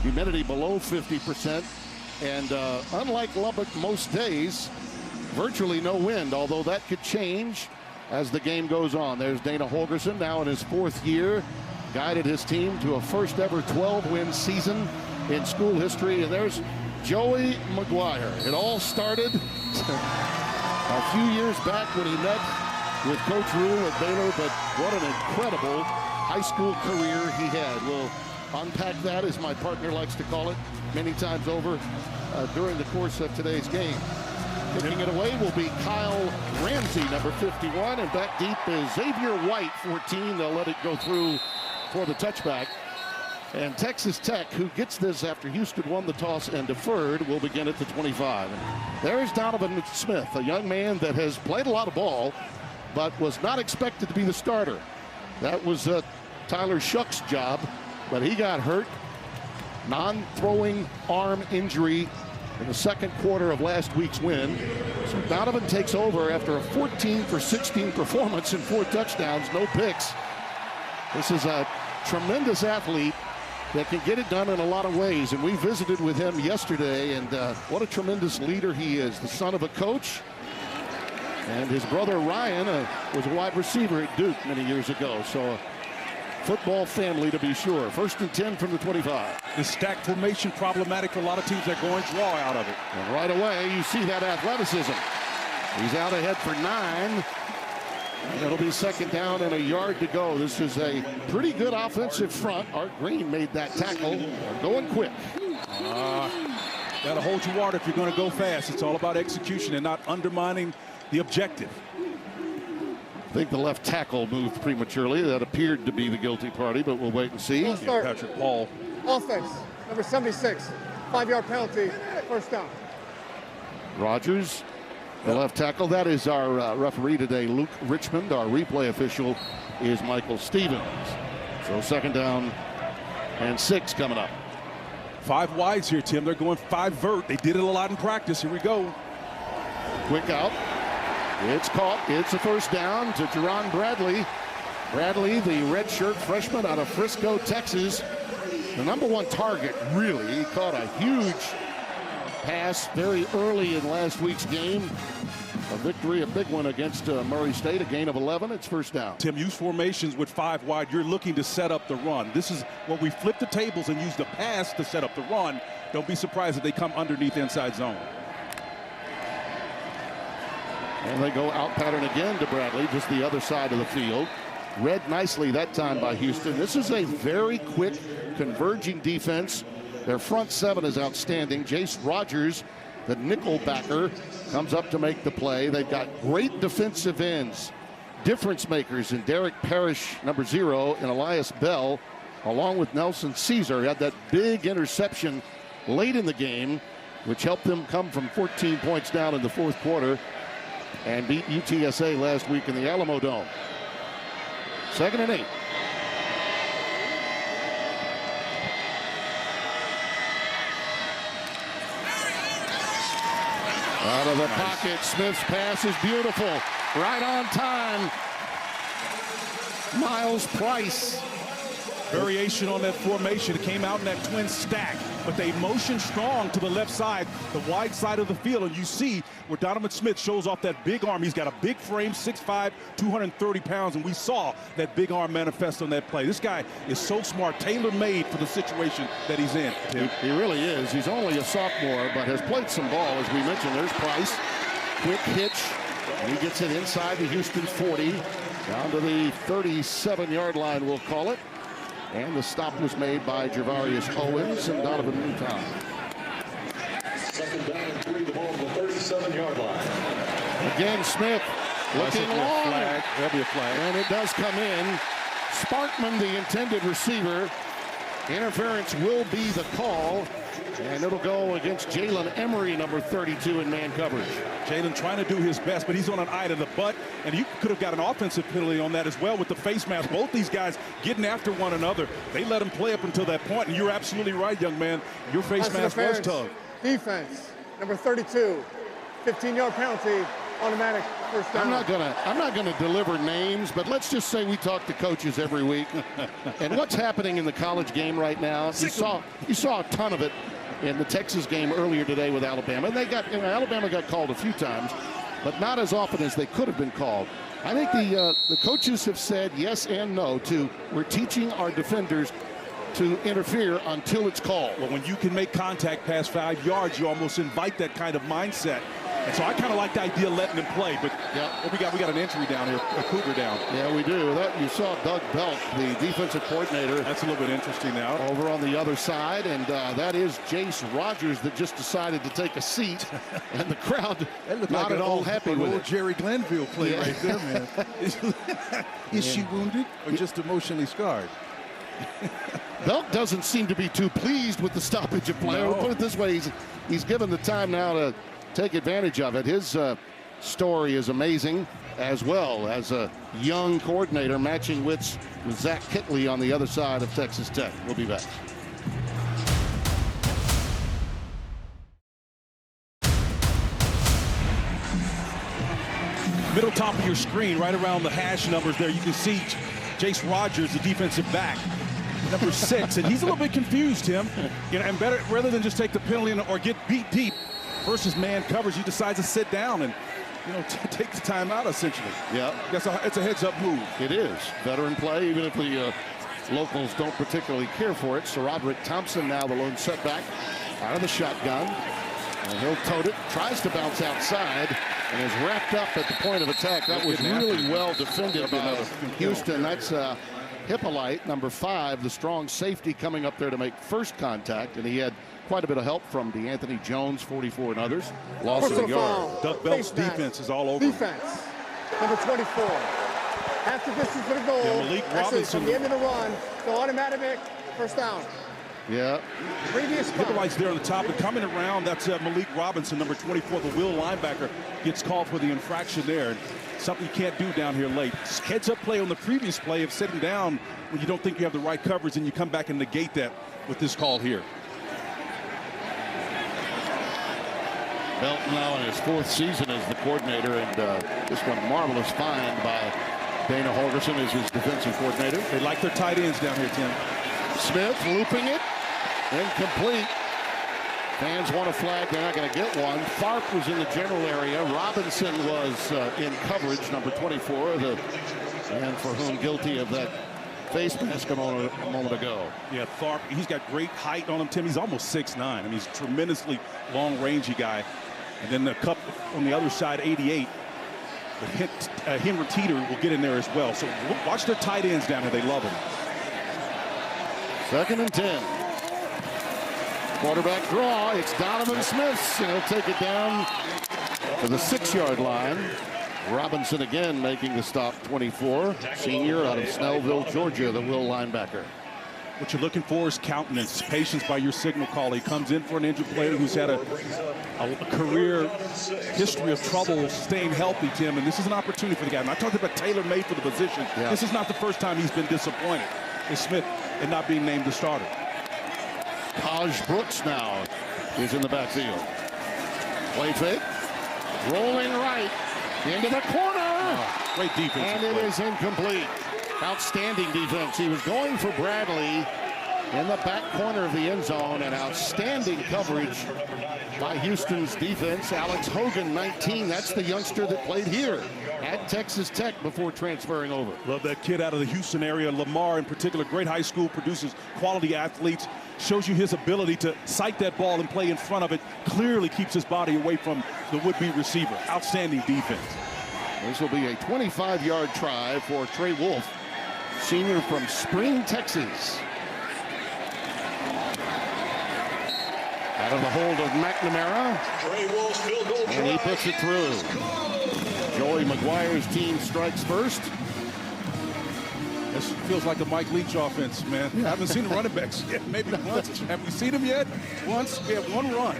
humidity below 50%. And unlike Lubbock most days, virtually no wind, although that could change as the game goes on. There's Dana Holgerson, now in his 4th year, guided his team to a first ever 12-win season in school history. And there's Joey McGuire. It all started a few years back when he met with Coach Rule at Baylor, but what an incredible high school career he had. We'll unpack that, as my partner likes to call it, many times over during the course of today's game. Kicking it away will be Kyle Ramsey, number 51, and back deep is Xavier White, 14. They'll let it go through for the touchback. And Texas Tech, who gets this after Houston won the toss and deferred, will begin at the 25. And there's Donovan Smith, a young man that has played a lot of ball, but was not expected to be the starter. That was Tyler Shuck's job, but he got hurt. Non-throwing arm injury in the second quarter of last week's win. So Donovan takes over after a 14 for 16 performance and 4 touchdowns, no picks. This is a tremendous athlete that can get it done in a lot of ways. And we visited with him yesterday, and what a tremendous leader he is. The son of a coach. And his brother Ryan was a wide receiver at Duke many years ago. So football family, to be sure. 1st and 10 from the 25. The stack formation problematic for a lot of teams that go and draw out of it. And right away, you see that athleticism. He's out ahead for 9. And it'll be 2nd down and a yard to go. This is a pretty good offensive front. Art Green made that tackle. They're going quick. Got to hold your water if you're going to go fast. It's all about execution and not undermining the objective. I think the left tackle moved prematurely. That appeared to be the guilty party, but we'll wait and see. Patrick Paul. Offense, number 76, 5-yard penalty, 1st down. Rogers, the left tackle. That is our referee today, Luke Richmond. Our replay official is Michael Stevens. So 2nd down and 6 coming up. 5 wides here, Tim. They're going 5 vert. They did it a lot in practice. Here we go. Quick out. It's caught. It's a 1st down to Jerron Bradley. Bradley, the redshirt freshman out of Frisco, Texas. The #1 target, really. He caught a huge pass very early in last week's game. A victory, a big one against Murray State, a gain of 11. It's 1st down. Tim, use formations with 5 wide. You're looking to set up the run. This is where we flip the tables and use the pass to set up the run. Don't be surprised if they come underneath inside zone. And they go out pattern again to Bradley, just the other side of the field. Read nicely that time by Houston. This is a very quick, converging defense. Their front 7 is outstanding. Jace Rogers, the nickel backer, comes up to make the play. They've got great defensive ends, difference makers in Derek Parrish, number 0, and Elias Bell, along with Nelson Caesar. He had that big interception late in the game, which helped them come from 14 points down in the 4th quarter and beat UTSA last week in the Alamo Dome. 2nd and 8. Out of the pocket, Smith's pass is beautiful. Right on time. Miles Price. Variation on that formation. It came out in that twin stack, but they motion strong to the left side, the wide side of the field, and you see where Donovan Smith shows off that big arm. He's got a big frame, 6'5", 230 pounds, and we saw that big arm manifest on that play. This guy is so smart, tailor-made for the situation that he's in. He really is. He's only a sophomore, but has played some ball, as we mentioned. There's Price. Quick hitch. He gets it inside the Houston 40, down to the 37-yard line, we'll call it. And the stop was made by Javarius Owens and Donovan Newtown. 2nd down and 3, the ball on the 37-yard line. Again, Smith looking long. There'll be a flag. And it does come in. Sparkman, the intended receiver. Interference will be the call. And it'll go against Jalen Emery, number 32, in man coverage. Jalen trying to do his best, but he's on an eye to the butt, and you could have got an offensive penalty on that as well with the face mask. Both these guys getting after one another. They let him play up until that point, and you're absolutely right, young man. Your face mask was tugged. Defense, number 32, 15-yard penalty, Automatic first down. I'm not gonna deliver names, but let's just say we talk to coaches every week. And what's happening in the college game right now? You saw a ton of it in the Texas game earlier today with Alabama. And Alabama got called a few times, but not as often as they could have been called. I think the coaches have said yes and no to we're teaching our defenders to interfere until it's called. Well, when you can make contact past 5 yards, you almost invite that kind of mindset. And so I kind of like the idea of letting him play. But what we got an entry down here, a Cougar down. Yeah, we do. You saw Doug Belk, the defensive coordinator. That's a little bit interesting now. Over on the other side, and that is Jace Rogers that just decided to take a seat, and the crowd not at all happy with it. Jerry Glenville play right there, man. Is she wounded or just emotionally scarred? Belk doesn't seem to be too pleased with the stoppage of play. No. We'll put it this way, he's given the time now to take advantage of it. His story is amazing, as well as a young coordinator matching wits with Zach Kitley on the other side of Texas Tech. We'll be back. Middle top of your screen, right around the hash numbers there, you can see Jace Rogers, the defensive back, number 6, and he's a little bit confused, Tim. And better, rather than just take the penalty or get beat deep versus man covers, he decides to sit down and take the timeout essentially. Yeah, it's a heads-up move. It is veteran play, even if the locals don't particularly care for it. So Roderick Thompson now the lone setback out of the shotgun, and he'll tote it. Tries to bounce outside and is wrapped up at the point of attack. That was really well defended by Houston. That's Hippolyte, number 5, the strong safety, coming up there to make first contact, and he had quite a bit of help from DeAnthony Jones, 44, and others. Loss of a yard. Doug Belk's defense is all over. Defense, number 24. Half the distance to the goal. Yeah, Malik Robinson. From the end of the run, so automatic first down. Yeah. Previous Hippolyte's there on the top, and coming around, that's Malik Robinson, number 24, the will linebacker, gets called for the infraction there. Something you can't do down here late. Heads-up play on the previous play of sitting down when you don't think you have the right coverage, and you come back and negate that with this call here. Belk now in his 4th season as the coordinator, and this one marvelous find by Dana Holgerson as his defensive coordinator. They like their tight ends down here, Tim. Smith looping it, incomplete. Fans want a flag, they're not going to get one. Tharp was in the general area. Robinson was in coverage, number 24, the man for whom guilty of that face mask a moment ago. Yeah, Tharp, he's got great height on him, Tim. He's almost 6'9". I mean, he's a tremendously long-rangey guy. And then the cup on the other side, 88. But Henry Teeter will get in there as well. So watch their tight ends down here. They love him. 2nd and 10. Quarterback draw. It's Donovan Smith, and he'll take it down to the 6-yard line. Robinson again making the stop, 24. Senior out of Snellville, Georgia, the will linebacker. What you're looking for is countenance, patience by your signal call. He comes in for an injured player who's had a career history of trouble staying healthy, Tim, and this is an opportunity for the guy. And I talked about tailor-made for the position. Yeah. This is not the first time he's been disappointed in Smith in not being named the starter. Taj Brooks now is in the backfield. Play fake. Rolling right into the corner. Great defense. And it is incomplete. Outstanding defense. He was going for Bradley in the back corner of the end zone, and outstanding coverage by Houston's defense. Alex Hogan, 19. That's the youngster that played here at Texas Tech before transferring over. Love that kid out of the Houston area. Lamar in particular, great high school, produces quality athletes, shows you his ability to sight that ball and play in front of it, clearly keeps his body away from the would-be receiver. Outstanding defense. This will be a 25-yard try for Trey Wolf, senior from Spring, Texas. Out of the hold of McNamara, and he puts it through. Joey McGuire's team strikes first. This feels like a Mike Leach offense, man. I haven't seen the running backs yet. Maybe once. Have we seen him yet? Once. We have one run.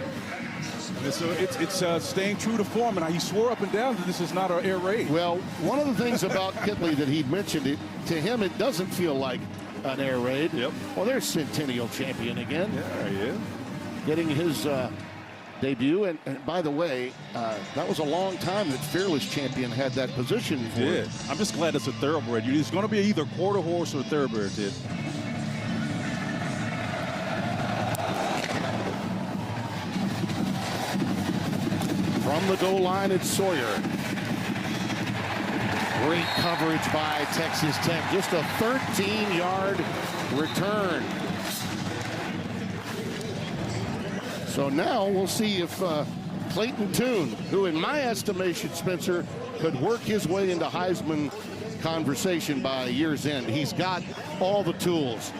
And so it's staying true to form, and he swore up and down that this is not our air raid. Well, one of the things about Kitley that he'd mentioned, to him it doesn't feel like an air raid. Yep. Well, there's Centennial champion again. Yeah, he is. Getting his debut. And by the way, that was a long time that Fearless Champion had that position for Yeah, I'm just glad it's a thoroughbred. It's going to be either quarter horse or thoroughbred, Ted. From the goal line, it's Sawyer. Great coverage by Texas Tech. Just a 13-yard return. So now we'll see if Clayton Tune, who in my estimation, Spencer, could work his way into Heisman conversation by year's end. He's got all the tools.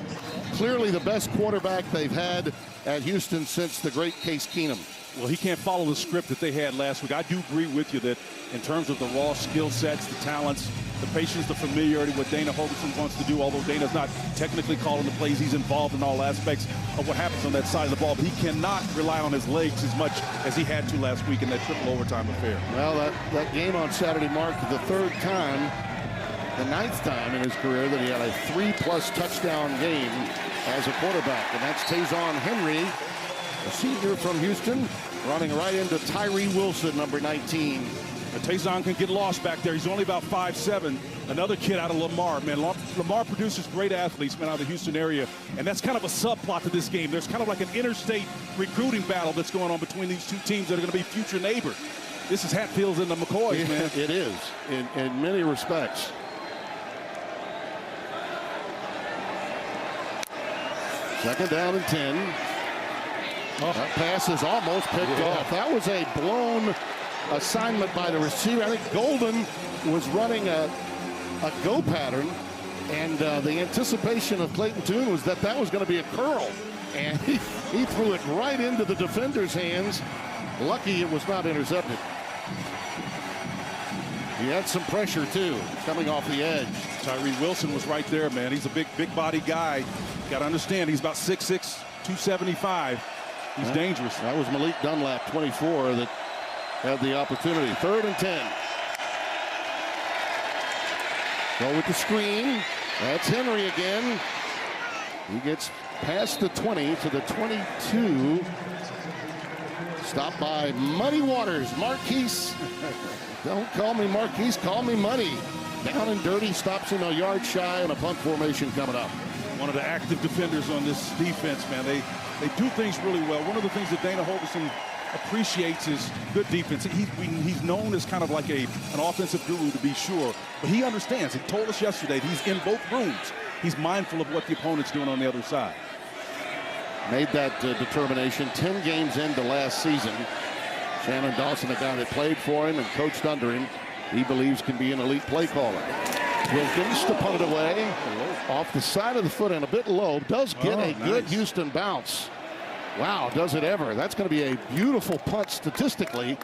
Clearly the best quarterback they've had at Houston since the great Case Keenum. Well, he can't follow the script that they had last week. I do agree with you that in terms of the raw skill sets, the talents, the patience, the familiarity, what Dana Holgorsen wants to do, although Dana's not technically calling the plays, he's involved in all aspects of what happens on that side of the ball. But he cannot rely on his legs as much as he had to last week in that triple overtime affair. Well, that game on Saturday marked the third time, the ninth time in his career that he had a 3+ touchdown game as a quarterback. And that's Tayzon Henry, a senior from Houston, running right into Tyree Wilson, number 19. And Tayzon can get lost back there. He's only about 5'7". Another kid out of Lamar, man. Lamar produces great athletes, man, out of the Houston area. And that's kind of a subplot to this game. There's kind of like an interstate recruiting battle that's going on between these two teams that are going to be future neighbors. This is Hatfields and the McCoys, man. It is, in many respects. Second down and 10. That pass is almost picked off. That was a blown assignment by the receiver. I think Golden was running a go pattern, and the anticipation of Clayton Tune was that was going to be a curl, and he threw it right into the defender's hands. Lucky it was not intercepted. He had some pressure too, coming off the edge. Tyree Wilson was right there, man. He's a big body guy. Got to understand, he's about 6'6", 275. He's dangerous. That was Malik Dunlap, 24, that had the opportunity. 3rd and 10. Go with the screen. That's Henry again. He gets past the 20 to the 22. Stopped by Muddy Waters. Marquise. Don't call me Marquise, call me Muddy. Down and dirty, stops him a yard shy, and a punt formation coming up. One of the active defenders on this defense, man. They do things really well. One of the things that Dana Holgorsen appreciates is good defense. He's known as kind of like an offensive guru, to be sure, but he understands. He told us yesterday that he's in both rooms. He's mindful of what the opponent's doing on the other side. Made that determination 10 games into last season. Shannon Dawson, a guy that played for him and coached under him, he believes can be an elite play caller. Wilkins to punt it away off the side of the foot and a bit low. Does get a good Houston bounce. Wow, does it ever. That's going to be a beautiful punt statistically.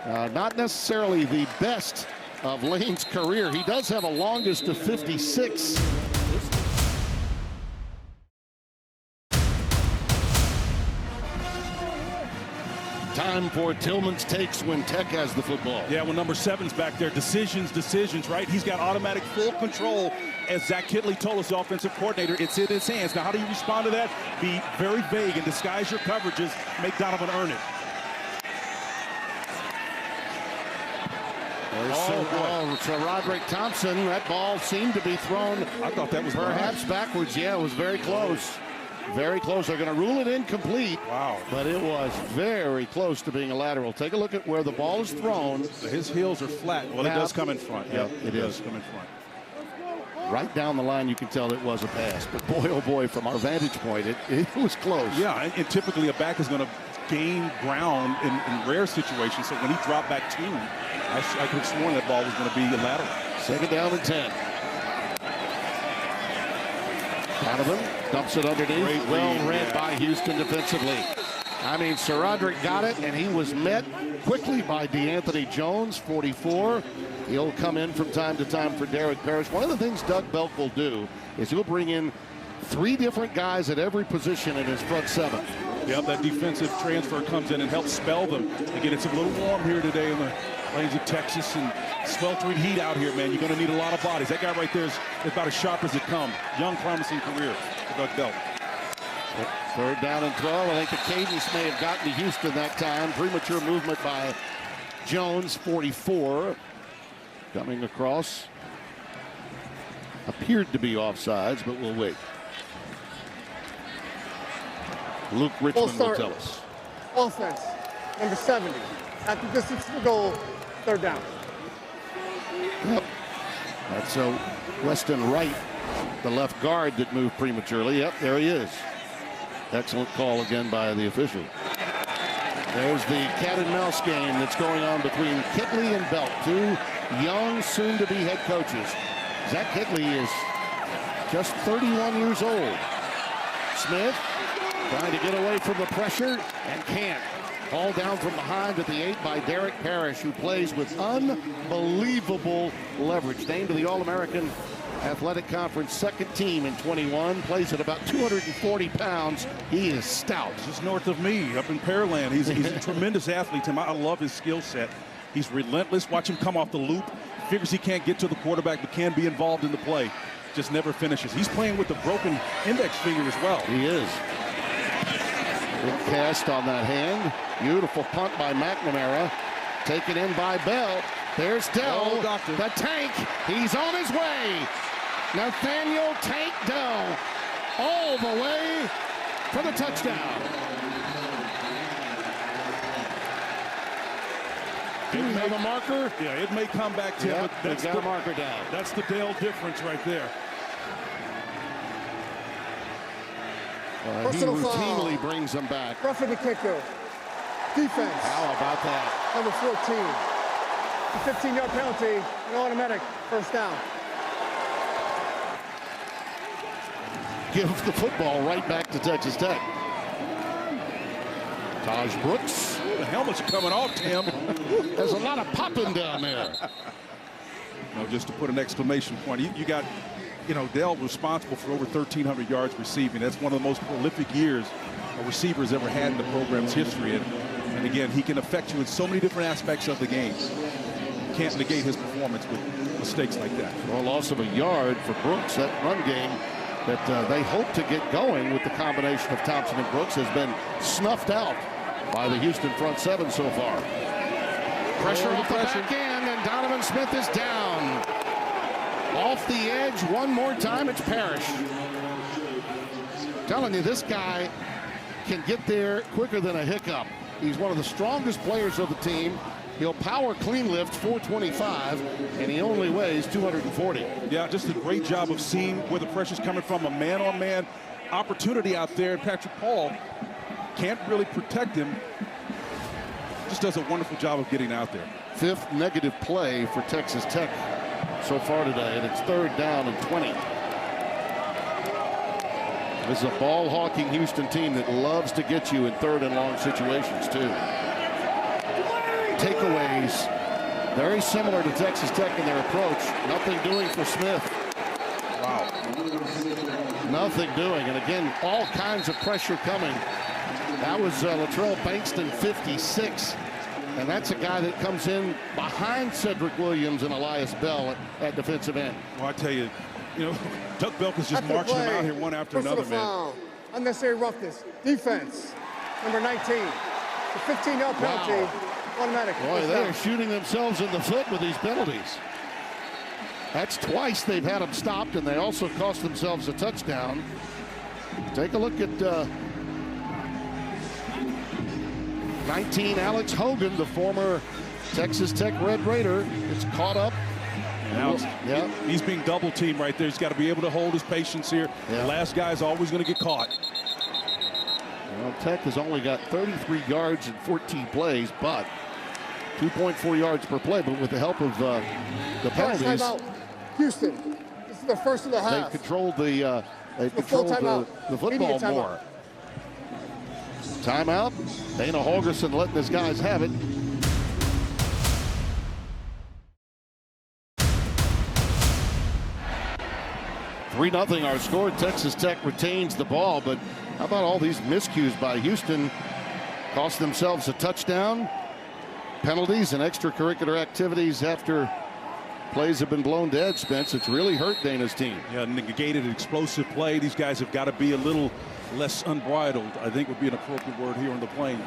Not necessarily the best of Lane's career. He does have a longest of 56. Time for Tillman's takes when Tech has the football. Yeah, when number 7's back there, decisions, right? He's got automatic full control. As Zach Kitley told us, the offensive coordinator, it's in his hands. Now, how do you respond to that? Be very vague and disguise your coverages. Make Donovan earn it. So Roderick Thompson, that ball seemed to be thrown. I thought that was perhaps backwards. Yeah, it was very close. Very close. They're going to rule it incomplete. Wow. But it was very close to being a lateral. Take a look at where the ball is thrown. His heels are flat. Well, it does come in front. Yep, it does come in front. Right down the line, you can tell it was a pass. But boy, oh boy, from our vantage point, it was close. Yeah, and typically a back is going to gain ground in rare situations. So when he dropped back 2, I could have sworn that ball was going to be a lateral. 2nd down and 10. Donovan dumps it underneath. Well read by Houston defensively. I mean, Sir Roderick got it, and he was met quickly by DeAnthony Jones, 44. He'll come in from time to time for Derek Parrish. One of the things Doug Belk will do is he'll bring in 3 different guys at every position in his front 7. Yep, that defensive transfer comes in and helps spell them. Again, it's a little warm here today in the plains of Texas, and sweltering heat out here, man. You're going to need a lot of bodies. That guy right there is about as sharp as it comes. Young, promising career for Doug Belk. Third down and 12. I think the cadence may have gotten to Houston that time. Premature movement by Jones, 44. Coming across. Appeared to be offsides, but we'll wait. Luke Richmond will tell us. Offense, number 70. At the distance to the goal, third down. Yep. That's Weston Wright, the left guard that moved prematurely. Yep, there he is. Excellent call again by the official. There's the cat and mouse game that's going on between Kitley and Belt, two young, soon-to-be head coaches. Zach Kitley is just 31 years old. Smith trying to get away from the pressure and can't. Hauled down from behind at the 8 by Derek Parrish, who plays with unbelievable leverage. Named to the All-American Athletic Conference second team in 21. Plays at about 240 pounds. He is stout. Just north of me, up in Pearland. He's a tremendous athlete, Tim. I love his skill set. He's relentless. Watch him come off the loop. Figures he can't get to the quarterback, but can be involved in the play. Just never finishes. He's playing with a broken index finger as well. He is. Good cast on that hand. Beautiful punt by McNamara. Taken in by Bell. There's Dell, the tank. He's on his way. Nathaniel Tank Dell all the way for the touchdown. Do we have a marker? Yeah, it may come back to him, but that's the marker down. That's the Dell difference right there. He routinely brings them back. Roughing the kicker. Defense. How about that? Number 14. A 15-yard penalty, an automatic first down. Give the football right back to Texas Tech. Taj Brooks. The helmets are coming off, Tim. There's a lot of popping down there. No, just to put an exclamation point, you got, Dell responsible for over 1,300 yards receiving. That's one of the most prolific years a receiver's ever had in the program's history. And again, he can affect you in so many different aspects of the game. Can't negate his performance with mistakes like that. Well, loss of a yard for Brooks. That run game that they hope to get going with the combination of Thompson and Brooks has been snuffed out by the Houston front seven so far. Pressure off the back end, and Donovan Smith is down. Off the edge one more time, it's Parrish. Telling you, this guy can get there quicker than a hiccup. He's one of the strongest players of the team. He'll power clean lift 425, and he only weighs 240. Yeah, just a great job of seeing where the pressure's coming from. A man-on-man opportunity out there. Patrick Paul can't really protect him. Just does a wonderful job of getting out there. Fifth negative play for Texas Tech so far today, and it's third down and 20. This is a ball-hawking Houston team that loves to get you in third and long situations, too. Takeaways, very similar to Texas Tech in their approach. Nothing doing for Smith. Wow. Nothing doing. And again, all kinds of pressure coming. That was Latrell Bankston, 56. And that's a guy that comes in behind Cedric Williams and Elias Bell at defensive end. Well, I tell you, Doug Belk is just marching them out here one after another, man. Foul. Unnecessary roughness. Defense, number 19. A 15-yard penalty. Wow. Automatic. Boy, they are shooting themselves in the foot with these penalties. That's twice they've had them stopped, and they also cost themselves a touchdown. Take a look at 19, Alex Hogan, the former Texas Tech Red Raider, is caught up. Now Yeah. he's being double teamed right there. He's got to be able to hold his patience here. Yeah. The last guy is always going to get caught. Well, Tech has only got 33 yards in 14 plays, but 2.4 yards per play. But with the help of the penalties, Houston, this is the first of the half. they've controlled the football Immediate timeout. more. Timeout. Dana Holgerson letting his guys have it. (3-0) our score. Texas Tech retains the ball, but how about all these miscues by Houston? Cost themselves a touchdown. Penalties and extracurricular activities after plays have been blown dead, Spence. It's really hurt Dana's team. Yeah, negated an explosive play. These guys have got to be a little less unbridled, I think would be an appropriate word here on the Plains.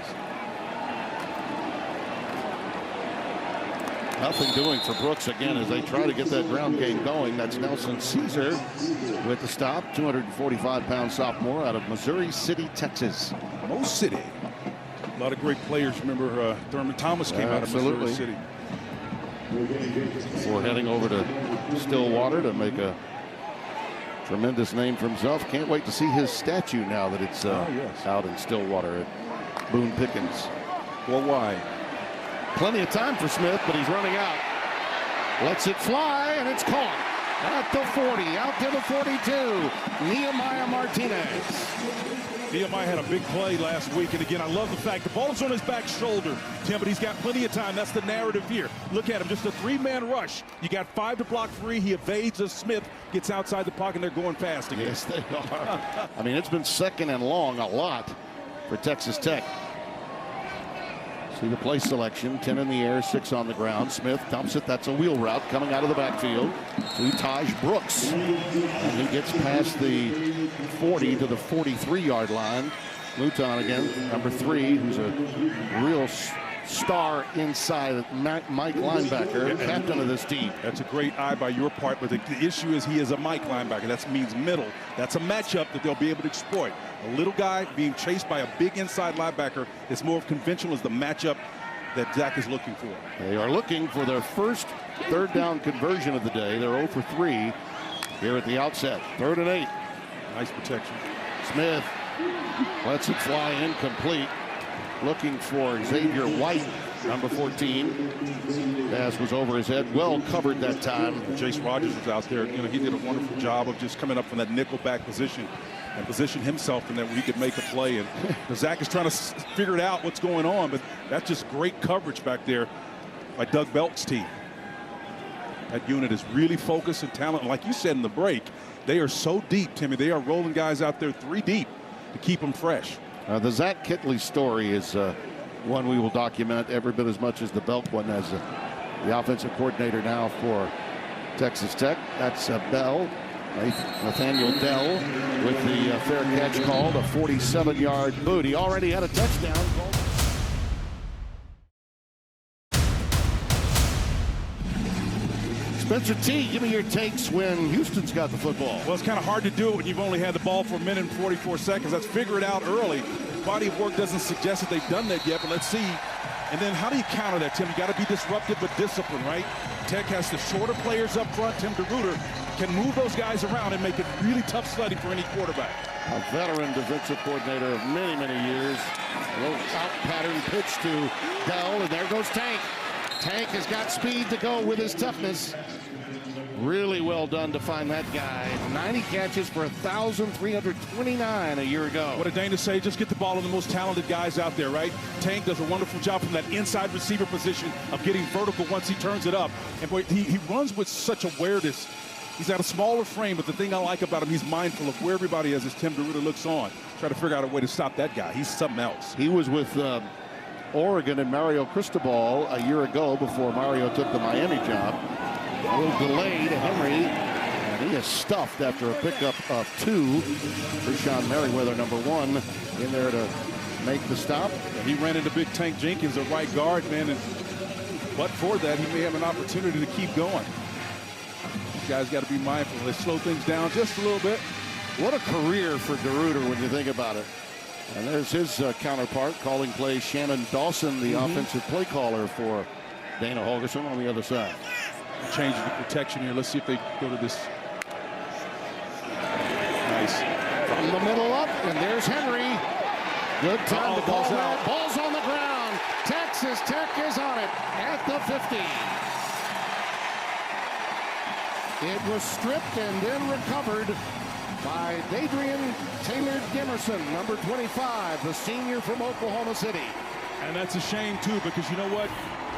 Nothing doing for Brooks again as they try to get that ground game going. That's Nelson Caesar with the stop. 245-pound sophomore out of Missouri City, Texas. Mo City. A lot of great players. Remember Thurman Thomas came out of Missouri City. Before heading over to Stillwater to make a tremendous name for himself. Can't wait to see his statue now that it's out in Stillwater at Boone Pickens. Well, why? Plenty of time for Smith, but he's running out. Lets it fly, and it's caught at the 40, out to the 42. Nehemiah Martinez. Nehemiah had a big play last week, and again, I love the fact the ball's on his back shoulder, Tim, but he's got plenty of time. That's the narrative here. Look at him, just a three-man rush. You got 5 to block 3. He evades as Smith gets outside the pocket, and they're going fast again. Yes, they are. I mean, it's been second and long a lot for Texas Tech. See the play selection, 10 in the air, 6 on the ground. Smith dumps it. That's a wheel route coming out of the backfield to Taj Brooks. And he gets past the 40 to the 43-yard line. Luton again, number 3, who's a real star inside Mike linebacker, captain of this team. That's a great eye by your part, but the issue is he is a Mike linebacker. That means middle. That's a matchup that they'll be able to exploit. A little guy being chased by a big inside linebacker is more conventional as the matchup that Zach is looking for. They are looking for their first third down conversion of the day. They're 0 for 3 here at the outset. 3rd and 8. Nice protection. Smith lets it fly incomplete. Looking for Xavier White, number 14. Pass was over his head. Well covered that time. Jace Rogers was out there. You know, he did a wonderful job of just coming up from that nickel back position and position himself in there where he could make a play. And Zach is trying to figure it out what's going on, but that's just great coverage back there by Doug Belk's team. That unit is really focused and talented. Like you said in the break, they are so deep, Timmy. They are rolling guys out there 3 deep to keep them fresh. The Zach Kittley story is one we will document every bit as much as the Belk one, as the offensive coordinator now for Texas Tech. That's Bell, Nathaniel Dell, with the fair catch called, a 47-yard boot. He already had a touchdown. Spencer T., give me your takes when Houston's got the football. Well, it's kind of hard to do it when you've only had the ball for a minute and 44 seconds. Let's figure it out early. Body of work doesn't suggest that they've done that yet, but let's see. And then how do you counter that, Tim? You got to be disruptive but disciplined, right? Tech has the shorter players up front. Tim DeRuyter can move those guys around and make it really tough sledding for any quarterback. A veteran defensive coordinator of many, many years. A little out pattern pitch to Dell, and there goes Tank. Tank has got speed to go with his toughness. Really well done to find that guy. 90 catches for 1,329 a year ago. What did Dana say? Just get the ball to the most talented guys out there, right? Tank does a wonderful job from that inside receiver position of getting vertical once he turns it up. And boy, he runs with such awareness. He's got a smaller frame, but the thing I like about him, he's mindful of where everybody is as Tim DeRuyter looks on. Try to figure out a way to stop that guy. He's something else. He was with Oregon and Mario Cristobal a year ago before Mario took the Miami job. A little delay to Henry, and he is stuffed after a pickup of 2. Rashawn Merriweather, number 1, in there to make the stop. He ran into Big Tank Jenkins, a right guard, man, and but for that, he may have an opportunity to keep going. These guys got to be mindful. They slow things down just a little bit. What a career for DeRuyter when you think about it. And there's his counterpart, calling plays, Shannon Dawson, the offensive play caller for Dana Holgorsen on the other side. Changing the protection here. Let's see if they go to this. Nice. From the middle up, and there's Henry. Good time to call that. Ball's on the ground. Texas Tech is on it at the 50. It was stripped and then recovered by Dadrian Taylor-Demerson, number 25, the senior from Oklahoma City. And that's a shame, too, because you know what?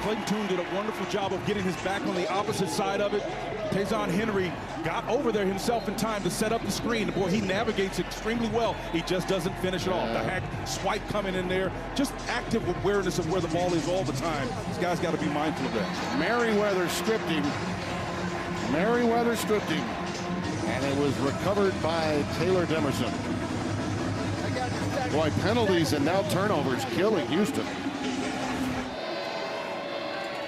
Clayton Tune did a wonderful job of getting his back on the opposite side of it. Tayzon Henry got over there himself in time to set up the screen. Boy, he navigates extremely well. He just doesn't finish it off. The hack swipe coming in there. Just active awareness of where the ball is all the time. This guy's got to be mindful of that. Merriweather stripped him. Merriweather stripped him, and it was recovered by Taylor Demerson. Boy, penalties and now turnovers killing Houston.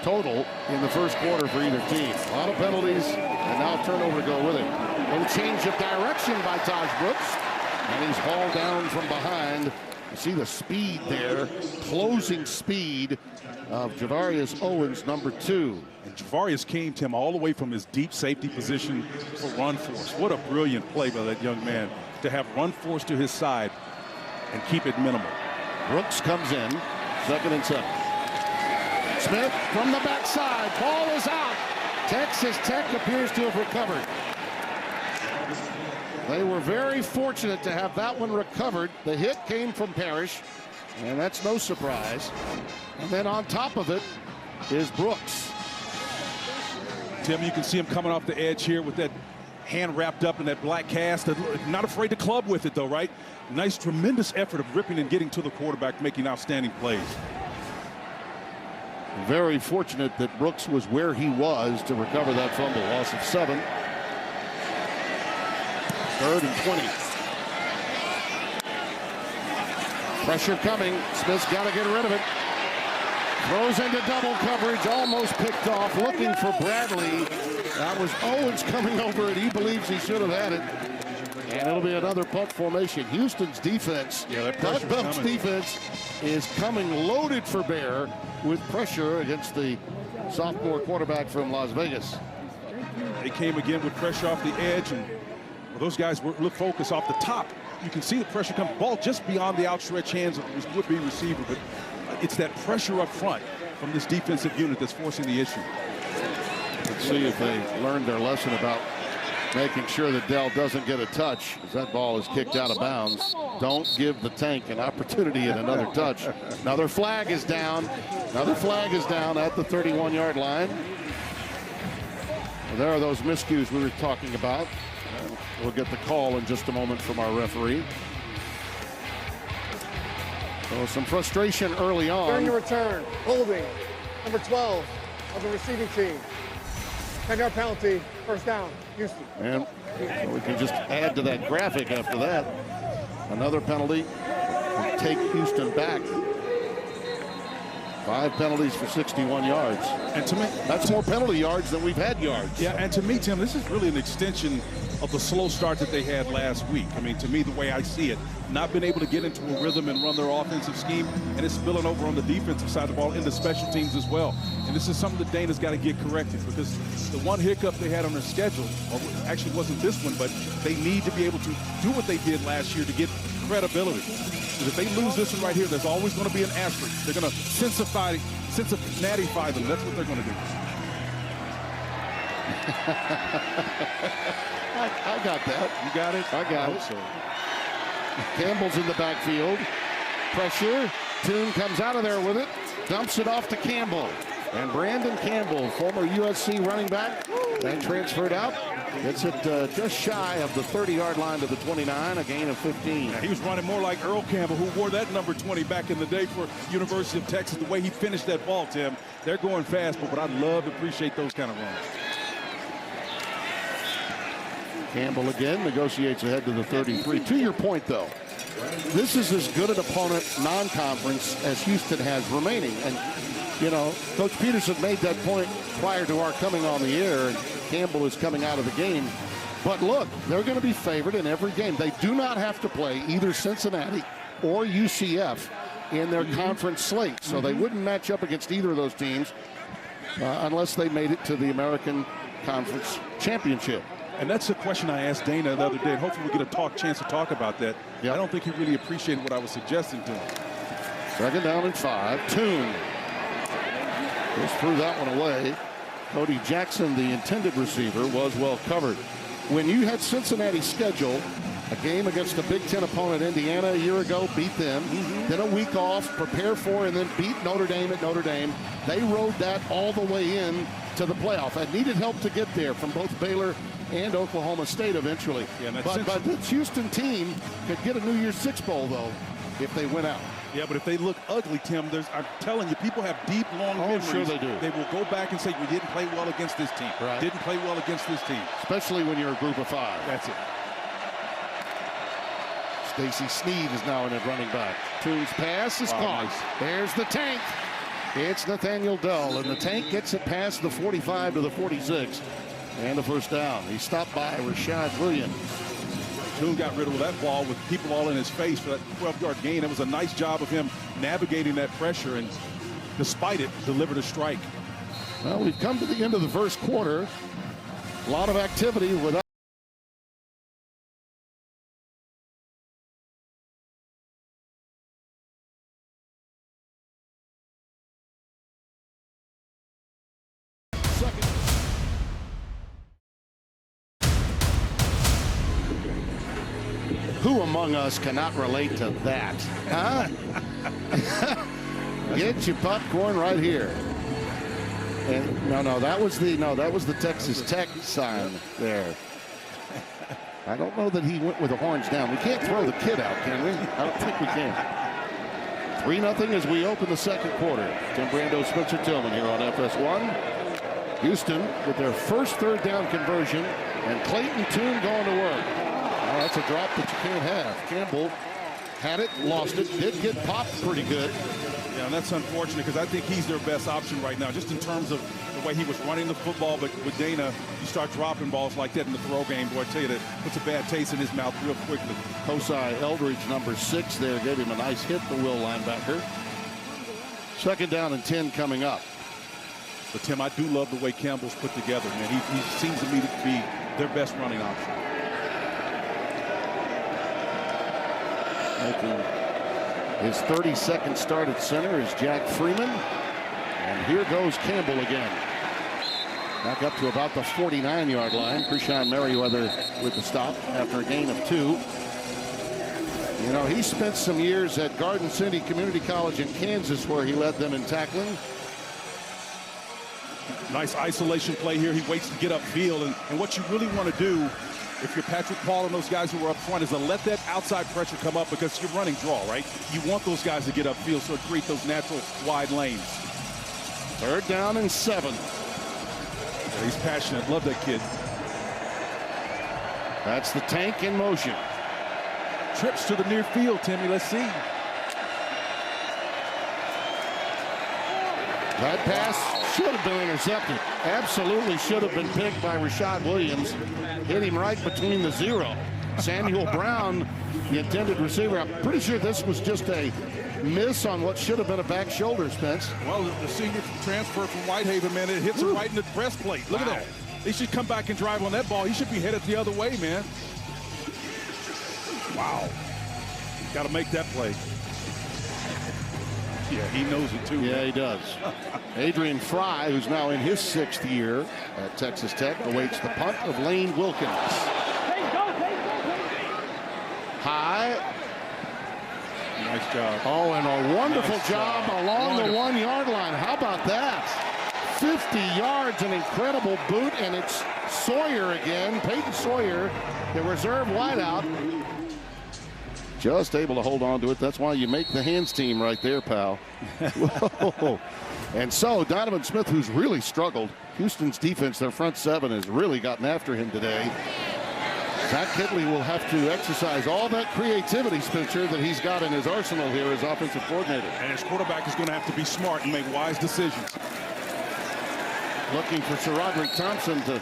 Total in the first quarter for either team. A lot of penalties and now turnover to go with it. A little change of direction by Taj Brooks, and he's hauled down from behind. You see the speed there, closing speed of Javarius Owens, number 2. And Javarius came to him all the way from his deep safety position for run force. What a brilliant play by that young man to have run force to his side and keep it minimal. Brooks comes in, 2nd and 7. Smith from the backside, ball is out. Texas Tech appears to have recovered. They were very fortunate to have that one recovered. The hit came from Parrish, and that's no surprise. And then on top of it is Brooks. Tim, you can see him coming off the edge here with that hand wrapped up in that black cast. Not afraid to club with it, though, right? Nice, tremendous effort of ripping and getting to the quarterback, making outstanding plays. Very fortunate that Brooks was where he was to recover that fumble. Loss of 7. 3rd and 20. Pressure coming. Smith's got to get rid of it. Throws into double coverage, almost picked off, looking for Bradley. That was Owens coming over, and he believes he should have had it. And it'll be another punt formation. Houston's defense, Doug Bump's defense, is coming loaded for bear with pressure against the sophomore quarterback from Las Vegas. They came again with pressure off the edge, and those guys were focused off the top. You can see the pressure come, ball just beyond the outstretched hands of the would-be receiver, but it's that pressure up front from this defensive unit that's forcing the issue. Let's see if they learned their lesson about making sure that Dell doesn't get a touch, as that ball is kicked out of bounds. Don't give the tank an opportunity at another touch. Another flag is down. Another flag is down at the 31-yard line. Well, there are those miscues we were talking about. We'll get the call in just a moment from our referee. So some frustration early on. During the return, holding, number 12 of the receiving team. 10-yard penalty, 1st down, Houston. And we can just add to that graphic after that. Another penalty will take Houston back. 5 penalties for 61 yards. And to me, that's more penalty yards than we've had yards. Yeah, and to me, Tim, this is really an extension of the slow start that they had last week. I mean, to me, the way I see it, not been able to get into a rhythm and run their offensive scheme, and it's spilling over on the defensive side of the ball into special teams as well. And this is something that Dana's got to get corrected, because the one hiccup they had on their schedule, or actually wasn't this one, but they need to be able to do what they did last year to get credibility. Because if they lose this one right here, there's always going to be an asterisk. They're going to Cincinnati them. That's what they're going to do. I got that. You got it? I got it. So. Campbell's in the backfield. Pressure. Toon comes out of there with it. Dumps it off to Campbell. And Brandon Campbell, former USC running back, then transferred out. Gets it just shy of the 30-yard line to the 29, a gain of 15. Yeah, he was running more like Earl Campbell, who wore that number 20 back in the day for University of Texas. The way he finished that ball, Tim, they're going fast, but I love and appreciate those kind of runs. Campbell again negotiates ahead to the 33. To your point, though, this is as good an opponent non-conference as Houston has remaining. And, you know, Coach Peterson made that point prior to our coming on the air, and Campbell is coming out of the game. But look, they're going to be favored in every game. They do not have to play either Cincinnati or UCF in their conference slate. So they wouldn't match up against either of those teams unless they made it to the American Conference Championship. And that's a question I asked Dana the other day. Hopefully we get a chance to talk about that. Yep. I don't think he really appreciated what I was suggesting to him. 2nd down and 5. Toon just threw that one away. Cody Jackson, the intended receiver, was well covered. When you had Cincinnati's schedule, a game against a Big Ten opponent, Indiana, a year ago, beat them, then a week off, prepare for, and then beat Notre Dame at Notre Dame. They rode that all the way in to the playoff and needed help to get there from both Baylor and Oklahoma State eventually. Yeah, but this Houston team could get a New Year's Six bowl, though, if they win out. Yeah, but if they look ugly, Tim, I'm telling you, people have deep, long memories. Sure they do. They will go back and say, we didn't play well against this team. Right. Didn't play well against this team. Especially when you're a group of 5. That's it. Stacy Sneed is now in at running back. Toone's pass is caught. Nice. There's the tank. It's Nathaniel Dell, and the tank gets it past the 45 to the 46. And a first down. He's stopped by Rashad Williams. Toone got rid of that ball with people all in his face for that 12-yard gain. It was a nice job of him navigating that pressure, and despite it, delivered a strike. Well, we've come to the end of the first quarter. A lot of activity without. Who among us cannot relate to that? Huh? Get your popcorn right here. And no, that was the Texas Tech sign there. I don't know that he went with the horns down. We can't throw the kid out, can we? I don't think we can. 3-0 as we open the second quarter. Tim Brando, Spencer Tillman here on FS1. Houston with their first third down conversion, and Clayton Tune going to work. Oh, that's a drop that you can't have. Campbell had it, lost it, did get popped pretty good. Yeah, and that's unfortunate because I think he's their best option right now, just in terms of the way he was running the football. But with Dana, you start dropping balls like that in the throw game. Boy, I tell you, that puts a bad taste in his mouth real quickly. Kosai Eldridge, number 6 there, gave him a nice hit, the will linebacker. Second down and 10 coming up. But, Tim, I do love the way Campbell's put together, man. He seems to me to be their best running option. Making his 32nd start at center is Jack Freeman. And here goes Campbell again. Back up to about the 49-yard line. Krishan Merriweather with the stop after a gain of 2. You know, he spent some years at Garden City Community College in Kansas where he led them in tackling. Nice isolation play here. He waits to get upfield. And what you really want to do, if you're Patrick Paul and those guys who are up front, is to let that outside pressure come up because you're running draw, right? You want those guys to get upfield so it creates those natural wide lanes. Third down and 7. Yeah, he's passionate. Love that kid. That's the tank in motion. Trips to the near field, Timmy. Let's see. That pass should have been intercepted. Absolutely should have been picked by Rashad Williams. Hit him right between the 0. Samuel Brown, the intended receiver. I'm pretty sure this was just a miss on what should have been a back shoulder, Spence. Well, the senior transfer from Whitehaven, man, it hits him right in the breastplate. Look at that. He should come back and drive on that ball. He should be headed the other way, man. Wow. Got to make that play. Yeah, he knows it too. Yeah, he does. Adrian Fry, who's now in his 6th year at Texas Tech, awaits the punt of Lane Wilkins. High. Nice job. Oh, and a wonderful Nice job along the 1-yard line. How about that? 50 yards, an incredible boot, and it's Sawyer again. Peyton Sawyer, the reserve wideout. Just able to hold on to it. That's why you make the hands team right there, pal. Whoa. And so Donovan Smith, who's really struggled. Houston's defense, their front 7, has really gotten after him today. Zach Kitley will have to exercise all that creativity, Spencer, that he's got in his arsenal here as offensive coordinator. And his quarterback is going to have to be smart and make wise decisions. Looking for Sir Roderick Thompson to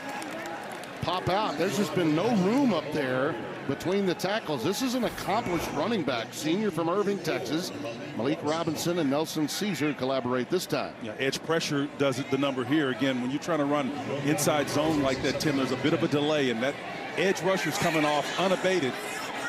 pop out. There's just been no room up there between the tackles. This is an accomplished running back, senior from Irving, Texas. Malik Robinson and Nelson Caesar collaborate this time. Yeah, edge pressure does it the number here. Again, when you're trying to run inside zone like that, Tim, there's a bit of a delay, and that edge rusher's coming off unabated.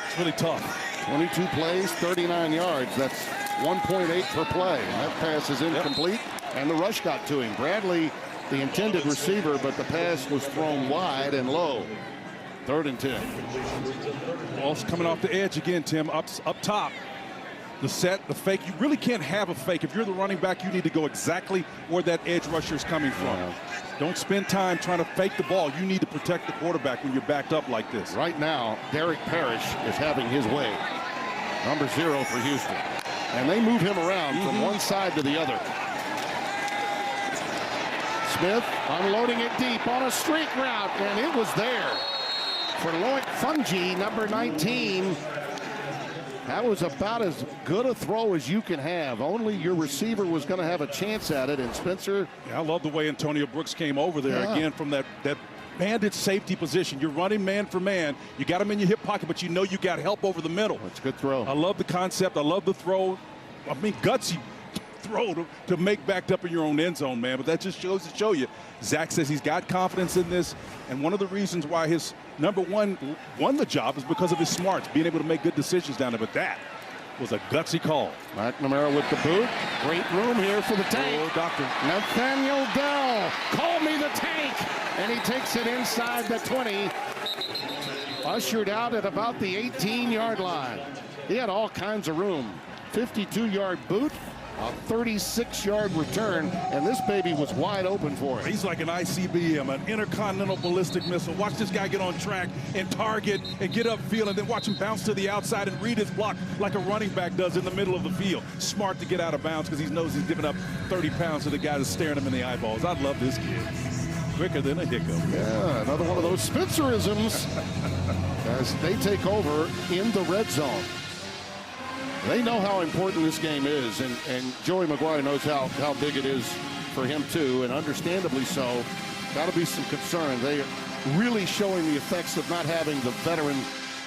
It's really tough. 22 plays, 39 yards. That's 1.8 per play. And that pass is incomplete, and the rush got to him. Bradley, the intended receiver, but the pass was thrown wide and low. 3rd and 10. Ball's coming off the edge again, Tim, up top. The set, the fake. You really can't have a fake. If you're the running back, you need to go exactly where that edge rusher is coming from. Don't spend time trying to fake the ball. You need to protect the quarterback when you're backed up like this. Right now, Derek Parrish is having his way. Number 0 for Houston. And they move him around from one side to the other. Smith unloading it deep on a streak route, and it was there for Loic Fungi, number 19. That was about as good a throw as you can have. Only your receiver was going to have a chance at it, and Spencer. Yeah, I love the way Antonio Brooks came over there again from that bandit safety position. You're running man for man. You got him in your hip pocket, but you know you got help over the middle. That's a good throw. I love the concept. I love the throw. I mean, gutsy throw to make backed up in your own end zone, man. But that just goes to show you, Zach says he's got confidence in this. And one of the reasons why his number one won the job is because of his smarts, being able to make good decisions down there. But that was a gutsy call. McNamara with the boot. Great room here for the tank. Oh, doctor. Nathaniel Dell. Call me the tank. And he takes it inside the 20. Ushered out at about the 18-yard line. He had all kinds of room. 52-yard boot. A 36-yard return, and this baby was wide open for him. He's like an ICBM, an intercontinental ballistic missile. Watch this guy get on track and target and get upfield, and then watch him bounce to the outside and read his block like a running back does in the middle of the field. Smart to get out of bounds because he knows he's giving up 30 pounds to the guy that's staring him in the eyeballs. I love this kid. Quicker than a hiccup. Yeah, another one of those Spencerisms as they take over in the red zone. They know how important this game is, and Joey McGuire knows how big it is for him too, and understandably so. Got to be some concern. They are really showing the effects of not having the veteran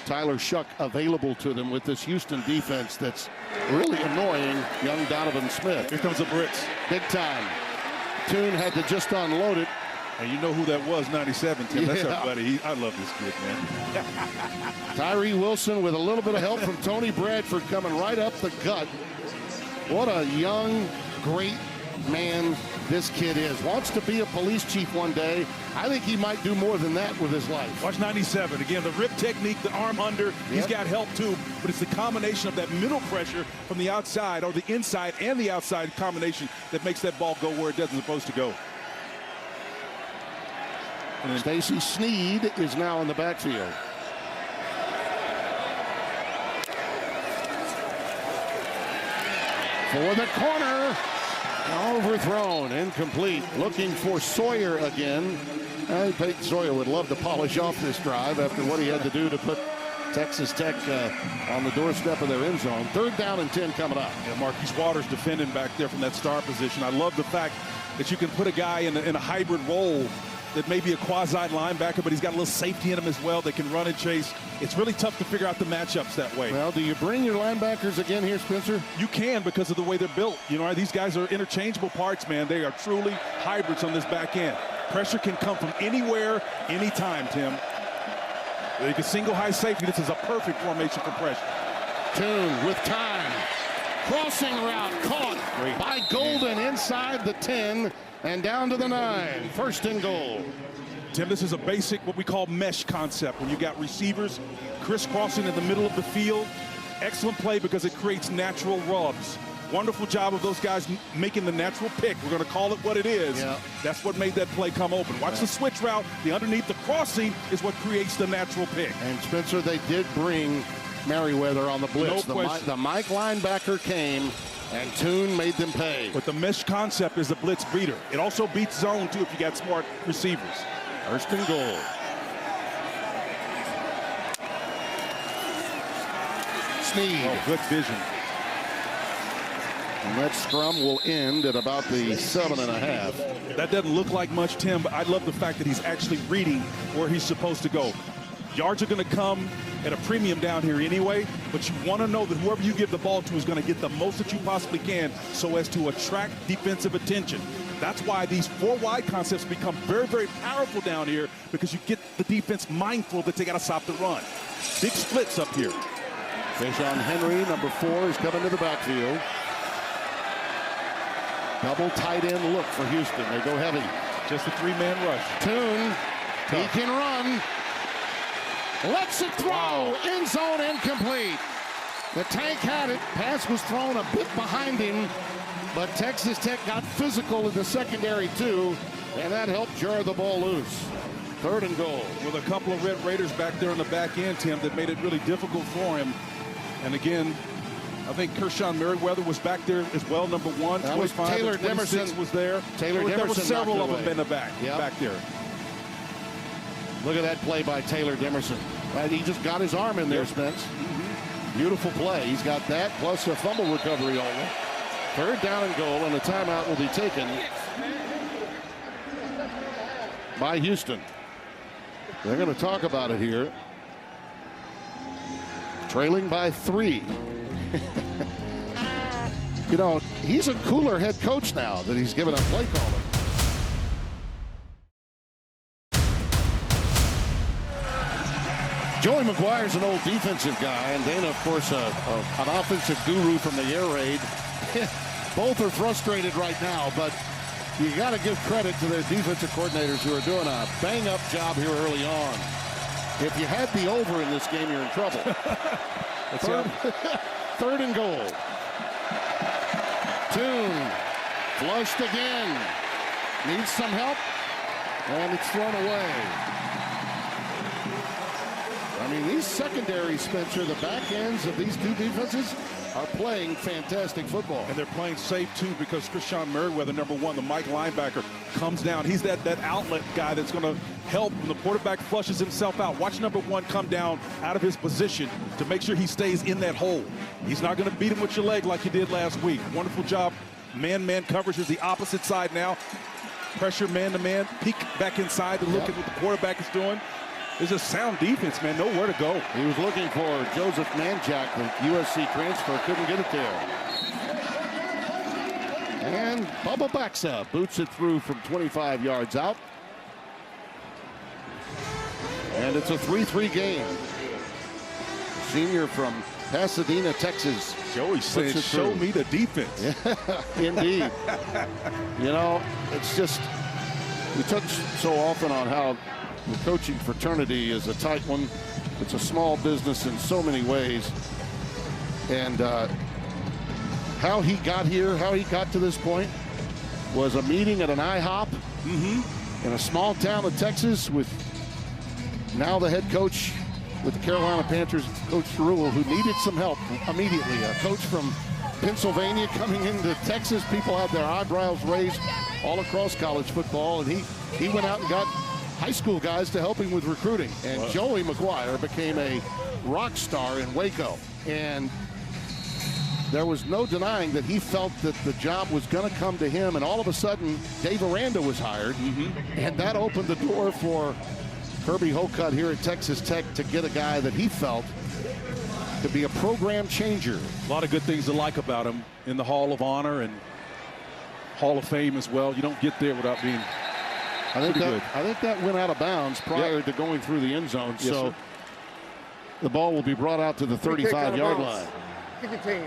Tyler Shuck available to them with this Houston defense that's really annoying young Donovan Smith. Here comes the blitz. Big time. Toon had to just unload it. And you know who that was, 97, Tim. That's our buddy. I love this kid, man. Tyree Wilson with a little bit of help from Tony Bradford coming right up the gut. What a young, great man this kid is. Wants to be a police chief one day. I think he might do more than that with his life. Watch 97. Again, the rip technique, the arm under. He's got help too, but it's the combination of that middle pressure from the outside, or the inside and the outside combination, that makes that ball go where it doesn't supposed to go. Stacy Sneed is now in the backfield. For the corner. Overthrown. Incomplete. Looking for Sawyer again. Peyton Sawyer would love to polish off this drive after what he had to do to put Texas Tech on the doorstep of their end zone. 3rd down and 10 coming up. Yeah, Marquise Waters defending back there from that star position. I love the fact that you can put a guy in a hybrid role that may be a quasi linebacker, but he's got a little safety in him as well. They can run and chase. It's really tough to figure out the matchups that way. Well, do you bring your linebackers again here, Spencer? You can, because of the way they're built. You know, these guys are interchangeable parts, man. They are truly hybrids on this back end. Pressure can come from anywhere, anytime, Tim. They can single high safety. This is a perfect formation for pressure. Toon with time. Crossing route caught by Golden inside the 10 and down to the 9. 1st and goal. Tim, this is a basic, what we call mesh concept. When you got receivers crisscrossing in the middle of the field, excellent play because it creates natural rubs. Wonderful job of those guys making the natural pick. We're going to call it what it is. Yeah. That's what made that play come open. Watch the switch route. The underneath the crossing is what creates the natural pick. And Spencer, they did bring Merriweather on the blitz. No question. The Mike linebacker came, and Toon made them pay. But the mesh concept is the blitz beater. It also beats zone, too, if you got smart receivers. 1st and goal. Sneed. Oh, good vision. And that scrum will end at about the 7.5. That doesn't look like much, Tim, but I love the fact that he's actually reading where he's supposed to go. Yards are going to come at a premium down here anyway, but you want to know that whoever you give the ball to is going to get the most that you possibly can so as to attract defensive attention. That's why these 4 wide concepts become very, very powerful down here, because you get the defense mindful that they got to stop the run. Big splits up here. Deshaun Henry, number 4, is coming to the backfield. Double tight end look for Houston. They go heavy. Just a 3-man rush. Toon, he can run. Lets it throw. End zone incomplete. The tank had it. Pass was thrown a bit behind him, but Texas Tech got physical in the secondary too, and that helped jar the ball loose. 3rd and goal. With a couple of Red Raiders back there on the back end, Tim, that made it really difficult for him. And again, I think Kershawn Merriweather was back there as well, number 1. That was 25 Taylor and 26 Demerson. was there. Taylor There were Demerson several knocked of it them in away. the back there. Look at that play by Taylor Demerson. Right, he just got his arm in there, Spence. Beautiful play. He's got that plus a fumble recovery on it. 3rd down and goal, and the timeout will be taken by Houston. They're going to talk about it here. Trailing by 3. You know, he's a cooler head coach now that he's given up play calling. Joey McGuire's an old defensive guy, and Dana, of course, an offensive guru from the air raid. Both are frustrated right now, but you got to give credit to their defensive coordinators who are doing a bang-up job here early on. If you had the over in this game, you're in trouble. Third and goal. Tune flushed again. Needs some help, and it's thrown away. I mean, these secondary, Spencer, the back ends of these two defenses are playing fantastic football. And they're playing safe, too, because Kershawn Merriweather, number 1, the Mike linebacker, comes down. He's that outlet guy that's going to help when the quarterback flushes himself out. Watch number 1 come down out of his position to make sure he stays in that hole. He's not going to beat him with your leg like he did last week. Wonderful job. Man-man coverage is the opposite side now. Pressure man-to-man. Peek back inside to look at what the quarterback is doing. It's a sound defense, man. Nowhere to go. He was looking for Joseph Manjack, the USC transfer. Couldn't get it there. And Bubba Baxa boots it through from 25 yards out. And it's a 3-3 game. Senior from Pasadena, Texas. Joey said, show me the defense. Indeed. You know, it's just, we touch so often on how the coaching fraternity is a tight one. It's a small business in so many ways. And how he got here, how he got to this point, was a meeting at an IHOP in a small town of Texas with now the head coach with the Carolina Panthers, Coach Rule, who needed some help immediately. A coach from Pennsylvania coming into Texas. People had their eyebrows raised all across college football, and he went out and got high school guys to help him with recruiting. And Joey McGuire became a rock star in Waco. And there was no denying that he felt that the job was going to come to him. And all of a sudden, Dave Aranda was hired. And that opened the door for Kirby Hocutt here at Texas Tech to get a guy that he felt to be a program changer. A lot of good things to like about him in the Hall of Honor and Hall of Fame as well. You don't get there without being I think that went out of bounds prior to going through the end zone. Yes, so sir. the ball will be brought out to the 35-yard line. Kick your team.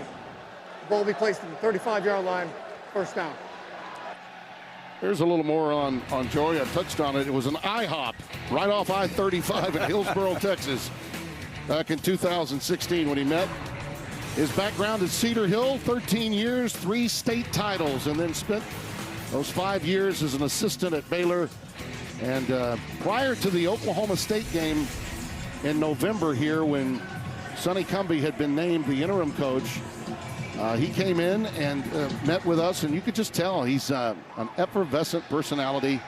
The ball will be placed at the 35-yard line. 1st down. There's a little more on Joey. I touched on it. It was an IHOP right off I-35 in Hillsboro, Texas, back in 2016 when he met. His background is Cedar Hill, 13 years, 3 state titles, and then spent those 5 years as an assistant at Baylor. And prior to the Oklahoma State game in November here, when Sonny Cumbie had been named the interim coach, he came in and met with us, and you could just tell he's an effervescent personality.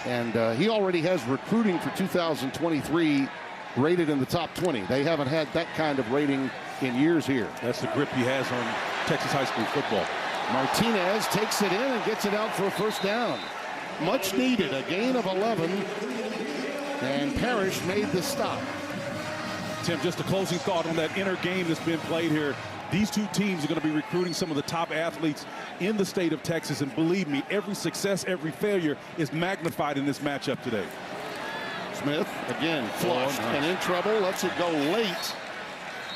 And he already has recruiting for 2023 rated in the top 20. They haven't had that kind of rating in years here. That's the grip he has on Texas high school football. Martinez takes it in and gets it out for a 1st down. Much needed, a gain of 11. And Parrish made the stop. Tim, just a closing thought on that inner game that's been played here. These two teams are going to be recruiting some of the top athletes in the state of Texas. And believe me, every success, every failure is magnified in this matchup today. Smith, again, flushed and in trouble. Lets it go late.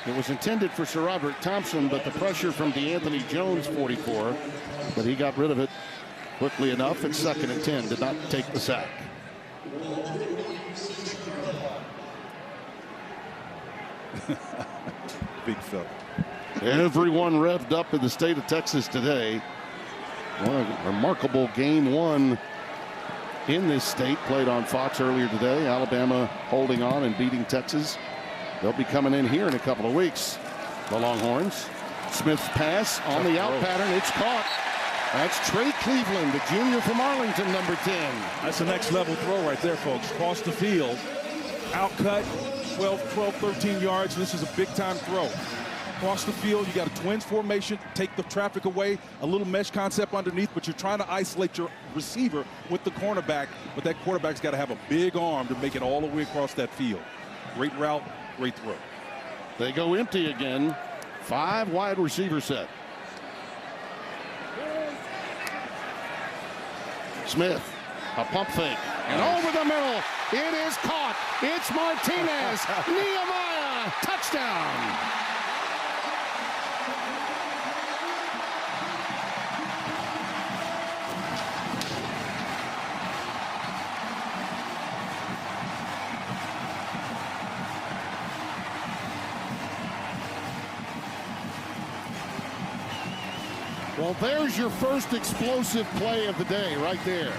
It was intended for Sir Roderick Thompson, but the pressure from DeAnthony Jones, 44, but he got rid of it quickly enough. It's 2nd and 10, did not take the sack. Big fella. Everyone revved up in the state of Texas today. What a remarkable game 1 in this state, played on Fox earlier today. Alabama holding on and beating Texas. They'll be coming in here in a couple of weeks, the Longhorns. Smith's pass on the out pattern. It's caught. That's Trey Cleveland, the junior from Arlington, number 10. That's the next level throw right there, folks. Across the field, outcut, 12, 13 yards. This is a big-time throw. Across the field, you got a twins formation, take the traffic away, a little mesh concept underneath, but you're trying to isolate your receiver with the cornerback, but that quarterback's got to have a big arm to make it all the way across that field. Great route, great throw. They go empty again. 5 wide receiver set. Smith, a pump fake, and over the middle. It is caught. It's Martinez. Nehemiah, touchdown. Well, there's your first explosive play of the day right there.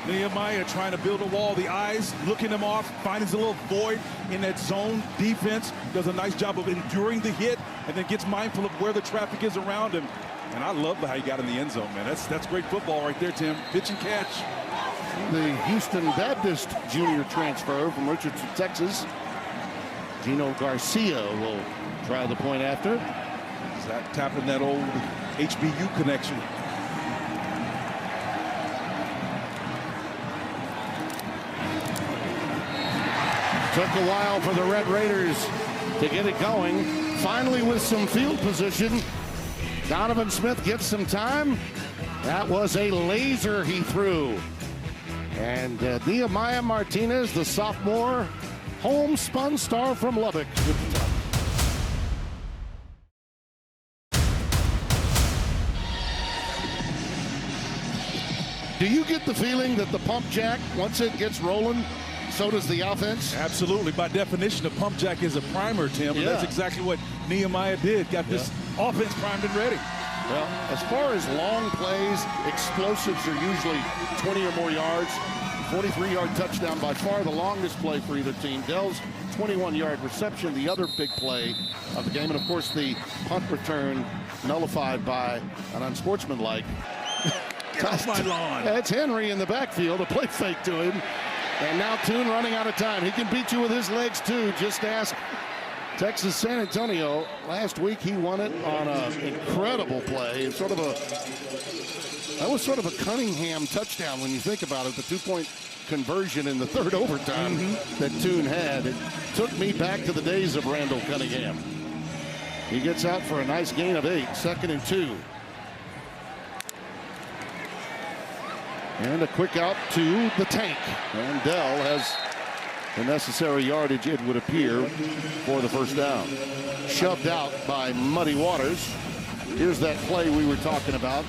Nehemiah trying to build a wall. The eyes looking him off, finds a little void in that zone defense. Does a nice job of enduring the hit and then gets mindful of where the traffic is around him. And I love how he got in the end zone, man. That's great football right there, Tim. Pitch and catch. The Houston Baptist junior transfer from Richardson, Texas. Gino Garcia will try the point after. Is that tapping that old HBU connection? Took a while for the Red Raiders to get it going. Finally, with some field position, Donovan Smith gets some time. That was a laser he threw. And Nehemiah Martinez, the sophomore homespun star from Lubbock, with the touch. Do you get the feeling that the pump jack, once it gets rolling, so does the offense? Absolutely. By definition, the pump jack is a primer, Tim. And that's exactly what Nehemiah did. Got this offense primed and ready. Well, as far as long plays, explosives are usually 20 or more yards. 43-yard touchdown, by far the longest play for either team. Dell's 21-yard reception, the other big play of the game. And, of course, the punt return nullified by an unsportsmanlike. Get off my lawn. That's Henry in the backfield, a play fake to him. And now Toon running out of time. He can beat you with his legs, too. Just ask Texas San Antonio. Last week he won it on an incredible play. It's sort of that was sort of a Cunningham touchdown when you think about it. The two-point conversion in the third overtime that Toon had. It took me back to the days of Randall Cunningham. He gets out for a nice gain of 8, 2nd and 2. And a quick out to the tank. And Dell has the necessary yardage, it would appear, for the first down. Shoved out by Muddy Waters. Here's that play we were talking about.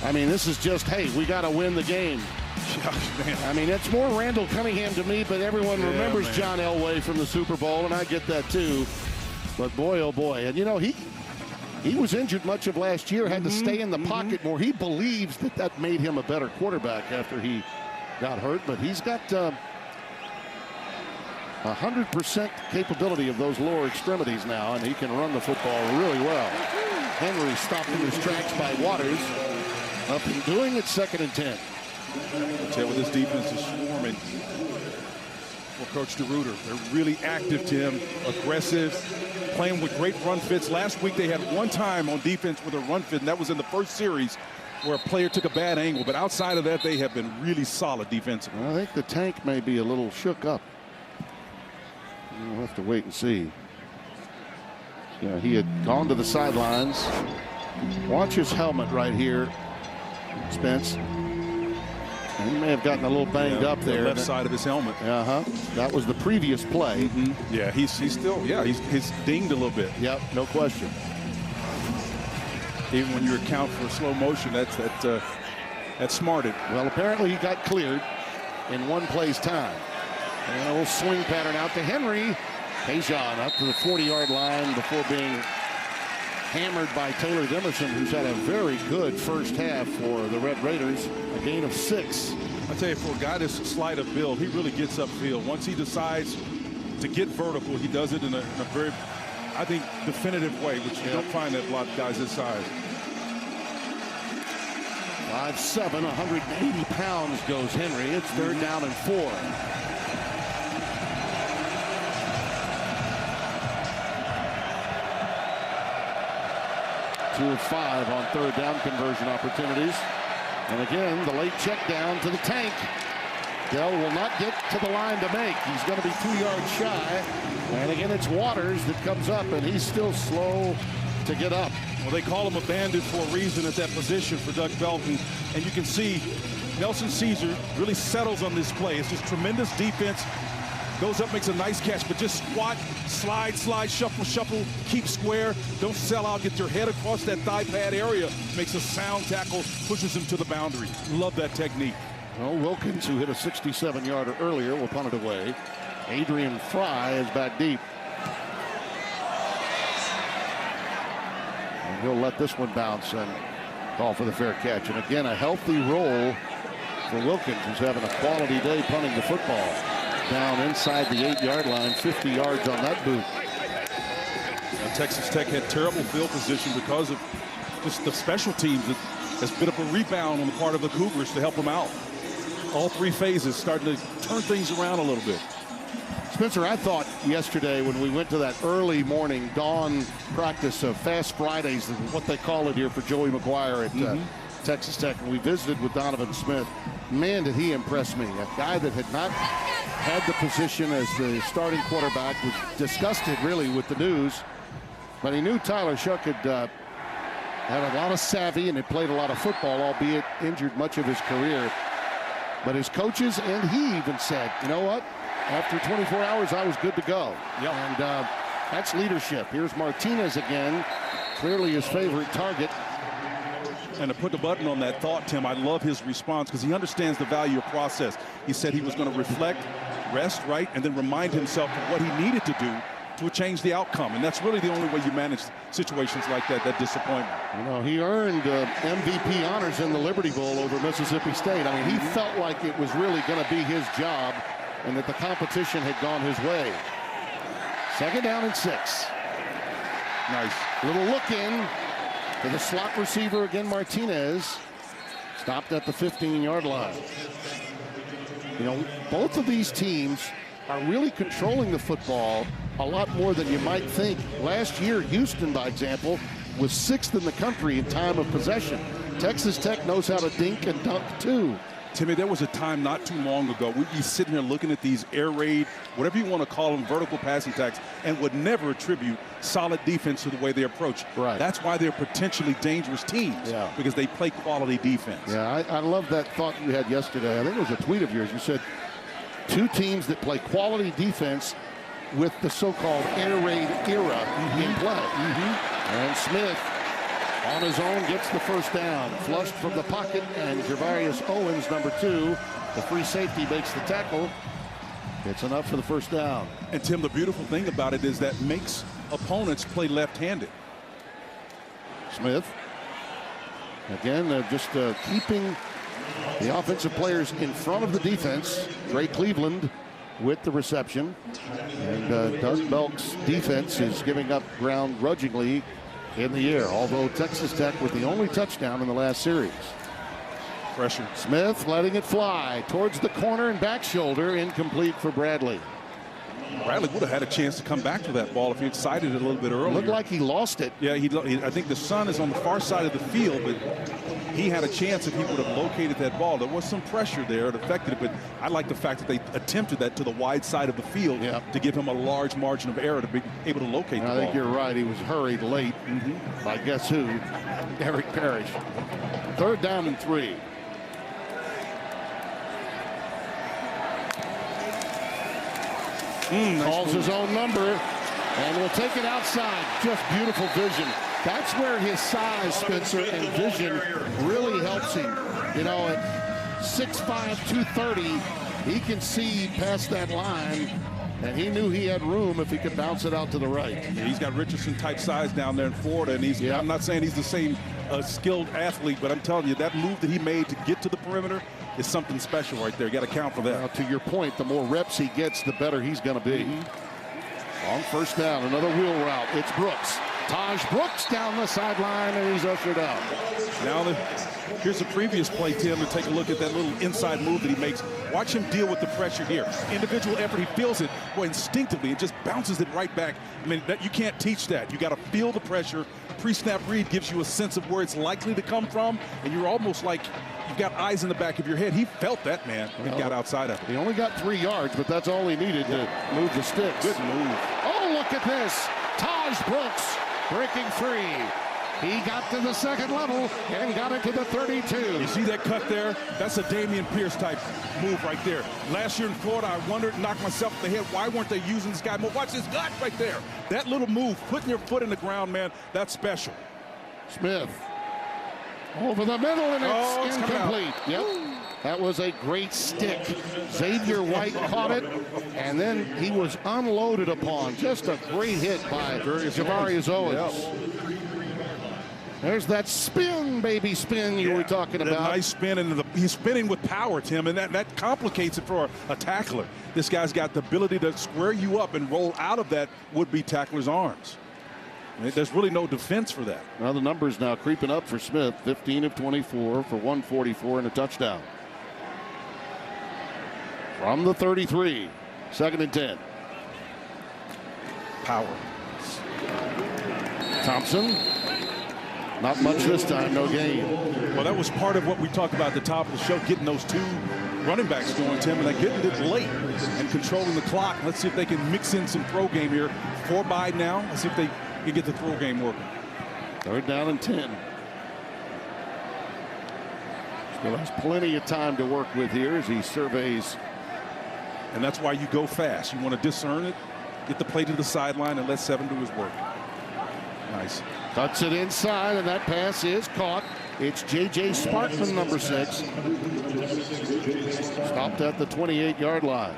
I mean, this is just, hey, we got to win the game. I mean, it's more Randall Cunningham to me, but everyone remembers John Elway from the Super Bowl, and I get that too. But boy, oh boy. And, you know, he was injured much of last year, had to stay in the pocket more. He believes that made him a better quarterback after he got hurt, but he's got 100% capability of those lower extremities now, and he can run the football really well. Henry stopped in his tracks by Waters. Up and doing it, 2nd and 10. I'll tell you what, this defense is swarming for Coach DeRuiter. They're really active, Tim, aggressive, playing with great run fits. Last week they had one time on defense with a run fit, and that was in the first series where a player took a bad angle. But outside of that, they have been really solid defensively. I think the tank may be a little shook up. We'll have to wait and see. Yeah, he had gone to the sidelines. Watch his helmet right here, Spence. He may have gotten a little banged up there. The left side of his helmet. That was the previous play. Yeah, he's still, he's dinged a little bit. Yep, no question. Even when you account for slow motion, that's smarted. Well, apparently he got cleared in one play's time. And a little swing pattern out to Henry. Pajon up to the 40-yard line before being hammered by Taylor Demerson, who's had a very good first half for the Red Raiders. A gain of 6. I tell you, for a guy this slight of build, he really gets upfield. Once he decides to get vertical, he does it in a very I think, definitive way, which you don't find that a lot of guys this size. 5'7", 180 pounds goes Henry. It's 3rd down and 4. Two of 5 on 3rd down conversion opportunities. And again, the late check down to the tank. Dell will not get to the line to make. He's going to be 2 yards shy. And again, it's Waters that comes up, and he's still slow to get up. Well, they call him a bandit for a reason at that position for Doug Belton. And you can see Nelson Caesar really settles on this play. It's just tremendous defense. Goes up, makes a nice catch, but just squat, slide, shuffle, keep square. Don't sell out, get your head across that thigh pad area. Makes a sound tackle, pushes him to the boundary. Love that technique. Well, Wilkins, who hit a 67-yarder earlier, will punt it away. Adrian Fry is back deep. And he'll let this one bounce and call for the fair catch. And again, a healthy roll for Wilkins, who's having a quality day punting the football. Down inside the 8-yard line, 50 yards on that boot. And Texas Tech had terrible field position because of just the special teams. It's a bit of a rebound on the part of the Cougars to help them out. All 3 phases starting to turn things around a little bit. Spencer, I thought yesterday when we went to that early morning dawn practice of Fast Fridays, what they call it here for Joey McGuire at Texas Tech, and we visited with Donovan Smith. Man, did he impress me. A guy that had not had the position as the starting quarterback, was disgusted really with the news, but he knew Tyler Shough had a lot of savvy and had played a lot of football, albeit injured much of his career. But his coaches and he even said, you know what? After 24 hours, I was good to go. Yep. And that's leadership. Here's Martinez again, clearly his favorite target. And to put the button on that thought, Tim, I love his response because he understands the value of process. He said he was going to reflect, rest, right, and then remind himself of what he needed to do to change the outcome. And that's really the only way you manage situations like that disappointment. You know, he earned MVP honors in the Liberty Bowl over Mississippi State. I mean, he felt like it was really going to be his job and that the competition had gone his way. 2nd down and 6. Nice. Little look in to the slot receiver again, Martinez. Stopped at the 15-yard line. You know, both of these teams are really controlling the football a lot more than you might think. Last year, Houston, by example, was 6th in the country in time of possession. Texas Tech knows how to dink and dunk, too. Timmy, there was a time not too long ago we'd be sitting here looking at these air raid, whatever you want to call them, vertical passing attacks, and would never attribute solid defense to the way they approach. Right. That's why they're potentially dangerous teams, because they play quality defense. Yeah, I love that thought you had yesterday. I think it was a tweet of yours. You said 2 teams that play quality defense with the so-called air raid era in play. And Smith on his own gets the first down. Flushed from the pocket, and Javarius Owens, number 2, the free safety, makes the tackle. It's enough for the first down. And Tim, the beautiful thing about it is that makes opponents play left-handed. Smith again just keeping the offensive players in front of the defense. Drake Cleveland with the reception, and Doug Belk's defense is giving up ground grudgingly in the air, although Texas Tech with the only touchdown in the last series. Pressure. Smith letting it fly towards the corner and back shoulder, incomplete for Bradley. Bradley would have had a chance to come back to that ball if he had sighted it a little bit earlier. Looked like he lost it. Yeah, I think the sun is on the far side of the field, but he had a chance if he would have located that ball. There was some pressure there. It affected it, but I like the fact that they attempted that to the wide side of the field to give him a large margin of error to be able to locate the ball. I think you're right. He was hurried late by guess who? Eric Parrish. 3rd down and 3. Calls his own number and will take it outside. Just beautiful vision. That's where his size, Spencer, and vision really helps him. You know, at 6'5", 230, he can see past that line, and he knew he had room if he could bounce it out to the right. Yeah, he's got Richardson-type size down there in Florida, and he's. I'm not saying he's the same skilled athlete, but I'm telling you, that move that he made to get to the perimeter is something special right there. You got to count for that. Now, to your point, the more reps he gets, the better he's going to be. On first down, another wheel route. It's Brooks. Taj Brooks down the sideline, and he's ushered out. Now, here's the previous play, Tim, and take a look at that little inside move that he makes. Watch him deal with the pressure here. Individual effort, he feels it. Boy, instinctively, it just bounces it right back. I mean, you can't teach that. You got to feel the pressure. Pre-snap read gives you a sense of where it's likely to come from, and you're almost like you've got eyes in the back of your head. He felt that, man, and got outside of it. He only got 3 yards, but that's all he needed to move the sticks. Good move. Oh, look at this. Taj Brooks breaking free. He got to the second level and got it to the 32. You see that cut there? That's a Dameon Pierce type move right there. Last year in Florida, I wondered, knocked myself in the head, why weren't they using this guy more? Watch this gut right there. That little move, putting your foot in the ground, man, that's special. Smith over the middle, and it's incomplete. Yep. That was a great stick. Xavier White caught it, and then he was unloaded upon. Just a great hit by Javarius Owens. There's that spin, baby spin you were talking about. Nice spin, and he's spinning with power, Tim, and that complicates it for a tackler. This guy's got the ability to square you up and roll out of that would-be tackler's arms. I mean, there's really no defense for that. Now the numbers now creeping up for Smith. 15 of 24 for 144 and a touchdown. From the 33, 2nd and 10. Power. Thompson. Not much this time, no gain. Well, that was part of what we talked about at the top of the show, getting those 2 running backs going, Tim, and they're getting it late and controlling the clock. Let's see if they can mix in some throw game here. 4 by now. Let's see if they can get the throw game working. 3rd down and 10. Still has plenty of time to work with here as he surveys. And that's why you go fast. You want to discern it, get the play to the sideline, and let Seven do his work. Nice. Cuts it inside, and that pass is caught. It's J.J. Sparkman, number 6. Stopped at the 28-yard line.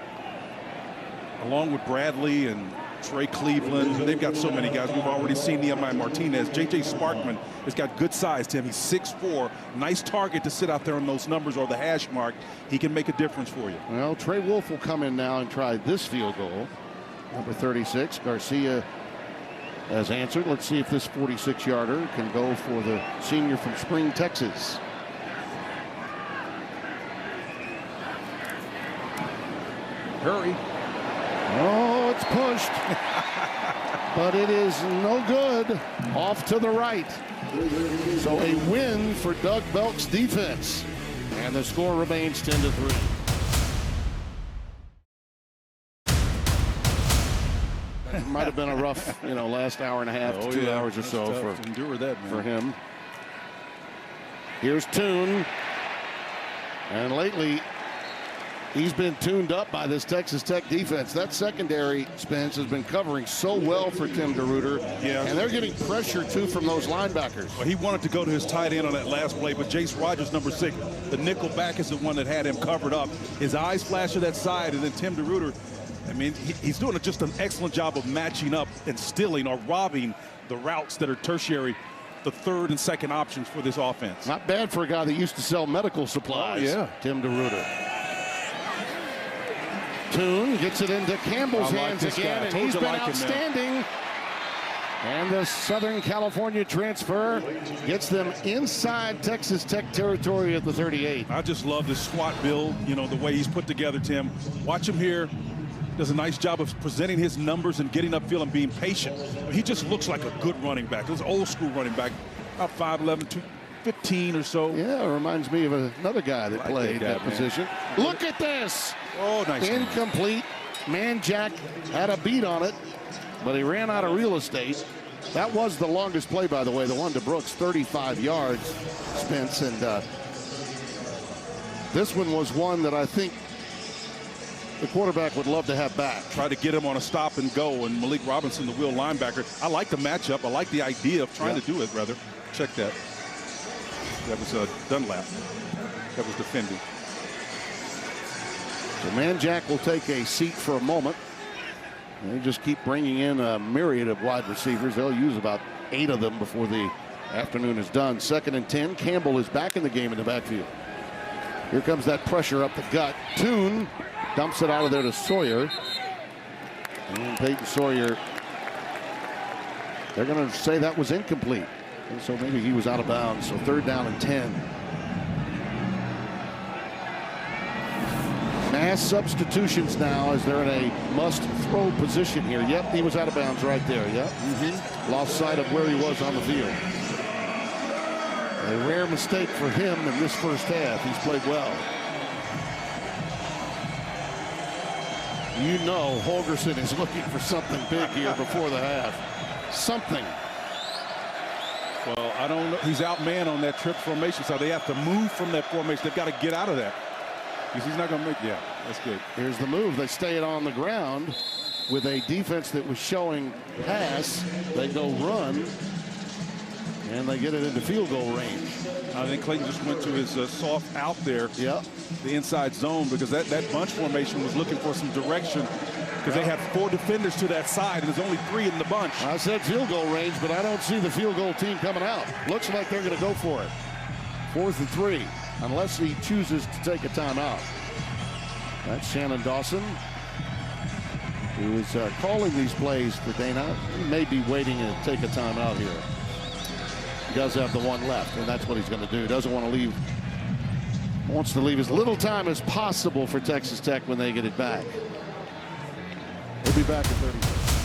Along with Bradley and Trey Cleveland, they've got so many guys. We've already seen Nehemiah Martinez. J.J. Sparkman has got good size, Tim. He's 6'4". Nice target to sit out there on those numbers or the hash mark. He can make a difference for you. Well, Trey Wolf will come in now and try this field goal. Number 36, Garcia has answered. Let's see if this 46-yarder can go for the senior from Spring, Texas. Hurry. Oh, it's pushed. But it is no good. Off to the right. So a win for Doug Belk's defense. And the score remains 10-3. It might have been a rough, last hour and a half to 2 hours or so for him. Here's Tune. And lately, he's been tuned up by this Texas Tech defense. That secondary, Spence, has been covering so well for Tim DeRuyter. Yeah. And they're getting pressure, too, from those linebackers. Well, he wanted to go to his tight end on that last play, but Jace Rogers, number 6, the nickel back, is the one that had him covered up. His eyes flash to that side, and then Tim DeRuyter, I mean, he's doing just an excellent job of matching up and stealing or robbing the routes that are tertiary, the 3rd and 2nd options for this offense. Not bad for a guy that used to sell medical supplies. Oh, yeah. Tim DeRuyter. Tune gets it into Campbell's hands again, and he's been outstanding. And the Southern California transfer gets them inside Texas Tech territory at the 38. I just love this squat build, the way he's put together, Tim. Watch him here. Does a nice job of presenting his numbers and getting upfield and being patient. He just looks like a good running back. This old school running back, about 5'11", 215 or so. Yeah, it reminds me of another guy that played that position. Look at this. Oh, nice. Incomplete. Manjack had a beat on it, but he ran out of real estate. That was the longest play, by the way, the one to Brooks, 35 yards, Spence. And this one was one that I think the quarterback would love to have back. Try to get him on a stop and go, and Malik Robinson, the wheel linebacker. I like the matchup. I like the idea of trying to do it, rather. Check that. That was Dunlap. That was defending. So Manjack will take a seat for a moment. And they just keep bringing in a myriad of wide receivers. They'll use about 8 of them before the afternoon is done. 2nd and 10. Campbell is back in the game in the backfield. Here comes that pressure up the gut. Tune dumps it out of there to Sawyer. And Peyton Sawyer, they're going to say that was incomplete. And so maybe he was out of bounds. So 3rd down and 10. Mass substitutions now as they're in a must-throw position here. Yep, he was out of bounds right there. Yep. Lost sight of where he was on the field. A rare mistake for him in this first half. He's played well. You know Holgorsen is looking for something big here before the half. Something. Well, I don't know. He's outmanned on that trip formation, so they have to move from that formation. They've got to get out of that. Because he's not going to make, yeah, that's good. Here's the move. They stay it on the ground with a defense that was showing pass. They go run, and they get it into field goal range. I think Clayton just went to his soft out there, Yep. the inside zone, because that bunch formation was looking for some direction because they had 4 defenders to that side, and there's only 3 in the bunch. I said field goal range, but I don't see the field goal team coming out. Looks like they're going to go for it. 4th and 3, unless he chooses to take a timeout. That's Shannon Dawson, who is calling these plays for Dana. He may be waiting to take a timeout here. He does have the one left, and that's what he's going to do. Doesn't want to leave. Wants to leave as little time as possible for Texas Tech when they get it back. We'll be back in 30 minutes.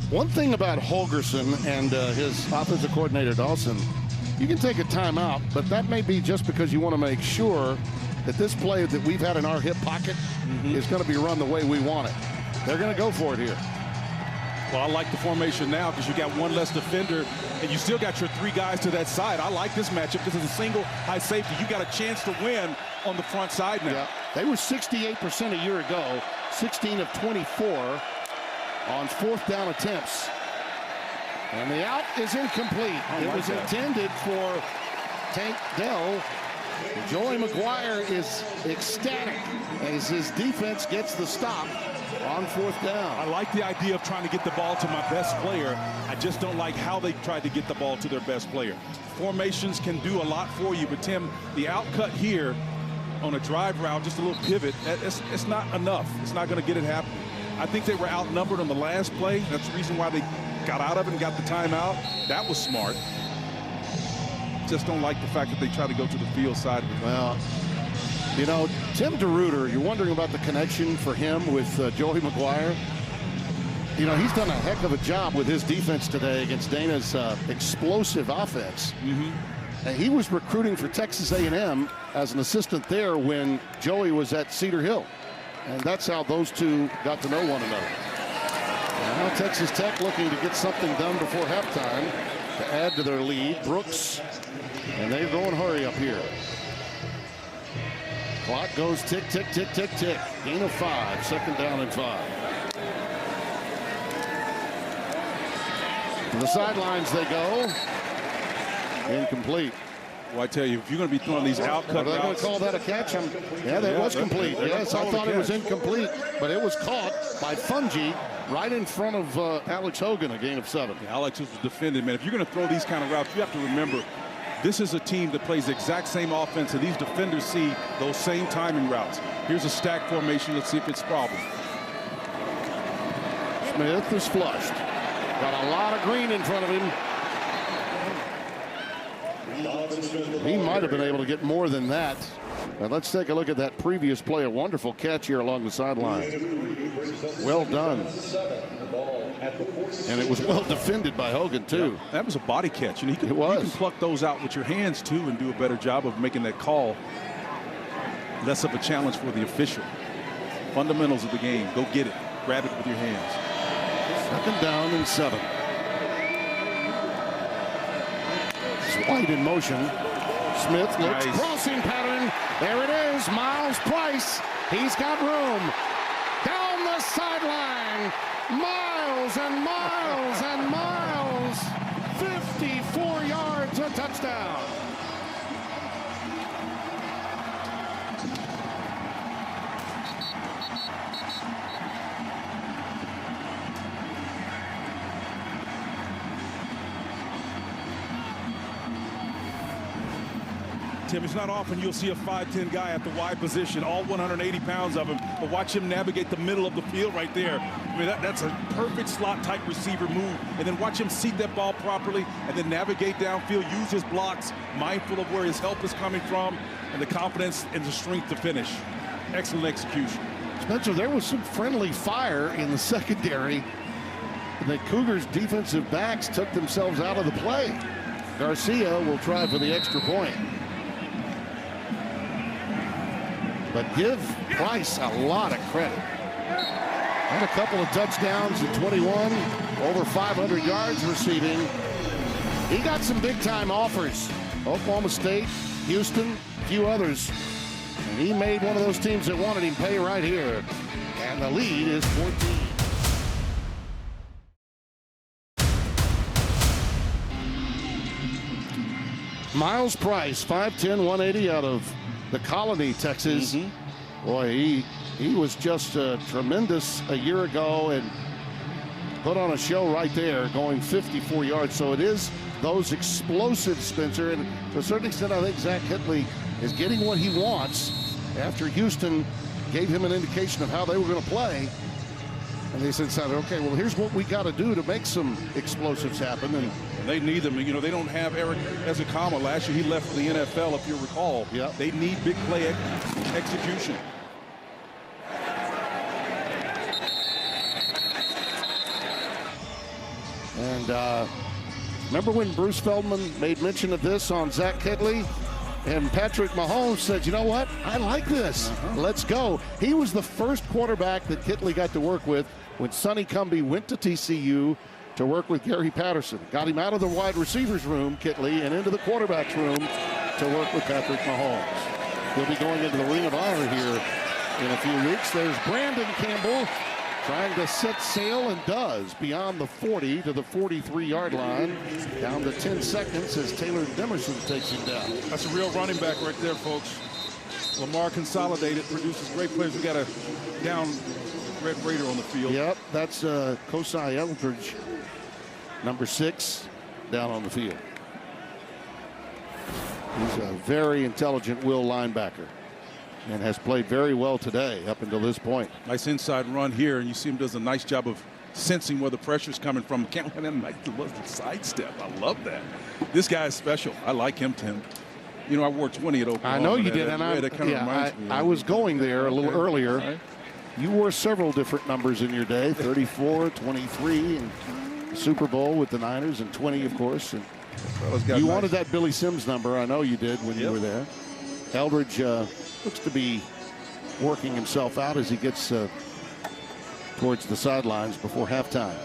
One thing about Holgorsen and his offensive coordinator Dawson, you can take a timeout, but that may be just because you want to make sure that this play that we've had in our hip pocket is going to be run the way we want it. They're going to go for it here. Well, I like the formation now because you got one less defender, and you still got your 3 guys to that side. I like this matchup. This is a single high safety. You got a chance to win on the front side now. Yeah. They were 68% a year ago, 16 of 24 on 4th down attempts. And the out is incomplete. It was intended for Tank Dell. Joey McGuire is ecstatic as his defense gets the stop on 4th down. I like the idea of trying to get the ball to my best player. I just don't like how they tried to get the ball to their best player. Formations can do a lot for you, but Tim, the out cut here on a drive route, just a little pivot, it's not enough. It's not going to get it happening. I think they were outnumbered on the last play. That's the reason why they got out of it and got the timeout. That was smart. Just don't like the fact that they try to go to the field side. Well, you know, Tim DeRuyter, you're wondering about the connection for him with Joey McGuire. You know, he's done a heck of a job with his defense today against Dana's explosive offense. And he was recruiting for Texas A&M as an assistant there when Joey was at Cedar Hill. And that's how those two got to know one another. Now Texas Tech looking to get something done before halftime to add to their lead. Brooks, and they're going hurry up here. Clock goes tick, tick, tick, tick, tick. Gain of 5, 2nd down and 5. To the sidelines they go. Incomplete. Well, I tell you, if you're going to be throwing these out-cut Are they going routes, to call that a catch? Yeah, that was complete. Yes, I thought it was incomplete, but it was caught by Fungi right in front of Alex Hogan, a gain of 7. yeah, Alex was defended, man. If you're going to throw these kind of routes, you have to remember this is a team that plays the exact same offense, and these defenders see those same timing routes. Here's a stack formation. Let's see if it's a problem. Smith is flushed. Got a lot of green in front of him. He might have been able to get more than that. Now let's take a look at that previous play. A wonderful catch here along the sideline. Well done. And it was well defended by Hogan, too. Yeah, that was a body catch. And you It was. can pluck those out with your hands, too, and do a better job of making that call. Less of a challenge for the official. Fundamentals of the game. Go get it. Grab it with your hands. 2nd down and 7. White in motion. Smith looks Nice. crossing pattern. There it is. Miles Price. He's got room. Down the sideline. Miles and Miles and Miles. 54 yards, a touchdown. Tim, it's not often you'll see a 5'10" guy at the wide position, all 180 pounds of him, but watch him navigate the middle of the field right there. I mean, that's a perfect slot-type receiver move. And then watch him seat that ball properly and then navigate downfield, use his blocks, mindful of where his help is coming from, and the confidence and the strength to finish. Excellent execution. Spencer, there was some friendly fire in the secondary. The Cougars' defensive backs took themselves out of the play. Garcia will try for the extra point. But give Price a lot of credit. And a couple of touchdowns in 21, over 500 yards receiving. He got some big-time offers. Oklahoma State, Houston, a few others. And he made one of those teams that wanted him pay right here. And the lead is 14. Miles Price, 5'10", 180 out of the Colony, Texas. Boy, he was just tremendous a year ago and put on a show right there, going 54 yards. So it is those explosives, Spencer. And to a certain extent, I think Zach Hitley is getting what he wants after Houston gave him an indication of how they were going to play. And they said, okay, well, here's what we got to do to make some explosives happen. And they need them. You know, they don't have Eric Ezekama. Last year, he left for the NFL, if you recall. Yeah. They need big play execution. And remember when Bruce Feldman made mention of this on Zach Hitley? And Patrick Mahomes said, you know what? I like this. Let's go. He was the first quarterback that Hitley got to work with when Sonny Cumbie went to TCU to work with Gary Patterson. Got him out of the wide receivers room, Hitley, and into the quarterback's room to work with Patrick Mahomes. He'll be going into the Ring of Honor here in a few weeks. There's Brandon Campbell trying to set sail, and does, beyond the 40 to the 43-yard line. Down to 10 seconds as Taylor Demerson takes him down. That's a real running back right there, folks. Lamar consolidated, produces great players. We got a down Red Raider on the field. Yep, that's Kosai Eldridge, number 6, down on the field. He's a very intelligent will linebacker and has played very well today up until this point. Nice inside run here, and you see him does a nice job of sensing where the pressure's coming from. Can't have that nice sidestep. I love that. This guy is special. I like him, Tim. You know, I wore 20 at Oklahoma. I know you did, and I was going there a little earlier. Right. You wore several different numbers in your day, 34, 23, and the Super Bowl with the Niners, and 20, of course. And you wanted that Billy Sims number. I know you did when you were there. Eldridge looks to be working himself out as he gets towards the sidelines before halftime.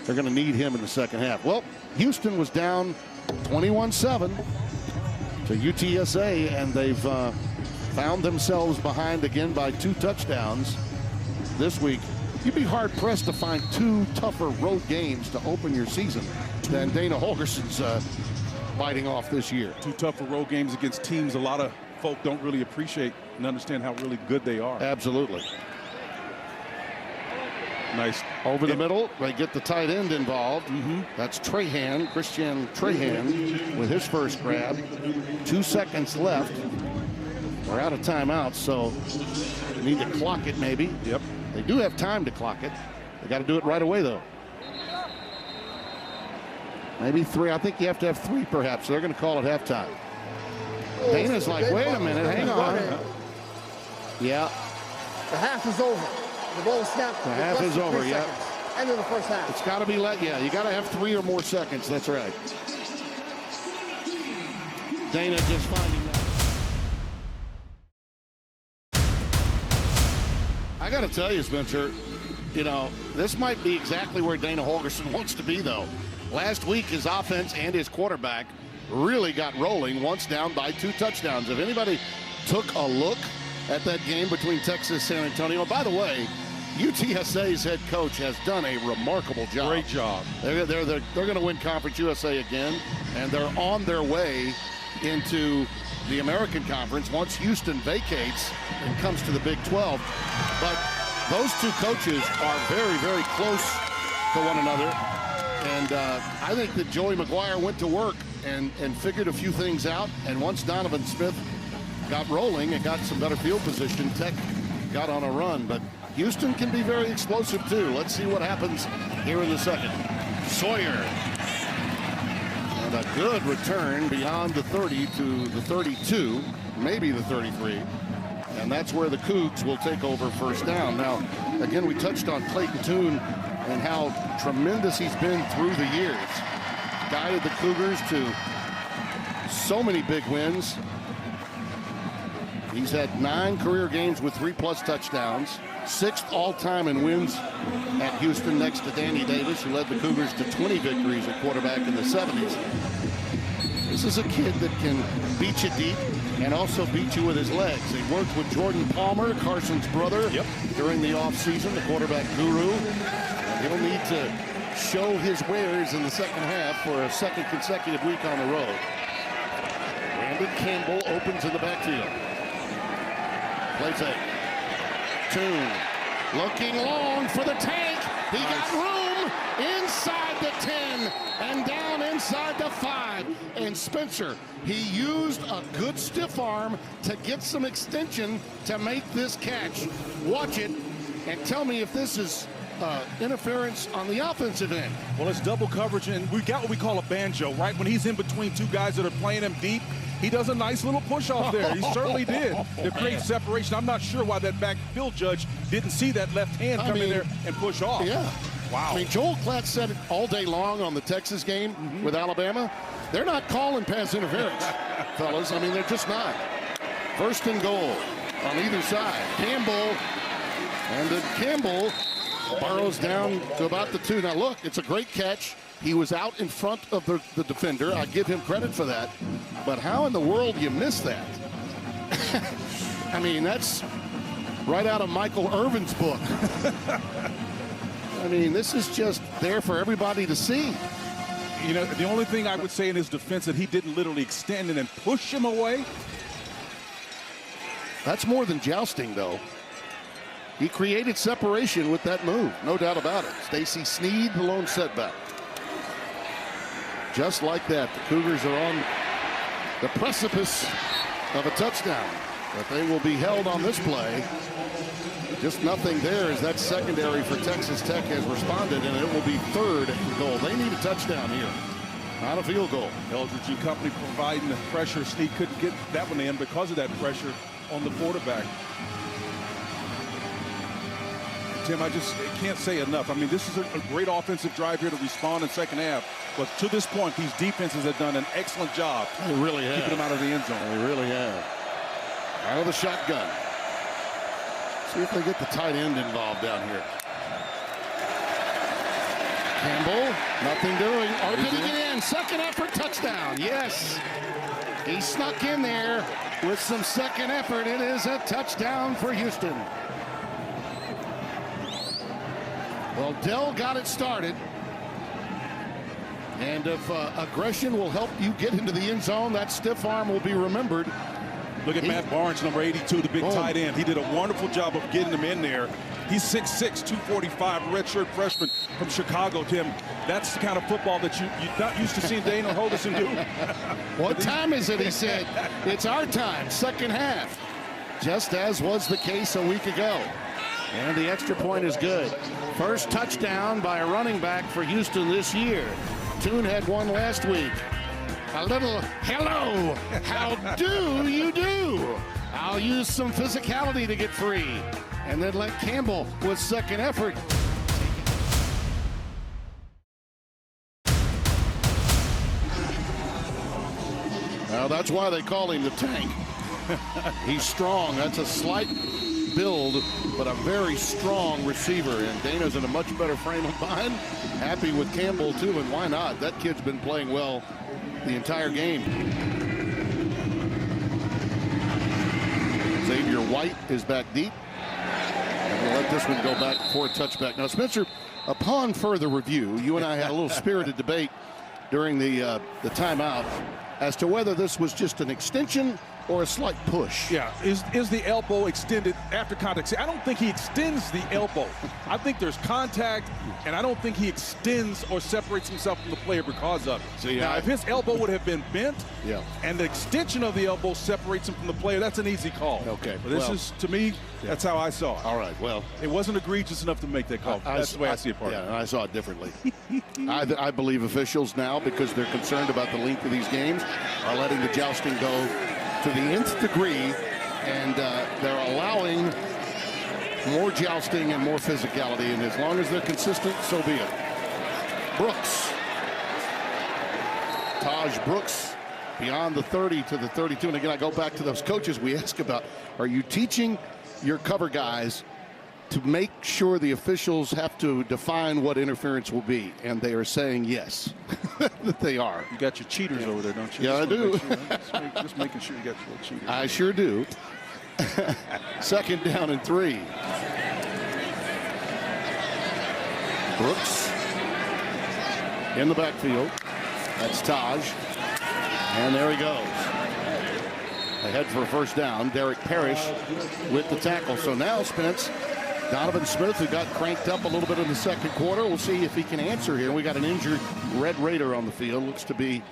They're going to need him in the second half. Well, Houston was down 21-7 to UTSA, and they've found themselves behind again by 2 touchdowns this week. You'd be hard-pressed to find 2 tougher road games to open your season than Dana Holgerson's biting off this year. 2 tougher road games against teams a lot of folk don't really appreciate and understand how really good they are. Absolutely. Nice. Over the middle, they get the tight end involved. That's Trahan, Christian Trahan, with his first grab. 2 seconds left. We're out of timeouts, so they need to clock it maybe. Yep. They do have time to clock it. They got to do it right away, though. Maybe 3. I think you have to have 3, perhaps. So they're going to call it halftime. Dana's like, wait a minute, hang on. Yeah. The half is over. The ball is snapped. The half is over, yeah. End of the first half. It's got to be you got to have 3 or more seconds. That's right. Dana just finding that. I got to tell you, Spencer, you know, this might be exactly where Dana Holgerson wants to be, though. Last week, his offense and his quarterback really got rolling once down by 2 touchdowns. If anybody took a look at that game between Texas and San Antonio, by the way, UTSA's head coach has done a remarkable job. Great job. They're going to win Conference USA again, and they're on their way into the American Conference once Houston vacates and comes to the Big 12. But those 2 coaches are very, very close to one another. And I think that Joey McGuire went to work and figured a few things out. And once Donovan Smith got rolling and got some better field position, Tech got on a run. But Houston can be very explosive too. Let's see what happens here in the second. Sawyer. And a good return beyond the 30 to the 32, maybe the 33. And that's where the Cougs will take over first down. Now, again, we touched on Clayton Tune and how tremendous he's been through the years. Guided the Cougars to so many big wins. He's had 9 career games with 3+ touchdowns. 6th all-time in wins at Houston, next to Danny Davis, who led the Cougars to 20 victories at quarterback in the 70s. This is a kid that can beat you deep and also beat you with his legs. He worked with Jordan Palmer, Carson's brother, during the offseason, the quarterback guru. And he'll need to show his wares in the second half for a second consecutive week on the road. Brandon Campbell opens in the backfield. Play fake. Tune looking long for the tank. He got room inside the 10 and down inside the 5. And Spencer, he used a good stiff arm to get some extension to make this catch. Watch it and tell me if this is interference on the offensive end. Well, it's double coverage, and we got what we call a banjo, right? When he's in between 2 guys that are playing him deep, he does a nice little push off there. He certainly did to create separation. I'm not sure why that backfield judge didn't see that left hand come in there and push off. Yeah. Wow. I mean, Joel Klatt said it all day long on the Texas game with Alabama. They're not calling pass interference, fellas. I mean, they're just not. First and goal on either side. Campbell, and then Campbell burrows down to about the 2. Now, look, it's a great catch. He was out in front of the defender. I give him credit for that. But how in the world do you miss that? I mean, that's right out of Michael Irvin's book. I mean, this is just there for everybody to see. You know, the only thing I would say in his defense that he didn't literally extend and then push him away. That's more than jousting, though. He created separation with that move, no doubt about it. Stacy Sneed, the lone setback. Just like that, the Cougars are on the precipice of a touchdown, but they will be held on this play. Just nothing there as that secondary for Texas Tech has responded, and it will be 3rd and goal. They need a touchdown here, not a field goal. Eldridge and company providing the pressure. Sneed couldn't get that one in because of that pressure on the quarterback. Tim, I just can't say enough. I mean, this is a great offensive drive here to respond in second half. But to this point, these defenses have done an excellent job. They really have. Keeping them out of the end zone. They really have. Out of the shotgun. See if they get the tight end involved down here. Campbell, nothing doing. Or did he get in? Second effort, touchdown. Yes. He snuck in there with some second effort. It is a touchdown for Houston. Well, Dell got it started. And if aggression will help you get into the end zone, that stiff arm will be remembered. Look at Matt Barnes, number 82, the big tight end. He did a wonderful job of getting him in there. He's 6'6", 245, redshirt freshman from Chicago, Tim. That's the kind of football that you're not used to seeing Dana Holderson do. What time is it, he said? It's our time, second half. Just as was the case a week ago. And the extra point is good. First touchdown by a running back for Houston this year. Tune had one last week. A little hello, how do you do? I'll use some physicality to get free. And then let Campbell with second effort. Now that's why they call him the Tank. He's strong. That's a slight build, but a very strong receiver. And Dana's in a much better frame of mind. Happy with Campbell, too, and why not? That kid's been playing well the entire game. Xavier White is back deep. And we'll let this one go back for a touchback. Now, Spencer, upon further review, you and I had a little spirited debate during the timeout as to whether this was just an extension or a slight push? Yeah, is the elbow extended after contact? See, I don't think he extends the elbow. I think there's contact, and I don't think he extends or separates himself from the player because of it. See, now, if his elbow would have been bent, yeah, and the extension of the elbow separates him from the player, that's an easy call. Okay. But this is, to me, that's how I saw it. All right, well. It wasn't egregious enough to make that call. That's the way I see it, partner. Yeah, and I saw it differently. I believe officials now, because they're concerned about the length of these games, are letting the jousting go to the nth degree, and they're allowing more jousting and more physicality, and as long as they're consistent, so be it. Brooks. Taj Brooks beyond the 30 to the 32. And again, I go back to those coaches we ask about, are you teaching your cover guys to make sure the officials have to define what interference will be? And they are saying yes, that they are. You got your cheaters over there, don't you? Yeah, I do. Just making sure you got your cheaters. I sure do. Second down and 3. Brooks in the backfield. That's Taj. And there he goes. Ahead for a first down. Derek Parrish with the tackle. So now, Spence, Donovan Smith, who got cranked up a little bit in the second quarter, we'll see if he can answer here. We got an injured Red Raider on the field. Looks to be,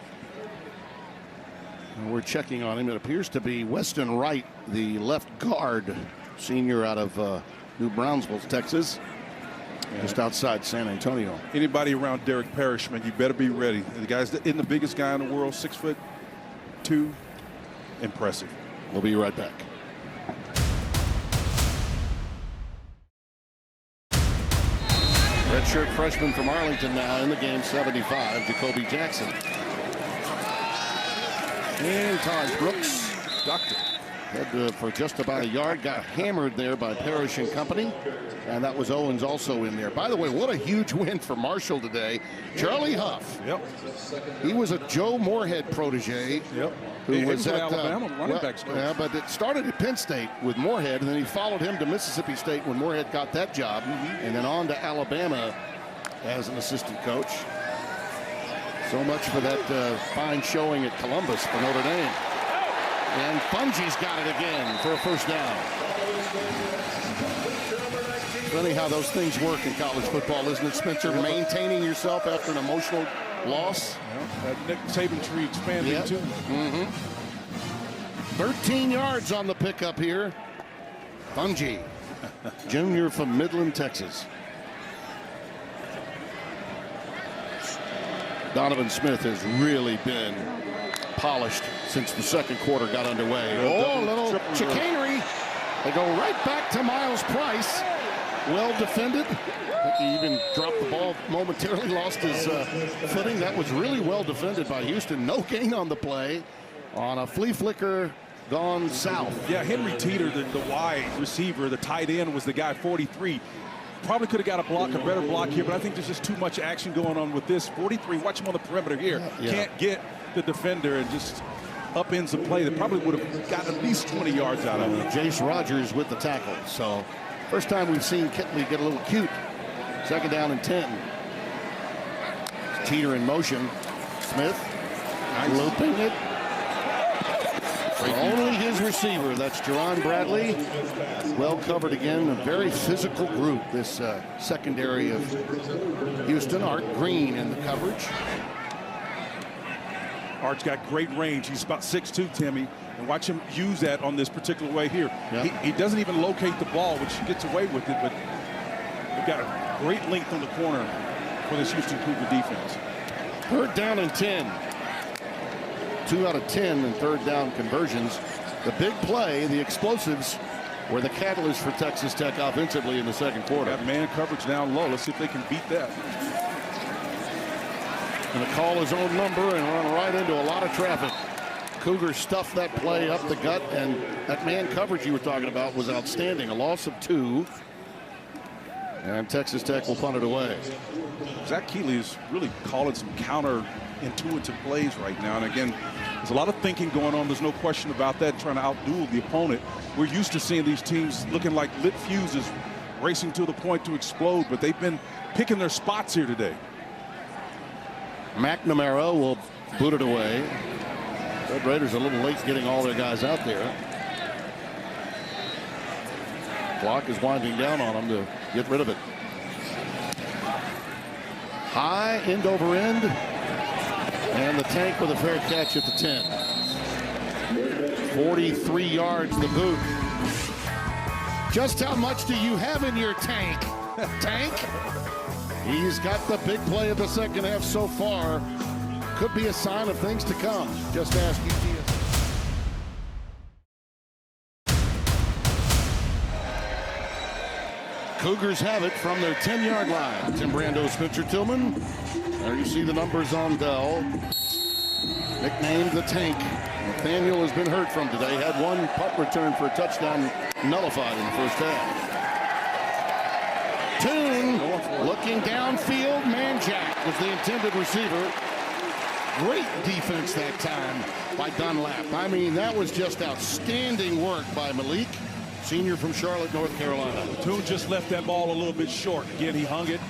we're checking on him. It appears to be Weston Wright, the left guard, senior out of New Brownsville, Texas, just outside San Antonio. Anybody around Derek Parrish, man, you better be ready. The guy's isn't the biggest guy in the world, 6'2". Impressive. We'll be right back. Redshirt freshman from Arlington now in the game, 75, Jacoby Jackson. And Taj Brooks, doctor, head for just about a yard, got hammered there by Parrish and company, and that was Owens also in there. By the way, what a huge win for Marshall today. Charlie Huff. Yep. He was a Joe Moorhead protege. Yep. Who was at Alabama running backs coach. Yeah, but it started at Penn State with Moorhead, and then he followed him to Mississippi State when Moorhead got that job, and then on to Alabama as an assistant coach. So much for that fine showing at Columbus for Notre Dame. And Fungi's got it again for a first down. Funny how those things work in college football, isn't it, Spencer? Maintaining yourself after an emotional loss. That Nick Saban tree expanding too. 13 yards on the pickup here. Fungi, junior from Midland, Texas. Donovan Smith has really been polished since the second quarter got underway. Oh, a little chicanery. They go right back to Miles Price. Well defended. I think he even dropped the ball momentarily, lost his footing. That was really well defended by Houston. No gain on the play on a flea flicker gone south. Yeah, Henry Teeter, the wide receiver, the tight end, was the guy 43. Probably could have got a block, a better block here, but I think there's just too much action going on with this. 43, watch him on the perimeter here. Yeah. Can't get the defender and just upends the play. That probably would have gotten at least 20 yards out of it. Jace Rogers with the tackle. So first time we've seen Kitley get a little cute. Second down and 10. Teeter in motion. Smith looping it. Only his receiver. That's Jerron Bradley. Well covered again. A very physical group, this secondary of Houston. Art Green in the coverage. Art's got great range. He's about 6'2", Timmy. And watch him use that on this particular way here. Yep. He doesn't even locate the ball, which he gets away with it, but they've got a great length on the corner for this Houston Cougar defense. Third down and 10. 2 out of 10 in third down conversions. The big play, the explosives, were the catalyst for Texas Tech offensively in the second quarter. Got man coverage down low. Let's see if they can beat that. Going to call his own number and run right into a lot of traffic. Cougars stuffed that play up the gut, and that man coverage you were talking about was outstanding. A loss of 2. And Texas Tech will punt it away. Zach Keeley is really calling some counter-intuitive plays right now. And again, there's a lot of thinking going on. There's no question about that, trying to outduel the opponent. We're used to seeing these teams looking like lit fuses, racing to the point to explode, but they've been picking their spots here today. McNamara will boot it away. The Raiders a little late getting all their guys out there. Clock is winding down on them to get rid of it. High, end over end. And the tank with a fair catch at the 10. 43 yards the boot. Just how much do you have in your tank? Tank? He's got the big play of the second half so far. Could be a sign of things to come. Just ask UTS. Cougars have it from their 10-yard line. Tim Brando, Spencer Tillman. There you see the numbers on Dell. Nicknamed the Tank. Nathaniel has been hurt from today. Had one punt return for a touchdown nullified in the first half. Toon looking downfield. Manjack was the intended receiver. Great defense that time by Dunlap. I mean, that was just outstanding work by Malik, senior from Charlotte, North Carolina. Toon just left that ball a little bit short. Again, he hung it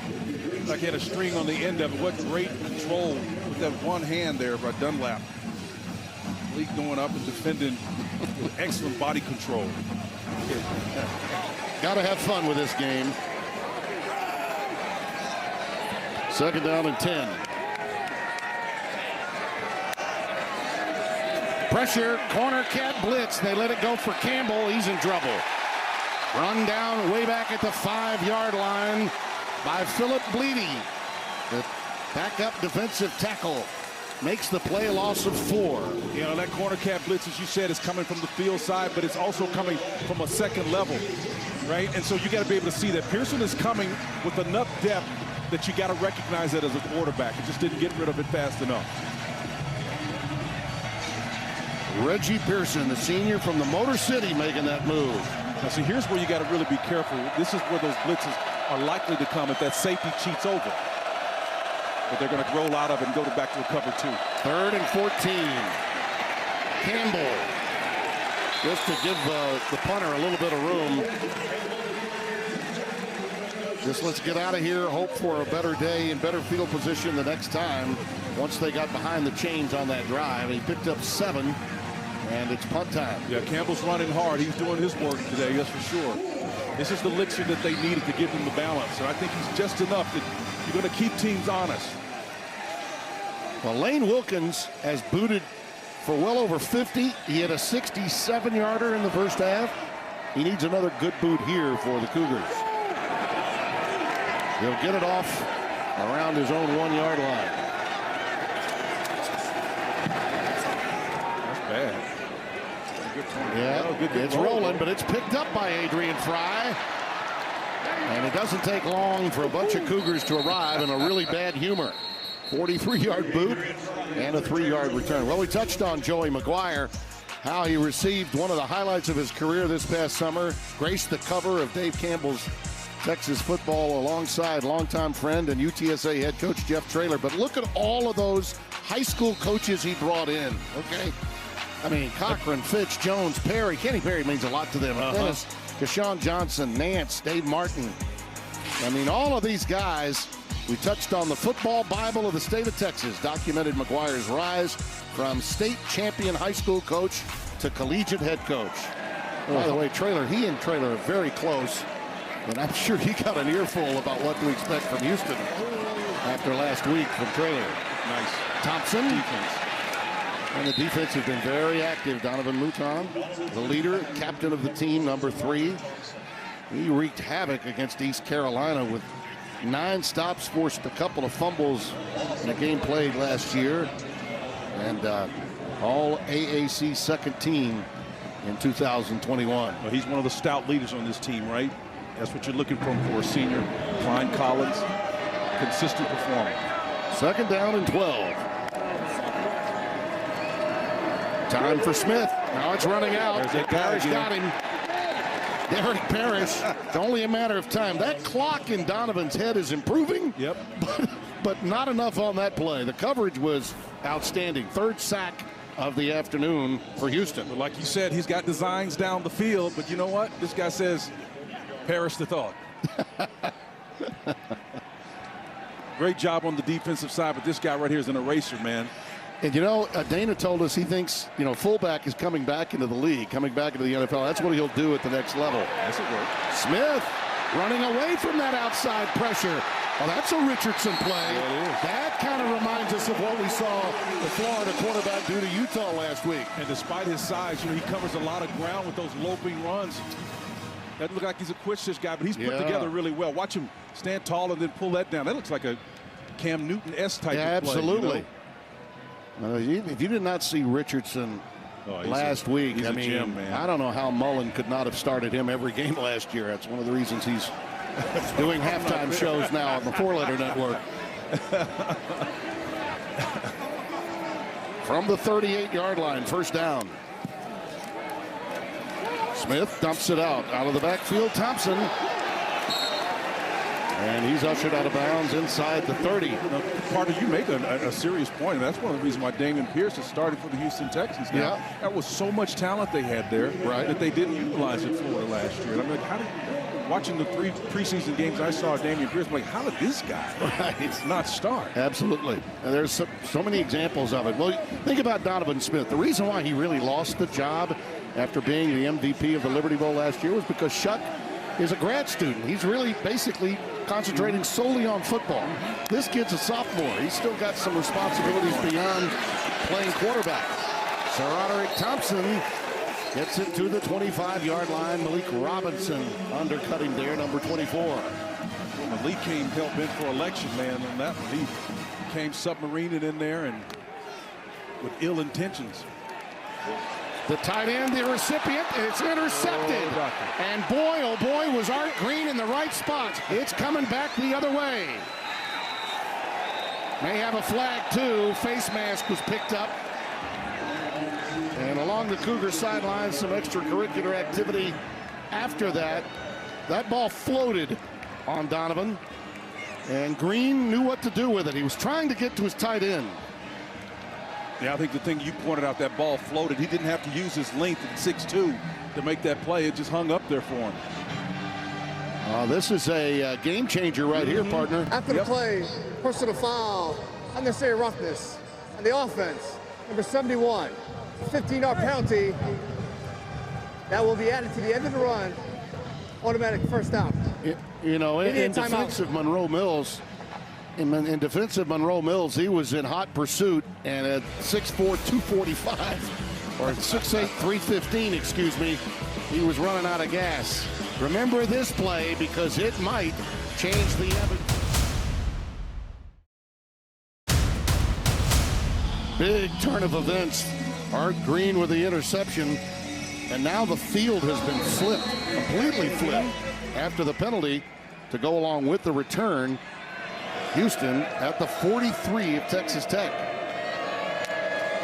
like he had a string on the end of it. What great control with that one hand there by Dunlap. Malik going up and defending with excellent body control. Got to have fun with this game. Second down and 10. Pressure, corner cat blitz. They let it go for Campbell. He's in trouble. Run down way back at the 5-yard line by Philip Bleedy. The backup defensive tackle makes the play, a loss of 4. You know, that corner cat blitz, as you said, is coming from the field side, but it's also coming from a second level, right? And so you got to be able to see that Pearson is coming with enough depth that you got to recognize that as a quarterback. He just didn't get rid of it fast enough. Reggie Pearson, the senior from the Motor City, making that move. Now, see, here's where you got to really be careful. This is where those blitzes are likely to come if that safety cheats over. But they're going to roll out of it and go back to a cover 2. 3rd and 14. Campbell, just to give the punter a little bit of room. Just let's get out of here, hope for a better day and better field position the next time. Once they got behind the chains on that drive, he picked up 7, and it's punt time. Yeah, Campbell's running hard. He's doing his work today, that's for sure. This is the elixir that they needed to give them the balance, and I think he's just enough that you're going to keep teams honest. Well, Lane Wilkins has booted for well over 50. He had a 67-yarder in the first half. He needs another good boot here for the Cougars. He'll get it off around his own 1-yard line. That's bad. Yeah, it's rolling, but it's picked up by Adrian Fry. And it doesn't take long for a bunch of Cougars to arrive in a really bad humor. 43-yard boot and a 3-yard return. Well, we touched on Joey McGuire, how he received one of the highlights of his career this past summer, graced the cover of Dave Campbell's Texas Football alongside longtime friend and UTSA head coach Jeff Traylor. But look at all of those high school coaches he brought in, okay? I mean, Cochran, Fitch, Jones, Perry. Kenny Perry means a lot to them. Dennis, Deshaun Johnson, Nance, Dave Martin. I mean, all of these guys, we touched on the football Bible of the state of Texas, documented McGuire's rise from state champion high school coach to collegiate head coach. By the way, he and Traylor are very close. And I'm sure he got an earful about what to expect from Houston after last week from Traylor. Nice. Thompson. Defense. And the defense has been very active. Donovan Luton, the leader, captain of the team, number 3. He wreaked havoc against East Carolina with 9 stops, forced a couple of fumbles in a game played last year. And all AAC second team in 2021. Well, he's one of the stout leaders on this team, right? That's what you're looking for a senior. Klein Collins, consistent performer. Second down and 12. Time for Smith. Now it's running out. Parrish got him. Derek Parrish. It's only a matter of time. That clock in Donovan's head is improving. Yep. But not enough on that play. The coverage was outstanding. 3rd sack of the afternoon for Houston. But like you said, he's got designs down the field. But you know what? This guy says, perish the thought. Great job on the defensive side, but this guy right here is an eraser, man. And Dana told us he thinks, fullback is coming back into the league, coming back into the NFL. That's what he'll do at the next level. Yes, it will. Smith running away from that outside pressure. Oh, that's a Richardson play. Yeah, that kind of reminds us of what we saw the Florida quarterback do to Utah last week. And despite his size, he covers a lot of ground with those loping runs. Doesn't look like he's a quick-stitch guy, but he's put together really well. Watch him stand tall and then pull that down. That looks like a Cam Newton-esque type of play. Absolutely. If you did not see Richardson last week, I mean, gem, man. I don't know how Mullen could not have started him every game last year. That's one of the reasons he's doing halftime shows now on the Four-Letter Network. From the 38-yard line, first down. Smith dumps it out of the backfield. Thompson. And he's ushered out of bounds inside the 30. Now, Carter, you make a serious point, and that's one of the reasons why Damian Pierce has started for the Houston Texans now. Yeah. That was so much talent they had there that they didn't utilize in Florida last year. And I'm like, watching the 3 preseason games I saw Damian Pierce, I'm like, how did this guy not start? Absolutely. And there's so many examples of it. Well, think about Donovan Smith. The reason why he really lost the job after being the MVP of the Liberty Bowl last year was because Shuck is a grad student. He's really basically concentrating solely on football. This kid's a sophomore. He's still got some responsibilities beyond playing quarterback. Sir Roderick Thompson gets it to the 25-yard line. Malik Robinson undercutting there, number 24. Well, Malik came hell-bent for election, man, on that one. He came submarining in there and with ill intentions. The tight end, the recipient, it's intercepted. And boy, oh boy, was Art Green in the right spot. It's coming back the other way. May have a flag too. Face mask was picked up. And along the Cougar sideline, some extracurricular activity after that. That ball floated on Donovan. And Green knew what to do with it. He was trying to get to his tight end. Yeah, I think the thing you pointed out, that ball floated. He didn't have to use his length at 6'2" to make that play. It just hung up there for him. This is a game changer right here, partner. After the play, personal foul, unnecessary roughness, and the offense, number 71, 15-yard penalty. That will be added to the end of the run. Automatic first down. In defensive Monroe Mills, in defensive Monroe Mills, he was in hot pursuit, and at 6'4", 245, or 6'8", 315, excuse me, he was running out of gas. Remember this play because it might change the evidence. Big turn of events. Art Green with the interception, and now the field has been flipped, completely flipped, after the penalty to go along with the return. Houston at the 43 of Texas Tech.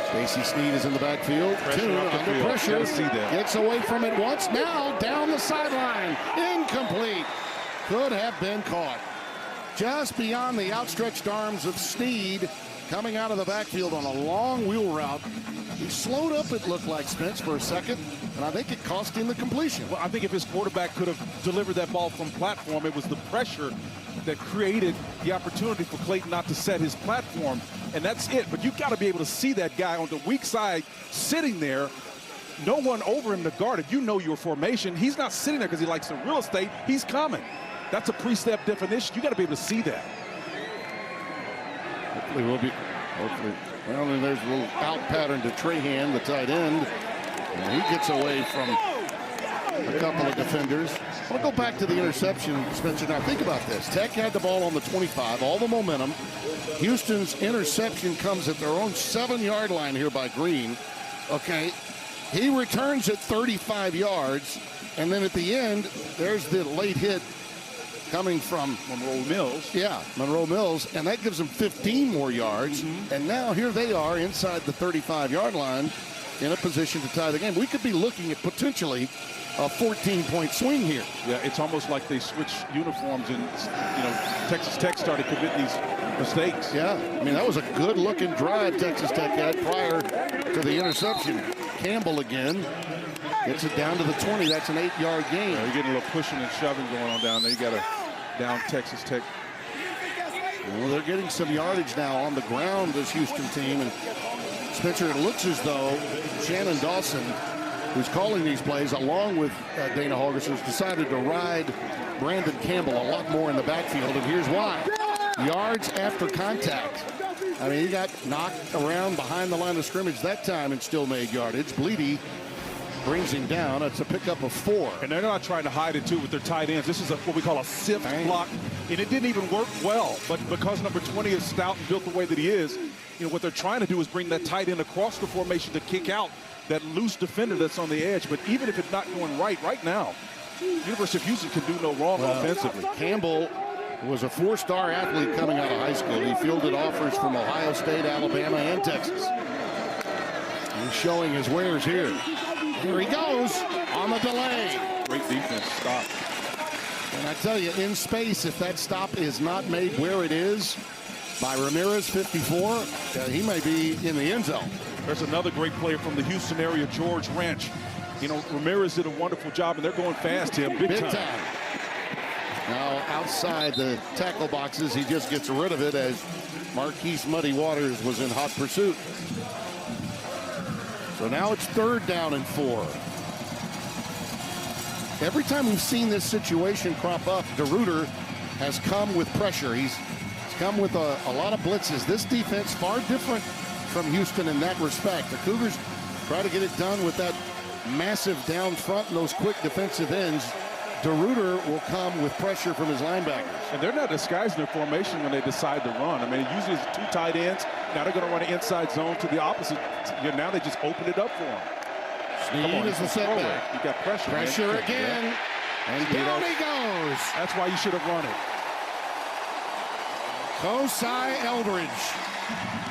Stacey Snead is in the backfield. Under pressure. Gets away from it once. Now down the sideline. Incomplete. Could have been caught. Just beyond the outstretched arms of Snead, coming out of the backfield on a long wheel route. He slowed up, it looked like, Spence, for a second, and I think it cost him the completion. Well, I think if his quarterback could have delivered that ball from platform, it was the pressure that created the opportunity for Clayton not to set his platform, and that's it. But you've got to be able to see that guy on the weak side sitting there, no one over him to guard it. You know your formation. He's not sitting there because he likes the real estate. He's coming. That's a pre-step definition. You got to be able to see that. Hopefully we'll be. Well, and there's a little out pattern to Trahan, the tight end, and he gets away from a couple of defenders. I'll go back to the interception, Spencer. Now think about this. Tech had the ball on the 25, all the momentum. Houston's interception comes at their own 7-yard line here by Green. Okay, he returns at 35 yards, and then at the end, there's the late hit coming from Monroe Mills. Yeah, Monroe Mills, and that gives them 15 more yards. And now here they are inside the 35-yard line in a position to tie the game. We could be looking at potentially a 14-point swing here. Yeah, it's almost like they switched uniforms and, Texas Tech started committing these mistakes. Yeah, I mean, that was a good-looking drive Texas Tech had prior to the interception. Campbell again gets it down to the 20. That's an 8-yard gain. You're getting a little pushing and shoving going on down there. You got to down Texas Tech Well, they're getting some yardage now on the ground, this Houston team. And Spencer, it looks as though Shannon Dawson, who's calling these plays, along with Dana Holgorsen, has decided to ride Brandon Campbell a lot more in the backfield. And here's why. Yards after contact. I mean, he got knocked around behind the line of scrimmage that time and still made yardage. Bleedy brings him down. It's a pickup of 4. And they're not trying to hide it, too, with their tight ends. This is what we call a sift block, and it didn't even work well. But because number 20 is stout and built the way that he is, you know, what they're trying to do is bring that tight end across the formation to kick out that loose defender that's on the edge. But even if it's not going right now, University of Houston can do no wrong offensively. Campbell was a 4-star athlete coming out of high school. He fielded offers from Ohio State, Alabama, and Texas. He's showing his wares here. Here he goes on the delay. Great defense. Stop. And I tell you, in space, if that stop is not made where it is by Ramirez, 54, he may be in the end zone. There's another great player from the Houston area, George Ranch. You know, Ramirez did a wonderful job, and they're going fast, Tim. Big time. Now, outside the tackle boxes, he just gets rid of it as Marquise Muddy Waters was in hot pursuit. So now it's 3rd down and 4. Every time we've seen this situation crop up, DeRuyter has come with pressure. He's come with a lot of blitzes. This defense far different from Houston in that respect. The Cougars try to get it done with that massive down front and those quick defensive ends. DeRuyter will come with pressure from his linebackers. And they're not disguising their formation when they decide to run. I mean, usually it's 2 tight ends. Now they're going to run an inside zone to the opposite. Now they just open it up for him. Snead is the setback. You got pressure. Pressure again. Yeah. And down he goes. That's why you should have run it. Kosai Eldridge,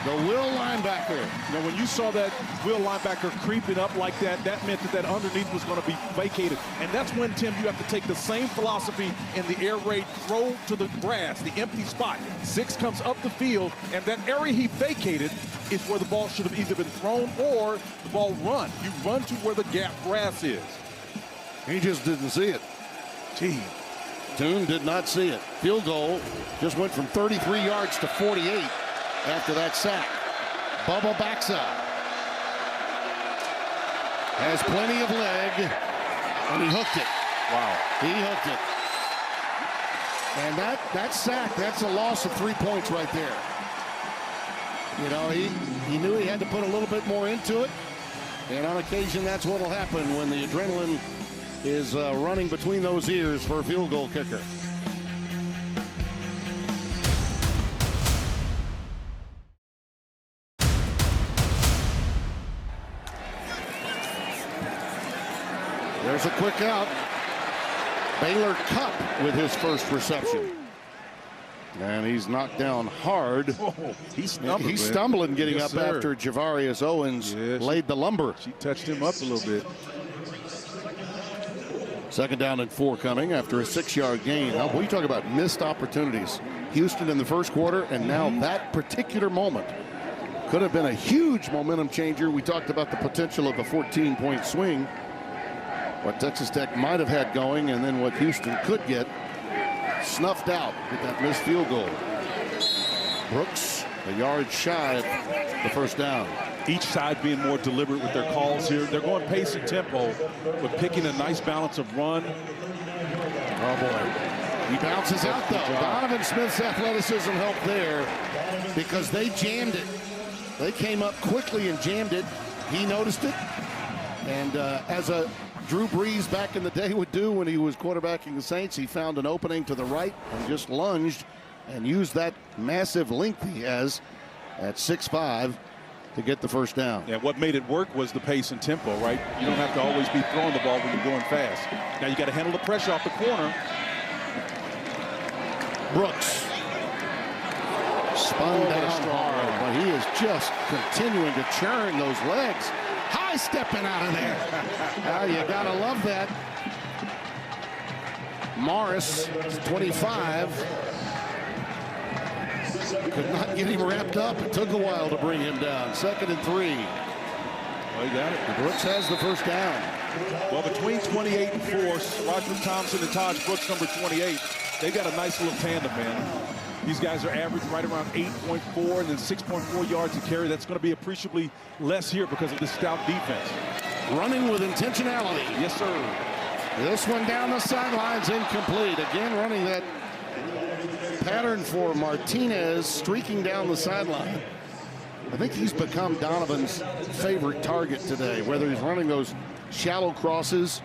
the Will linebacker. Now, when you saw that Will linebacker creeping up like that, that meant that underneath was going to be vacated. And that's when, Tim, you have to take the same philosophy in the air raid, throw to the grass, the empty spot. 6 comes up the field, and that area he vacated is where the ball should have either been thrown or the ball run. You run to where the gap grass is. He just didn't see it. Gee. Toon did not see it. Field goal just went from 33 yards to 48 after that sack. Bubba Baxa has plenty of leg, and he hooked it. Wow. He hooked it. And that sack, that's a loss of 3 points right there. You know, he knew he had to put a little bit more into it. And on occasion, that's what will happen when the adrenaline is running between those ears for a field goal kicker. There's a quick out. Baylor Cup with his first reception. And he's knocked down hard. Oh, he's stumbling getting up after Javarius Owens laid the lumber. She touched him up a little bit. 2nd down and 4 coming after a 6-yard gain. Now, we talk about missed opportunities. Houston in the first quarter, and now that particular moment could have been a huge momentum changer. We talked about the potential of a 14-point swing. What Texas Tech might have had going, and then what Houston could get snuffed out with that missed field goal. Brooks, a yard shy of the first down. Each side being more deliberate with their calls here. They're going pace and tempo, but picking a nice balance of run. Oh, boy. He bounces out, though. Donovan Smith's athleticism helped there because they jammed it. They came up quickly and jammed it. He noticed it. And as a Drew Brees back in the day would do when he was quarterbacking the Saints, he found an opening to the right and just lunged and used that massive length he has at 6'5" to get the first down. Yeah, what made it work was the pace and tempo, right? You don't have to always be throwing the ball when you're going fast. Now you got to handle the pressure off the corner. Brooks spun down hard, but he is just continuing to churn those legs. High stepping out of there. You gotta love that. Morris is 25. Could not get him wrapped up. It took a while to bring him down. 2nd and 3. Well, he got it. Brooks has the first down. Well, between 28 and 4, Roger Thompson and Taj Brooks, number 28, they got a nice little tandem, man. These guys are average right around 8.4 and then 6.4 yards a carry. That's going to be appreciably less here because of this stout defense. Running with intentionality. Yes, sir. This one down the sidelines, incomplete. Again, running that pattern for Martinez, streaking down the sideline. I think he's become Donovan's favorite target today, whether he's running those shallow crosses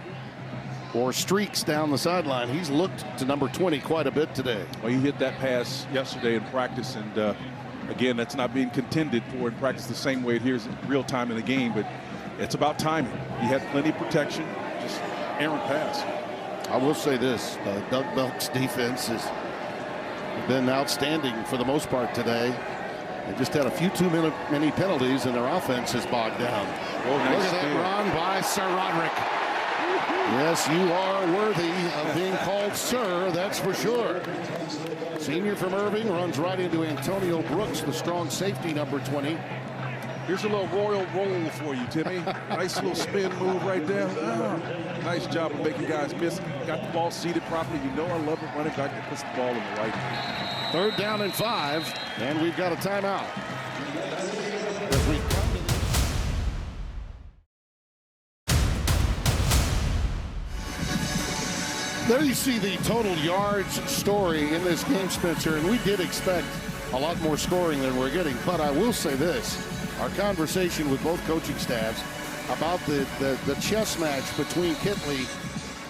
or streaks down the sideline. He's looked to number 20 quite a bit today. Well, he hit that pass yesterday in practice, and again, that's not being contended for in practice the same way it is in real time in the game, but it's about timing. He had plenty of protection, just errant pass. I will say this, Doug Belk's defense has been outstanding for the most part today. They just had a few too many penalties, and their offense is bogged down. Oh, nice Look at that run by Sir Roderick. Yes, you are worthy of being called sir, that's for sure. Senior from Irving runs right into Antonio Brooks, the strong safety, number 20. Here's a little royal roll for you, Timmy. Nice little spin move right there. Nice job of making guys miss. Got the ball seated properly. You know I love a running back that puts the ball in the right hand. 3rd down and 5, and we've got a timeout. As we come to there you see the total yards story in this game, Spencer, and we did expect a lot more scoring than we're getting. But I will say this, our conversation with both coaching staffs about the chess match between Kitley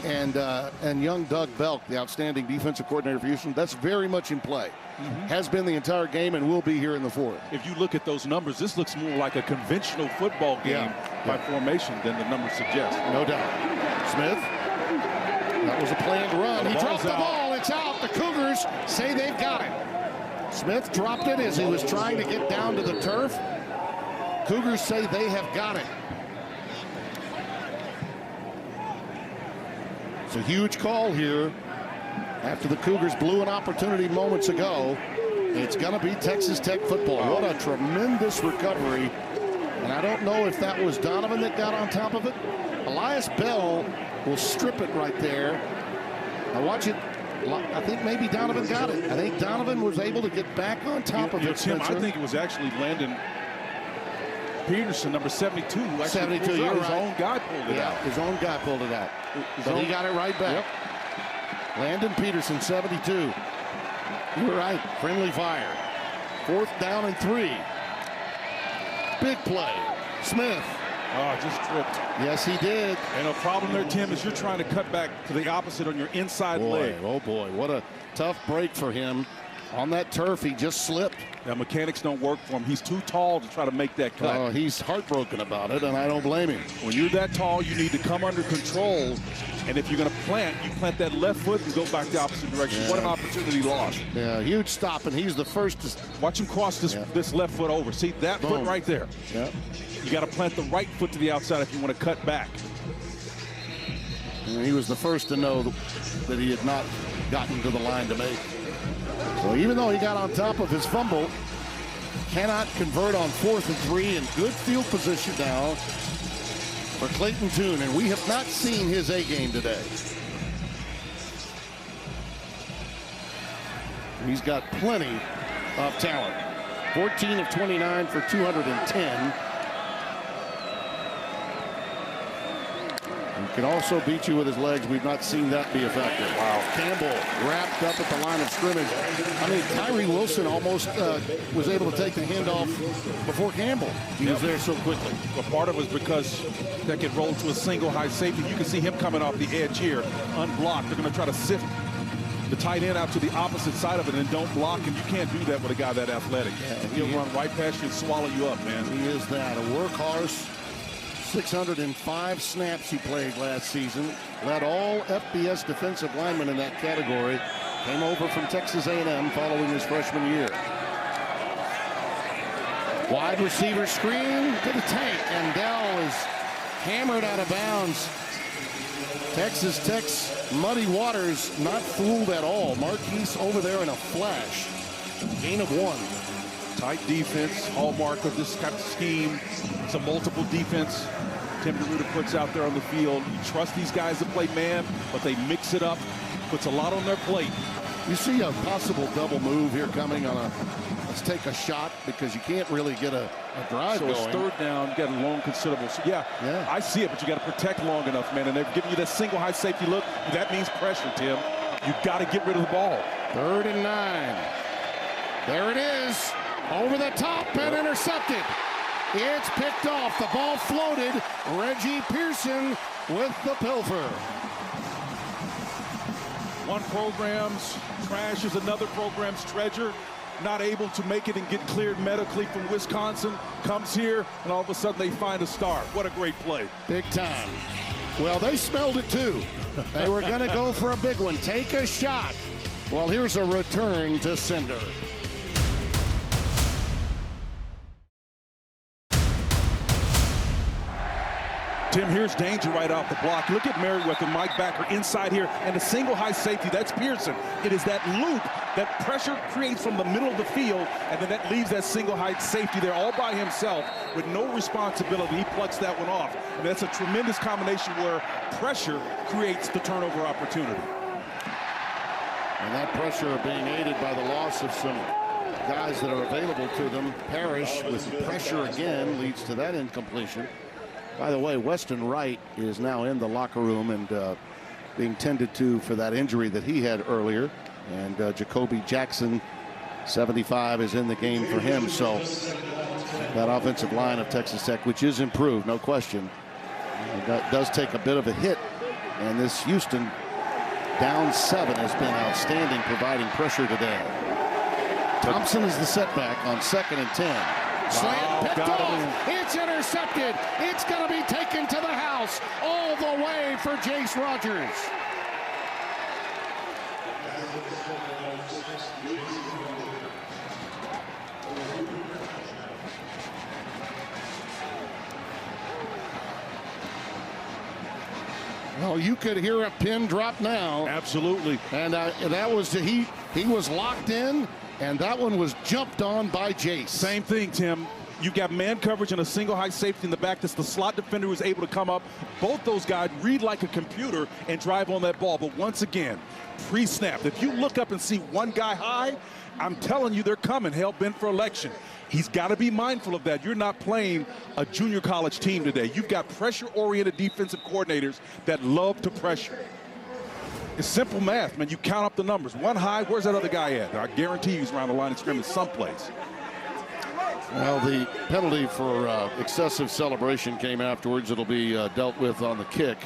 and young Doug Belk, the outstanding defensive coordinator for Houston, that's very much in play. Has been the entire game and will be here in the 4th. If you look at those numbers, this looks more like a conventional football game by formation than the numbers suggest. No doubt. Smith. That was a planned run. He dropped the ball. It's out. The Cougars say they've got it. Smith dropped it as he was trying to get down to the turf. Cougars say they have got it. It's a huge call here after the Cougars blew an opportunity moments ago. It's going to be Texas Tech football. What a tremendous recovery. And I don't know if that was Donovan that got on top of it. Elias Bell will strip it right there. Now watch it. I think maybe Donovan got it. I think Donovan was able to get back on top of it, Tim, Spencer. I think it was actually Landon Peterson, number 72, who actually 72, his right. own guy pulled it out. His own guy pulled it out. But he got it right back. Landon Peterson, 72. You're right. Friendly fire. 4th down and 3. Big play. Smith. Oh, just tripped. Yes, he did. And a problem there, Tim, is you're trying to cut back to the opposite on your inside leg. Oh, boy. What a tough break for him. On that turf, he just slipped. Now, mechanics don't work for him. He's too tall to try to make that cut. Oh, he's heartbroken about it, and I don't blame him. When you're that tall, you need to come under control. And if you're going to plant, you plant that left foot and go back the opposite direction. Yeah. What an opportunity lost. Yeah, huge stop, and he's the first to... Watch him cross this left foot over. See, that Boom. foot right there. Yeah. You got to plant the right foot to the outside if you want to cut back. And he was the first to know that he had not gotten to the line to make. So even though he got on top of his fumble, cannot convert on 4th and 3 in good field position now for Clayton Tune, and we have not seen his A game today. He's got plenty of talent. 14 of 29 for 210. He can also beat you with his legs. We've not seen that be effective. Wow. Campbell wrapped up at the line of scrimmage. I mean, Tyree Wilson almost was able to take the handoff before Campbell. He was there so quickly. Well, part of it was because that get rolled to a single high safety. You can see him coming off the edge here, unblocked. They're going to try to sift the tight end out to the opposite side of it and don't block, and you can't do that with a guy that athletic. Yeah, he'll run right past you and swallow you up, man. He is that, a workhorse. 605 snaps he played last season. Led all FBS defensive linemen in that category. Came over from Texas A&M following his freshman year. Wide receiver screen to the tank, and Dell is hammered out of bounds. Texas Tech's Muddy Waters not fooled at all. Marquise over there in a flash. Gain of 1. Tight defense, hallmark of this type of scheme. It's a multiple defense Tim DeRuiter puts out there on the field. You trust these guys to play man, but they mix it up. Puts a lot on their plate. You see a possible double move here coming on a, let's take a shot, because you can't really get a drive so going. it's third down, you got a long considerable. So yeah, I see it, but you got to protect long enough, man. And they're giving you that single high safety look. That means pressure, Tim. You got to get rid of the ball. 3rd and 9. There it is. Over the top and intercepted. It's picked off. The ball floated. Reggie Pearson with the pilfer. One program's trash is another program's treasure. Not able to make it and get cleared medically from Wisconsin. Comes here, and all of a sudden they find a star. What a great play. Big time. Well, they smelled it too. They were going to go for a big one. Take a shot. Well, here's a return to sender. Tim, here's danger right off the block. Look at Merriweather, Mike Backer inside here, and a single high safety. That's Pearson. It is that loop that pressure creates from the middle of the field, and then that leaves that single high safety there all by himself with no responsibility. He plucks that one off. And that's a tremendous combination where pressure creates the turnover opportunity. And that pressure being aided by the loss of some guys that are available to them. Parrish with pressure again leads to that incompletion. By the way, Weston Wright is now in the locker room and being tended to for that injury that he had earlier. And Jacoby Jackson, 75, is in the game for him. So that offensive line of Texas Tech, which is improved, no question, it does take a bit of a hit. And this Houston down 7 has been outstanding, providing pressure today. Thompson is the setback on 2nd and 10. Slant picked off. It's intercepted. It's going to be taken to the house all the way for Jace Rogers. Well, you could hear a pin drop now. Absolutely. And that was he was locked in. And that one was jumped on by Jace. Same thing, Tim. You've got man coverage and a single high safety in the back. That's the slot defender who's able to come up. Both those guys read like a computer and drive on that ball. But once again, pre-snap. If you look up and see one guy high, I'm telling you they're coming, hell-bent for election. He's got to be mindful of that. You're not playing a junior college team today. You've got pressure-oriented defensive coordinators that love to pressure. It's simple math, man. You count up the numbers. One high, where's that other guy at? I guarantee he's around the line of scrimmage someplace. Well, the penalty for excessive celebration came afterwards. It'll be dealt with on the kick.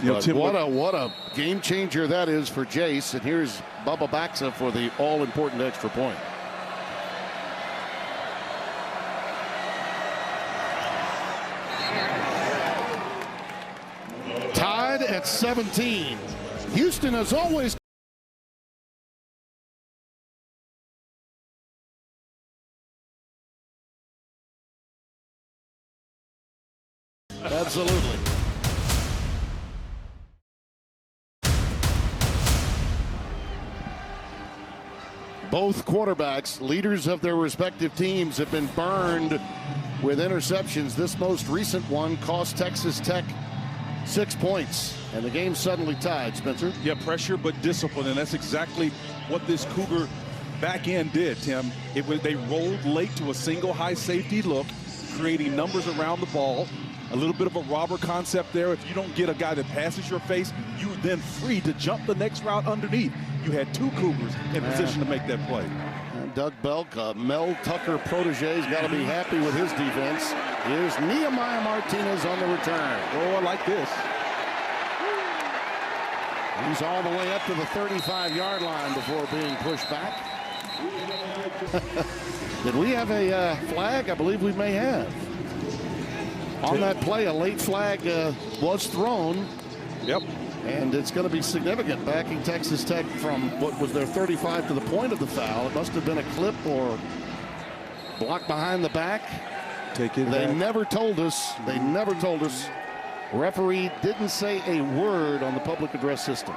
You know, Tim, what a game changer that is for Jace. And here's Bubba Baxa for the all-important extra point. Tied at 17. Houston has always absolutely. Both quarterbacks, leaders of their respective teams, have been burned with interceptions. This most recent one cost Texas Tech 6 points, and the game suddenly tied, Spencer. Yeah, pressure but discipline, and that's exactly what this Cougar back end did, Tim. They rolled late to a single high safety look, creating numbers around the ball. A little bit of a robber concept there. If you don't get a guy that passes your face, you're then free to jump the next route underneath. You had two Cougars in position to make that play. And Doug Belk, Mel Tucker protege, has got to be happy with his defense. Here's Nehemiah Martinez on the return. Oh, I like this. He's all the way up to the 35-yard line before being pushed back. Did we have a flag? I believe we may have. On that play, a late flag was thrown. Yep. And it's going to be significant, backing Texas Tech from what was their 35 to the point of the foul. It must have been a clip or block behind the back. They never told us. They never told us. Referee didn't say a word on the public address system.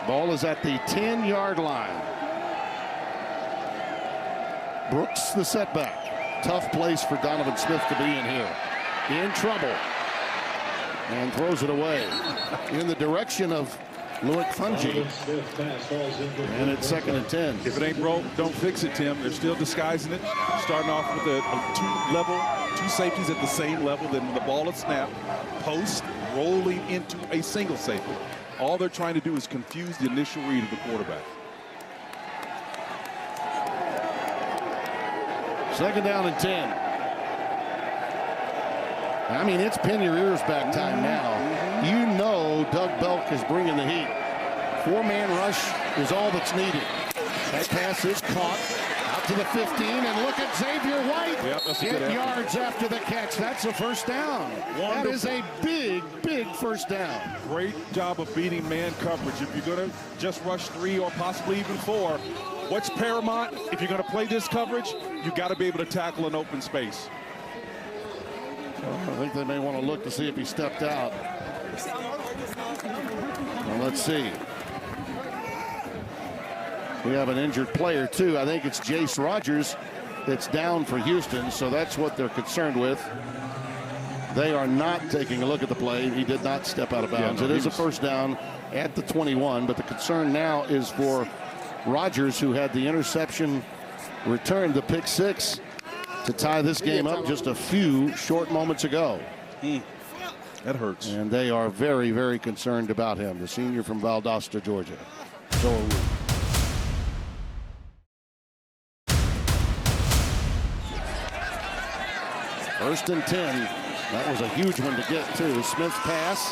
Ball is at the 10-yard line. Brooks the setback. Tough place for Donovan Smith to be in here. In trouble. and throws it away in the direction of Loic Fouonji. And it's 2nd and 10. If it ain't broke, don't fix it, Tim. They're still disguising it. Starting off with two safeties at the same level. Then when the ball is snapped, post, rolling into a single safety. All they're trying to do is confuse the initial read of the quarterback. 2nd down and 10. I mean, it's pin your ears back time now. You know Doug Belk is bringing the heat. 4-man rush is all that's needed. That pass is caught out to the 15, and look at Xavier White. Yep, that's a good 8 yards after the catch. That's a first down. That is a big, big first down. Great job of beating man coverage. If you're going to just rush 3 or possibly even 4, what's paramount? If you're going to play this coverage, you got to be able to tackle an open space. I think they may want to look to see if he stepped out. Well, let's see. We have an injured player, too. I think it's Jace Rogers that's down for Houston, so that's what they're concerned with. They are not taking a look at the play. He did not step out of bounds. It is a first down at the 21, but the concern now is for Rogers, who had the interception returned, the pick 6, to tie this game up just a few short moments ago. That hurts. And they are very, very concerned about him, the senior from Valdosta, Georgia. So are we. First and 10. That was a huge one to get, too. Smith's pass.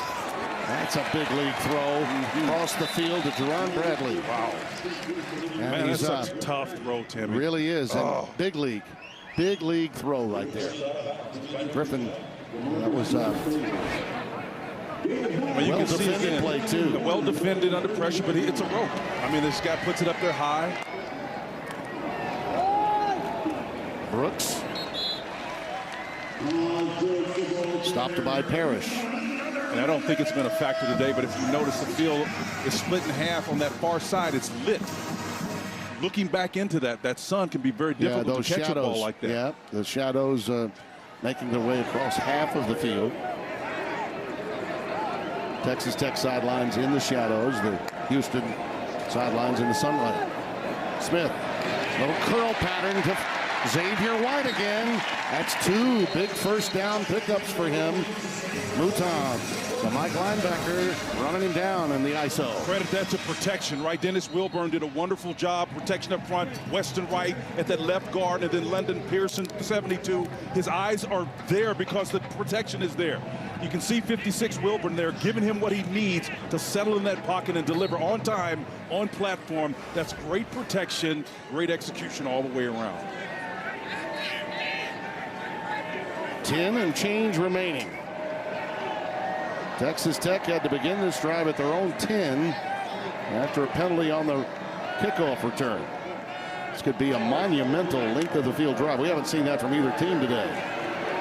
That's a big league throw across the field to Jerron Bradley. Wow. And Man, that's such a tough throw, Timmy. Really is. And big league throw right there. Griffin, that was well, you can see again, play too. Well defended under pressure, but it's a rope. I mean, this guy puts it up there high. Brooks. Stopped by Parrish. And I don't think it's been a factor today, but if you notice, the field is split in half on that far side. It's lit. Looking back into that sun can be very difficult to catch a ball like that. Yeah, the shadows making their way across half of the field. Texas Tech sidelines in the shadows. The Houston sidelines in the sunlight. Smith, little curl pattern to Xavier White again. That's 2 big first down pickups for him. Mouton, the Mike linebacker, running him down in the ISO. Credit that to protection, right? Dennis Wilburn did a wonderful job. Protection up front, Weston Wright at that left guard, and then London Pearson, 72. His eyes are there because the protection is there. You can see 56 Wilburn there, giving him what he needs to settle in that pocket and deliver on time, on platform. That's great protection, great execution all the way around. 10 and change remaining. Texas Tech had to begin this drive at their own 10 after a penalty on the kickoff return. This could be a monumental length of the field drive. We haven't seen that from either team today.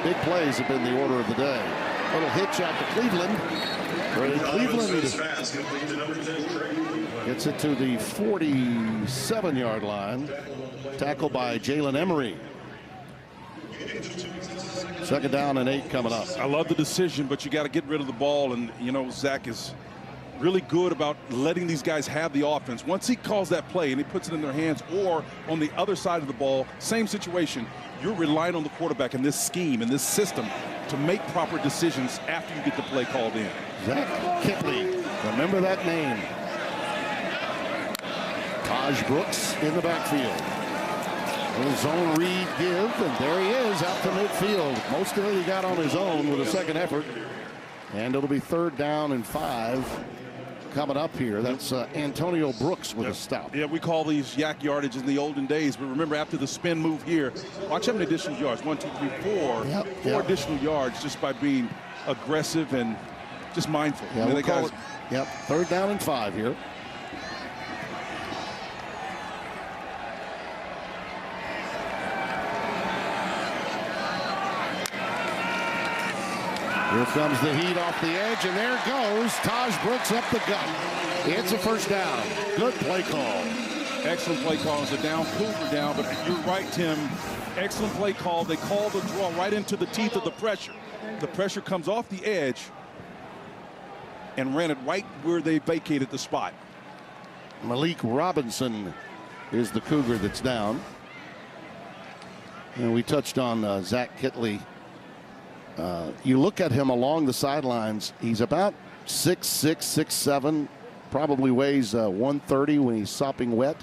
Big plays have been the order of the day. Little hitch out to Cleveland. Cleveland gets it to the 47-yard line. Tackled by Jalen Emery. 2nd down and 8 coming up. I love the decision, but you got to get rid of the ball. And, you know, Zach is really good about letting these guys have the offense. Once he calls that play and he puts it in their hands, or on the other side of the ball, same situation, you're relying on the quarterback in this scheme, in this system, to make proper decisions after you get the play called in. Zach Kipley, remember that name. Taj Brooks in the backfield. Little zone read give, and there he is out to midfield. Most of it he got on his own with a second effort. And it'll be 3rd down and 5 coming up here. That's Antonio Brooks with a stop. Yeah, we call these yak yardage in the olden days, but remember, after the spin move here, watch how many additional yards. 1, 2, 3, 4. Four additional yards just by being aggressive and just mindful. Yeah, we'll call it. Yep, 3rd down and 5 here. Here comes the heat off the edge, and there goes Taj Brooks up the gut. It's a first down. Good play call. Excellent play call. It's a down, Cougar down, but you're right, Tim. Excellent play call. They call the draw right into the teeth of the pressure. The pressure comes off the edge, and ran it right where they vacated the spot. Malik Robinson is the Cougar that's down. And we touched on Zach Kitley. You look at him along the sidelines, he's about 6'6", 6'7", probably weighs 130 when he's sopping wet.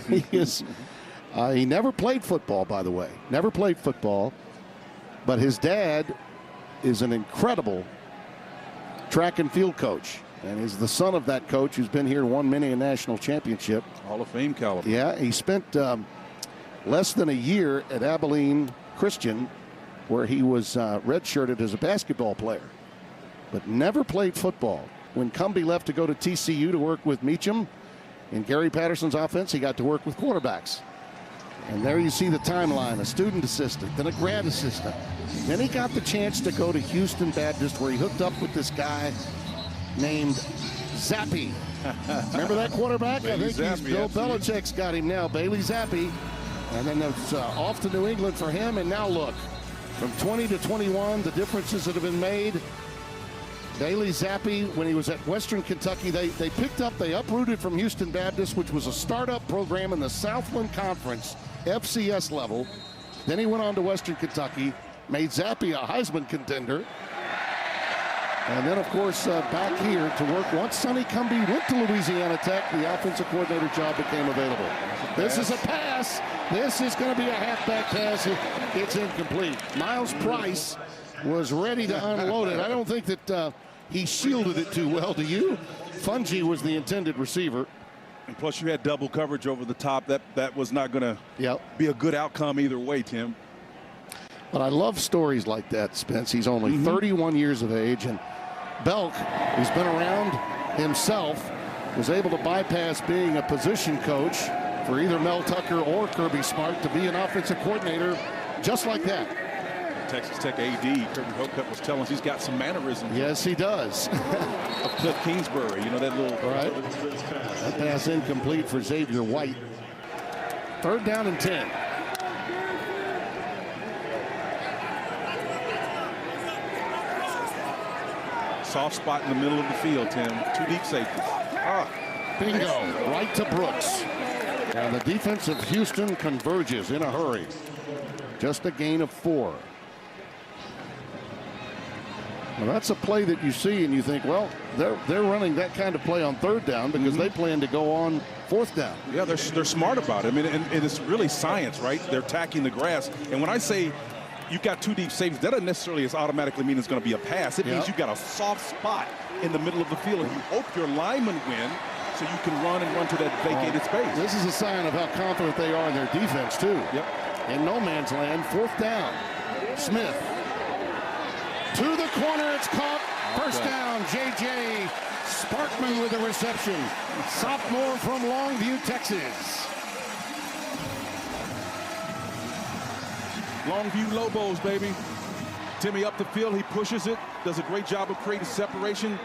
He never played football, by the way. Never played football. But his dad is an incredible track and field coach, and is the son of that coach who's been here and won many a national championship. Hall of Fame caliber. Yeah, he spent less than a year at Abilene Christian, where he was redshirted as a basketball player, but never played football. When Cumbie left to go to TCU to work with Meacham in Gary Patterson's offense, he got to work with quarterbacks. And there you see the timeline, a student assistant, then a grad assistant. Then he got the chance to go to Houston Baptist, where he hooked up with this guy named Zappi. Remember that quarterback? I think he's Bill Belichick's got him now, Bailey Zappi. And then it's off to New England for him. And now look, from 20 to 21, the differences that have been made. Bailey Zappi, when he was at Western Kentucky, they uprooted from Houston Baptist, which was a startup program in the Southland Conference, FCS level. Then he went on to Western Kentucky, made Zappi a Heisman contender. And then, of course, back here to work. Once Sonny Cumbie went to Louisiana Tech, the offensive coordinator job became available. This is a pass. This is going to be a halfback pass. It's incomplete. Miles Price was ready to unload it. I don't think that he shielded it too well, do you? Fungi was the intended receiver. And plus you had double coverage over the top. That was not going to be a good outcome either way, Tim. But I love stories like that, Spence. He's only 31 years of age, and Belk, who's been around himself, was able to bypass being a position coach for either Mel Tucker or Kirby Smart to be an offensive coordinator just like that. Texas Tech AD, Kirby Hocutt, was telling us he's got some mannerisms. Yes, he does. Of Cliff Kingsbury, you know, that little... Right. That pass incomplete for Xavier White. 3rd down and 10. Soft spot in the middle of the field, Tim. 2 deep safeties. Bingo. Right to Brooks. And the defense of Houston converges in a hurry. Just a gain of 4. Well, that's a play that you see and you think, well, they're running that kind of play on 3rd down because they plan to go on 4th down. Yeah, they're smart about it. I mean, and it's really science, right? They're attacking the grass. And when I say you've got 2 deep safeties, that doesn't necessarily automatically mean it's going to be a pass. It means you've got a soft spot in the middle of the field, and you hope your linemen win so you can run to that vacated space. This is a sign of how confident they are in their defense, too. Yep. In no man's land, 4th down. Smith to the corner, it's caught. First down, J.J. Sparkman with the reception. Sophomore from Longview, Texas. Longview Lobos, baby. Timmy up the field, he pushes it, does a great job of creating separation.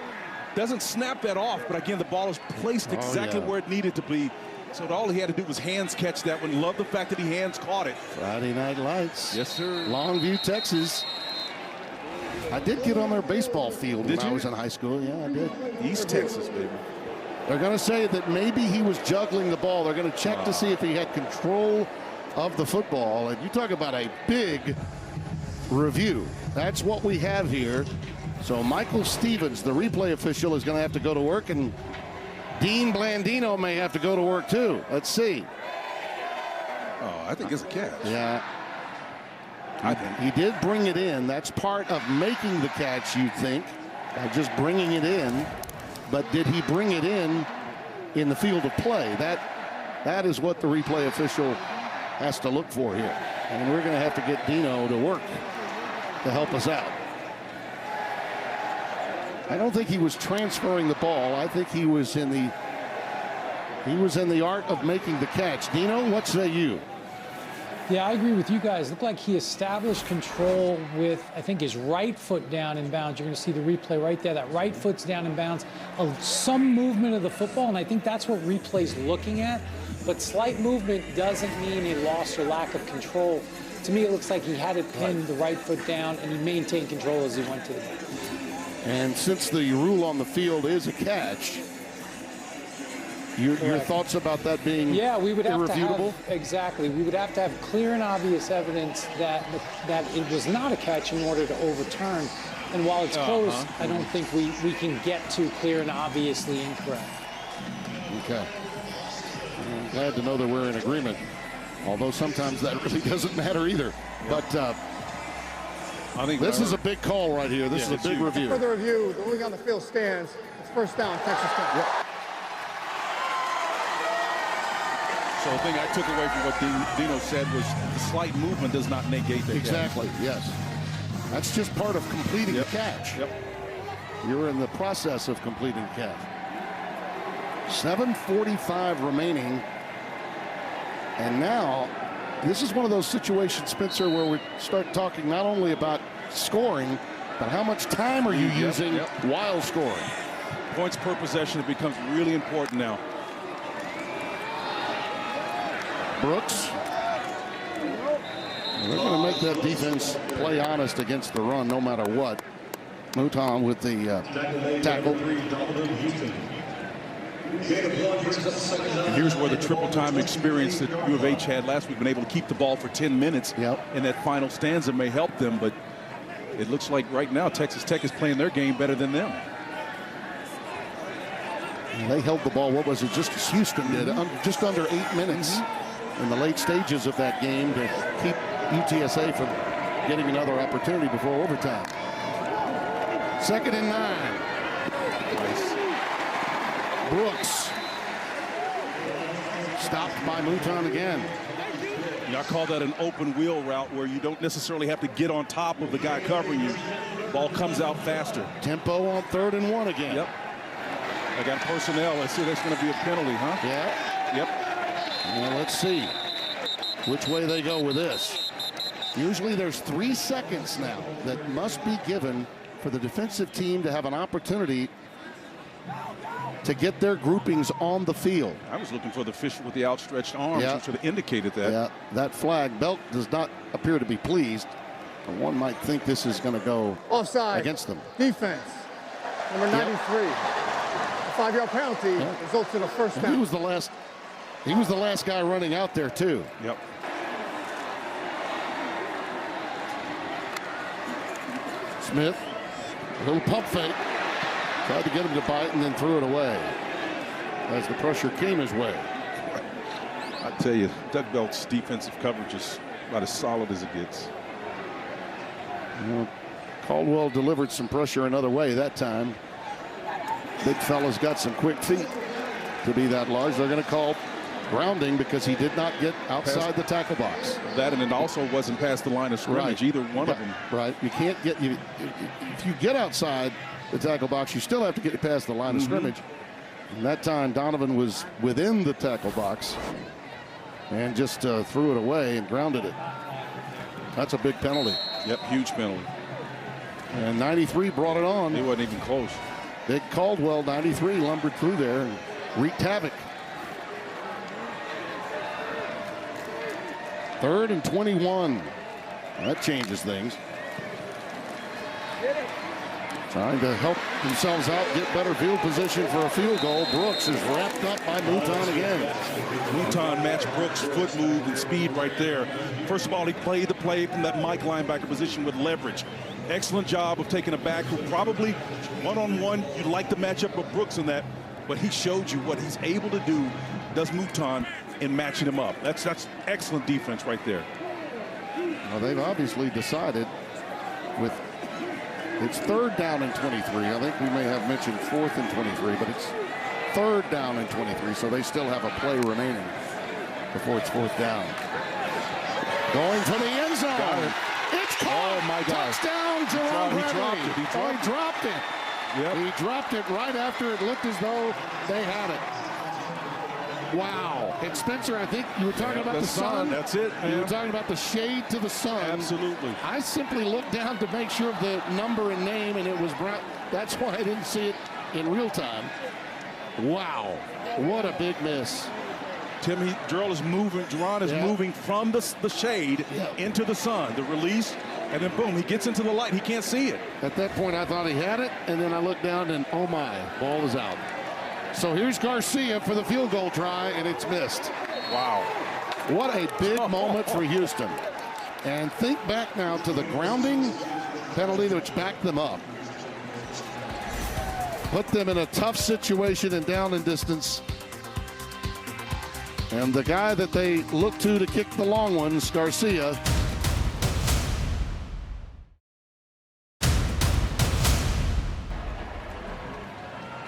Doesn't snap that off, but again, the ball is placed exactly where it needed to be. So all he had to do was hands catch that one. Love the fact that he hands caught it. Friday Night Lights. Yes, sir. Longview, Texas. I did get on their baseball field when I was in high school. Yeah, I did. East Texas, baby. They're going to say that maybe he was juggling the ball. They're going to check to see if he had control of the football. And you talk about a big review. That's what we have here. So Michael Stevens, the replay official, is going to have to go to work, and Dean Blandino may have to go to work too. Let's see. Oh, I think it's a catch. Yeah. I think he did bring it in. That's part of making the catch, you'd think, by just bringing it in. But did he bring it in the field of play? That is what the replay official has to look for here. And we're going to have to get Dino to work to help us out. I don't think he was transferring the ball. I think he was in the art of making the catch. Dino, what say you? Yeah, I agree with you guys. Looked like he established control with, I think, his right foot down in bounds. You're going to see the replay right there. That right foot's down in bounds. Some movement of the football, and I think that's what replay's looking at. But slight movement doesn't mean a loss or lack of control. To me, it looks like he had it pinned, the right foot down, and he maintained control as he went to the bench. And since the rule on the field is a catch, your thoughts about that being we would have irrefutable? to have, exactly. We would have to have clear and obvious evidence that it was not a catch in order to overturn. And while it's close, I don't think we can get to clear and obviously incorrect. Okay. I'm glad to know that we're in agreement, although sometimes that really doesn't matter either. But I think this is a big call right here. This is a big review. For the review, the ruling on the field stands. It's first down, Texas Tech. So the thing I took away from what Dino said was the slight movement does not negate the Exactly, yes. That's just part of completing the catch. Yep. You're in the process of completing the catch. 7:45 remaining. And now, this is one of those situations, Spencer, where we start talking not only about scoring, but how much time are you using while scoring? Points per possession, it becomes really important now. Brooks. They're going to make that defense play honest against the run no matter what. Mouton with the tackle. And here's where the triple time experience that U of H had last week, been able to keep the ball for 10 minutes. And that final stanza may help them, but it looks like right now Texas Tech is playing their game better than them. And they held the ball, what was it, just as Houston did, just under 8 minutes in the late stages of that game to keep UTSA from getting another opportunity before overtime. 2nd and 9. Nice. Brooks. Stopped by Mouton again. I call that an open wheel route where you don't necessarily have to get on top of the guy covering you. Ball comes out faster. Tempo on 3rd and 1 again. Yep. I got personnel. I see that's going to be a penalty, huh? Yeah. Yep. Well, let's see which way they go with this. Usually there's 3 seconds now that must be given for the defensive team to have an opportunity to get their groupings on the field. I was looking for the official with the outstretched arms, which should have indicated that. Yeah, that flag. Belk does not appear to be pleased. And one might think this is going to go offside against them. Defense, number 93. A 5-yard penalty results in a first down. He was the last guy running out there too. Yep. Smith, a little pump fake. Tried to get him to bite and then threw it away as the pressure came his way. I tell you, Doug Belk's defensive coverage is about as solid as it gets. Well, Caldwell delivered some pressure another way that time. Big fella's got some quick feet to be that large. They're going to call grounding because he did not get outside the tackle box. That, and it also wasn't past the line of scrimmage, either one of them. Right. You can't get you if you get outside the tackle box, you still have to get past the line of scrimmage. And that time Donovan was within the tackle box and just threw it away and grounded it. That's a big penalty. Yep, huge penalty. And 93 brought it on. He wasn't even close. Big Caldwell, 93, lumbered through there and wreaked havoc. 3rd and 21. That changes things. Trying to help themselves out, get better field position for a field goal. Brooks is wrapped up by Mouton again. Mouton matched Brooks' foot move and speed right there. First of all, he played the play from that Mike linebacker position with leverage. Excellent job of taking a back who probably one-on-one, you'd like to match up with Brooks in that, but he showed you what he's able to do, does Mouton, in matching him up. That's excellent defense right there. Well, they've obviously decided with it's 3rd down and 23. I think we may have mentioned 4th and 23, but it's 3rd down and 23, so they still have a play remaining before it's 4th down. Going for the end zone. It's caught. Oh, my God. Touchdown, Jerome He dropped it. He dropped it. Yep. He dropped it right after it looked as though they had it. Wow. And Spencer, I think you were talking about the sun. That's it, man. You were talking about the shade to the sun. Absolutely. I simply looked down to make sure of the number and name, and it was brown. That's why I didn't see it in real time. Wow. What a big miss. Jerron is moving from the shade into the sun. The release, And then boom, he gets into the light. He can't see it. At that point, I thought he had it, and then I looked down, and oh my, ball is out. So here's Garcia for the field goal try, and it's missed. Wow. What a big moment for Houston. And think back now to the grounding penalty which backed them up. Put them in a tough situation and down in distance. And the guy that they look to kick the long ones, Garcia.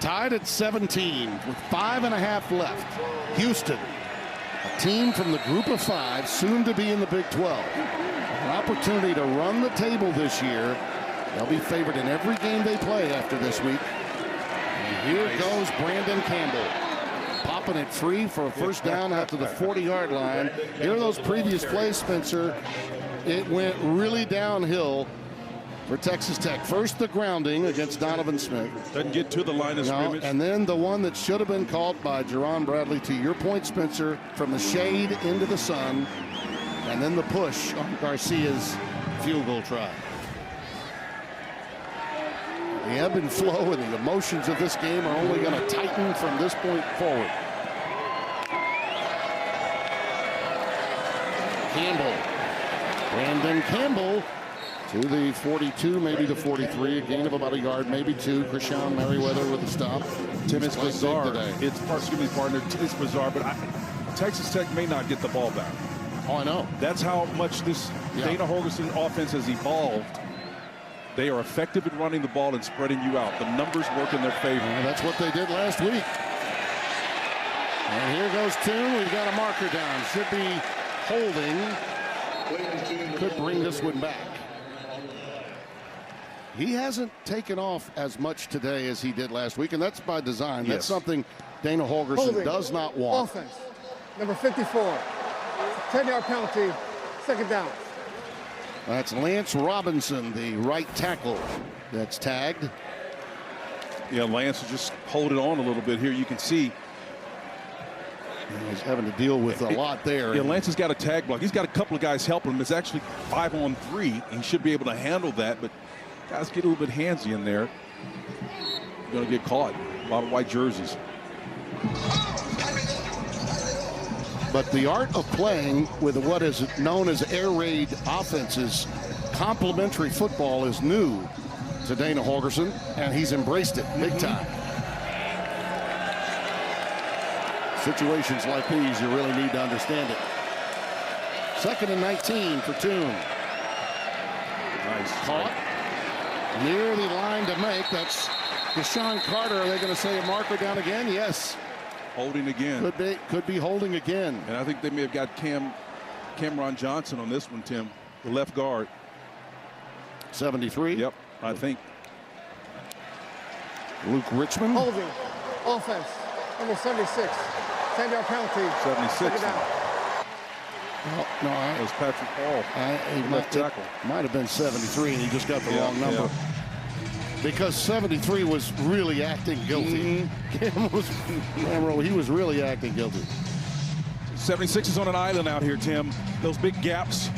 Tied at 17 with 5.5 left. Houston, a team from the group of 5, soon to be in the Big 12. An opportunity to run the table this year. They'll be favored in every game they play after this week. And here goes Brandon Campbell, popping it free for a first down out to the 40-yard line. Here are those previous plays, Spencer. It went really downhill for Texas Tech. First, the grounding against Donovan Smith. Doesn't get to the line of scrimmage. And then the one that should have been called by Jerron Bradley, to your point, Spencer, from the shade into the sun. And then the push on Garcia's field goal try. The ebb and flow and the emotions of this game are only going to tighten from this point forward. Campbell. Brandon Campbell to the 42, maybe the 43. A gain of about a yard, maybe 2. Krishan Merriweather with a stop. Tim, it's bizarre. Today. It's partner. It's bizarre, but Texas Tech may not get the ball back. Oh, I know. That's how much this Dana Holgorsen offense has evolved. They are effective at running the ball and spreading you out. The numbers work in their favor. Well, that's what they did last week. And here goes Toon. We've got a marker down. Should be holding. Could bring this one back. He hasn't taken off as much today as he did last week, and that's by design. That's something Dana Holgorsen does not want. Offense, number 54. 10-yard penalty, second down. That's Lance Robinson, the right tackle, that's tagged. Yeah, Lance is just holding on a little bit here. You can see he's having to deal with a lot there. Yeah, Lance has got a tag block. He's got a couple of guys helping him. It's actually 5-on-3. He should be able to handle that, but guys get a little bit handsy in there. You're going to get caught. A lot of white jerseys. But the art of playing with what is known as air raid offenses, complementary football, is new to Dana Holgorsen, and he's embraced it big time. Situations like these, you really need to understand it. 2nd and 19 for Toon. Nice. Caught. Near the line to make. That's Deshaun Carter. Are they going to say a marker down again? Yes. Holding again. Could be holding again. And I think they may have got Cameron Johnson on this one, Tim, the left guard. 73. Yep, I think. Luke Richmond. Holding, offense, number 76. 10-yard penalty. 76. Second down. No, That was Patrick Paul. left tackle. Might have been 73, and he just got the wrong number. Yeah. Because 73 was really acting guilty. He was really acting guilty. 76 is on an island out here, Tim. Those big gaps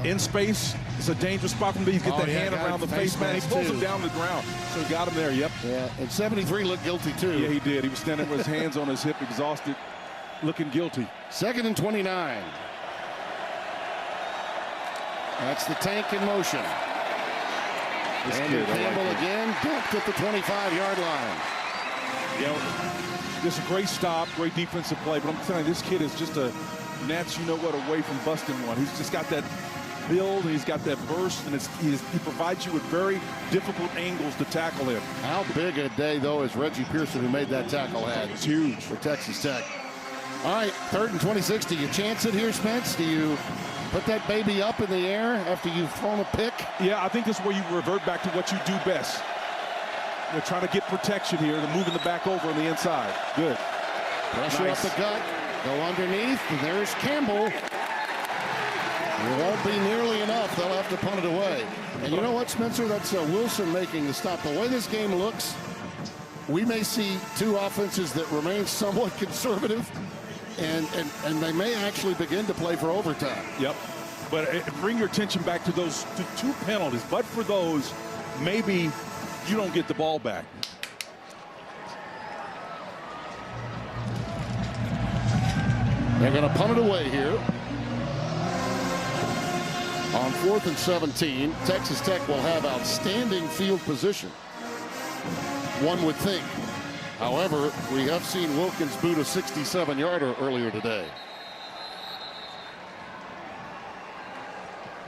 in space. It's a dangerous spot for him to get that hand around the face man. He pulls him down to the ground. So he got him there, yep. Yeah, and 73 looked guilty too. Yeah, he did. He was standing with his hands on his hip, exhausted, looking guilty. 2nd and 29. That's the tank in motion. And Campbell again, dumped at the 25-yard line. Yeah, this is a great stop, great defensive play, but I'm telling you, this kid is just a gnats, you know what, away from busting one. He's just got that build, he's got that burst, and he provides you with very difficult angles to tackle him. How big a day, though, is Reggie Pearson, who made that tackle, had? It's huge. For Texas Tech. All right, 3rd and 26. Do you chance it here, Spence? Do you put that baby up in the air after you've thrown a pick? Yeah, I think this is where you revert back to what you do best. You're trying to get protection here. They're moving the back over on the inside. Good. Pressure up the gut. Go underneath. And there's Campbell. It won't be nearly enough. They'll have to punt it away. And you know what, Spencer? That's Wilson making the stop. The way this game looks, we may see two offenses that remain somewhat conservative, and they may actually begin to play for overtime. Yep. But bring your attention back to those two penalties. But for those, maybe you don't get the ball back. They're going to punt it away here. On 4th and 17, Texas Tech will have outstanding field position, one would think. However, we have seen Wilkins boot a 67-yarder earlier today.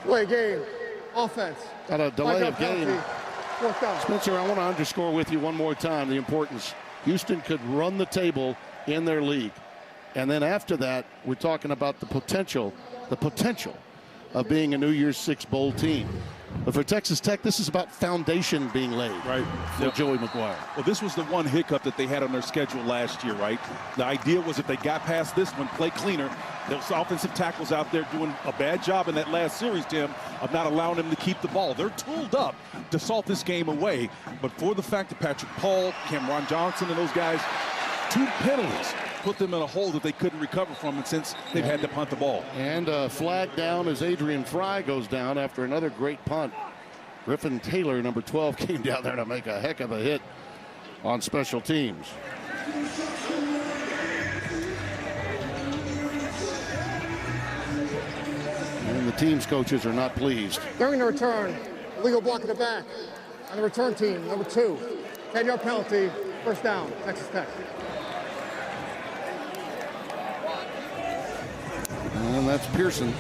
Play game. Offense. Got a delay of game. Fourth down. Spencer, I want to underscore with you one more time the importance. Houston could run the table in their league. And then after that, we're talking about the potential of being a New Year's Six bowl team. But for Texas Tech, this is about foundation being laid for Joey McGuire. Well, this was the one hiccup that they had on their schedule last year, right? The idea was if they got past this one, play cleaner. Those offensive tackles out there doing a bad job in that last series, Tim, of not allowing them to keep the ball. They're tooled up to salt this game away. But for the fact that Patrick Paul, Cameron Johnson, and those guys, 2 penalties put them in a hole that they couldn't recover from, and since they've had to punt the ball. And a flag down as Adrian Fry goes down after another great punt. Griffin Taylor, number 12, came down there to make a heck of a hit on special teams. And the team's coaches are not pleased. During the return, illegal block in the back. On the return team, number 2. 10-yard penalty, first down, Texas Tech. And that's Pearson.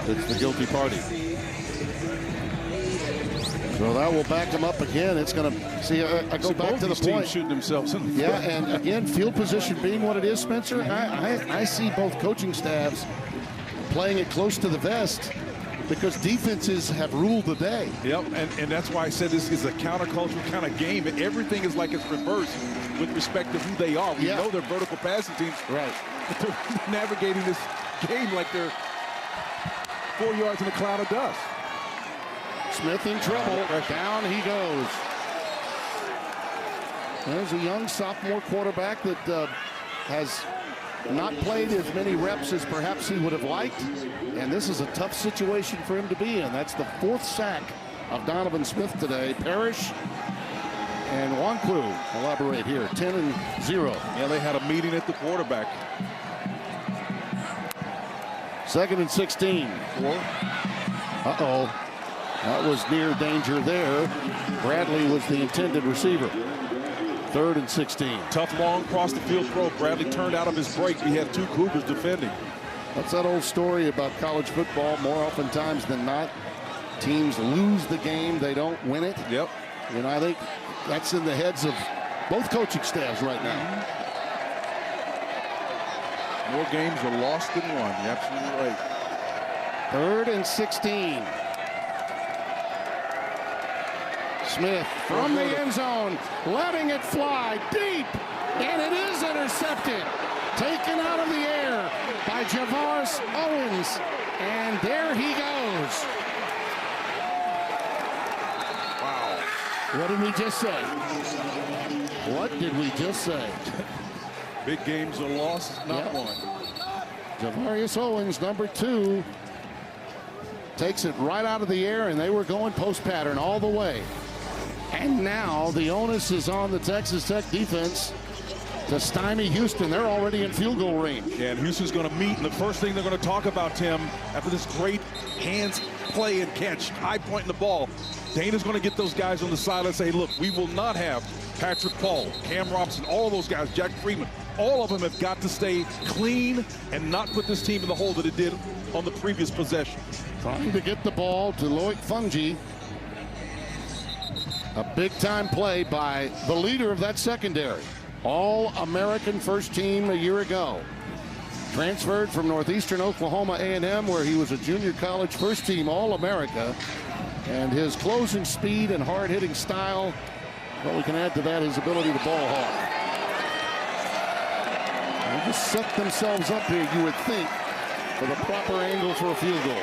It's the guilty party. So that will back them up again. It's going to see. I go back to the point. Shooting themselves in the foot. Yeah, and again, field position being what it is, Spencer. I see both coaching staffs playing it close to the vest because defenses have ruled the day. Yep, and that's why I said this is a countercultural kind of game. Everything is like it's reversed with respect to who they are. We know they're vertical passing teams. Right. But they're navigating this game like they're 4 yards in a cloud of dust. Smith in trouble. Down he goes. There's a young sophomore quarterback that has not played as many reps as perhaps he would have liked. And this is a tough situation for him to be in. That's the 4th sack of Donovan Smith today. Parrish and Wanklu elaborate here. 10-0. Yeah, they had a meeting at the quarterback. 2nd and 16. Uh-oh. That was near danger there. Bradley was the intended receiver. 3rd and 16. Tough long cross the field throw. Bradley turned out of his break. We had 2 Cougars defending. That's that old story about college football. More oftentimes than not, teams lose the game. They don't win it. Yep. You know, I think that's in the heads of both coaching staffs right now. More games are lost than won. You're absolutely right. 3rd and 16. Smith from the end zone, letting it fly deep, and it is intercepted. Taken out of the air by Javaris Owens, and there he goes. Wow. What did we just say? What did we just say? Big games are lost, not won. Javarius Owens, number 2, takes it right out of the air, and they were going post pattern all the way. And now the onus is on the Texas Tech defense to stymie Houston. They're already in field goal range. Yeah, and Houston's going to meet, and the first thing they're going to talk about, Tim, after this great hands play and catch, high pointing the ball, Dana's going to get those guys on the side and say, look, we will not have Patrick Paul, Cam Robinson, all of those guys, Jack Freeman, all of them have got to stay clean and not put this team in the hole that it did on the previous possession. Trying to get the ball to Loic Fungi. A big-time play by the leader of that secondary. All-American first team a year ago. Transferred from Northeastern Oklahoma A&M, where he was a junior college first-team All-America. And his closing speed and hard-hitting style, well, we can add to that his ability to ball hard. They just set themselves up here, you would think, for the proper angle for a field goal.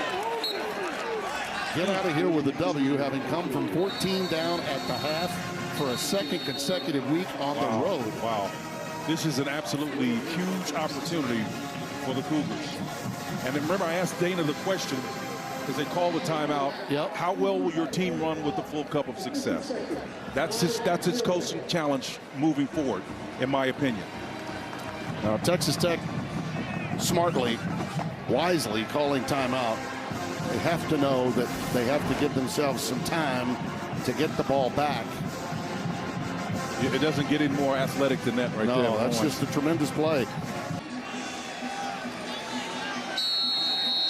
Get out of here with a W, having come from 14 down at the half for a 2nd consecutive week on the road. Wow. This is an absolutely huge opportunity for the Cougars. And then remember, I asked Dana the question, because they called the timeout, how well will your team run with the full cup of success? That's his coaching challenge moving forward, in my opinion. Now, Texas Tech smartly, wisely calling timeout. They have to know that they have to give themselves some time to get the ball back. It doesn't get any more athletic than that right there. No, that's just a tremendous play.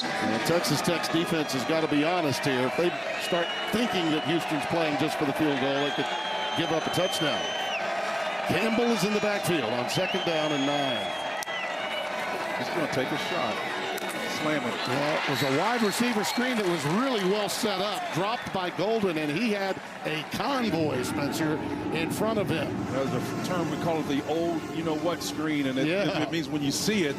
And Texas Tech's defense has got to be honest here. If they start thinking that Houston's playing just for the field goal, they could give up a touchdown. Campbell is in the backfield on 2nd down and 9. He's going to take a shot. Slam it. Well, it was a wide receiver screen that was really well set up, dropped by Golden, and he had a convoy, Spencer, in front of him. That's a term we call it the old you-know-what screen, and it means when you see it,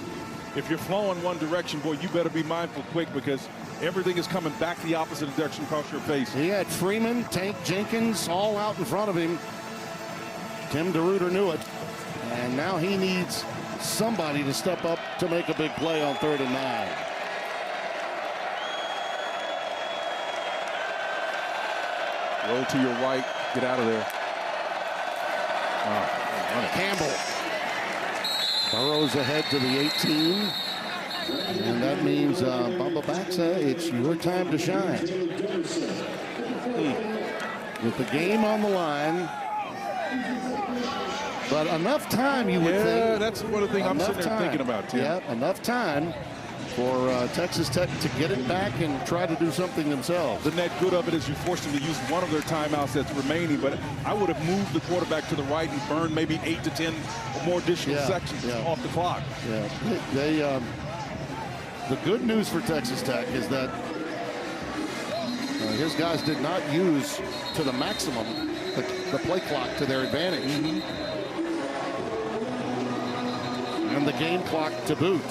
if you're flowing one direction, boy, you better be mindful quick because everything is coming back the opposite direction across your face. He had Freeman, Tank Jenkins all out in front of him. Tim DeRuyter knew it, and now he needs somebody to step up to make a big play on 3rd and 9. Roll to your right. Get out of there. Campbell burrows ahead to the 18. And that means, Bubba Baxa, it's your time to shine. With the game on the line. But enough time, you would think. Yeah, that's one of the things I'm sitting there thinking about, too. Yeah, enough time for Texas Tech to get it back and try to do something themselves. The net good of it is you force them to use one of their timeouts that's remaining, but I would have moved the quarterback to the right and burned maybe 8 to 10 more additional sections off the clock. Yeah, the good news for Texas Tech is that his guys did not use to the maximum the play clock to their advantage. And the game clock to boot.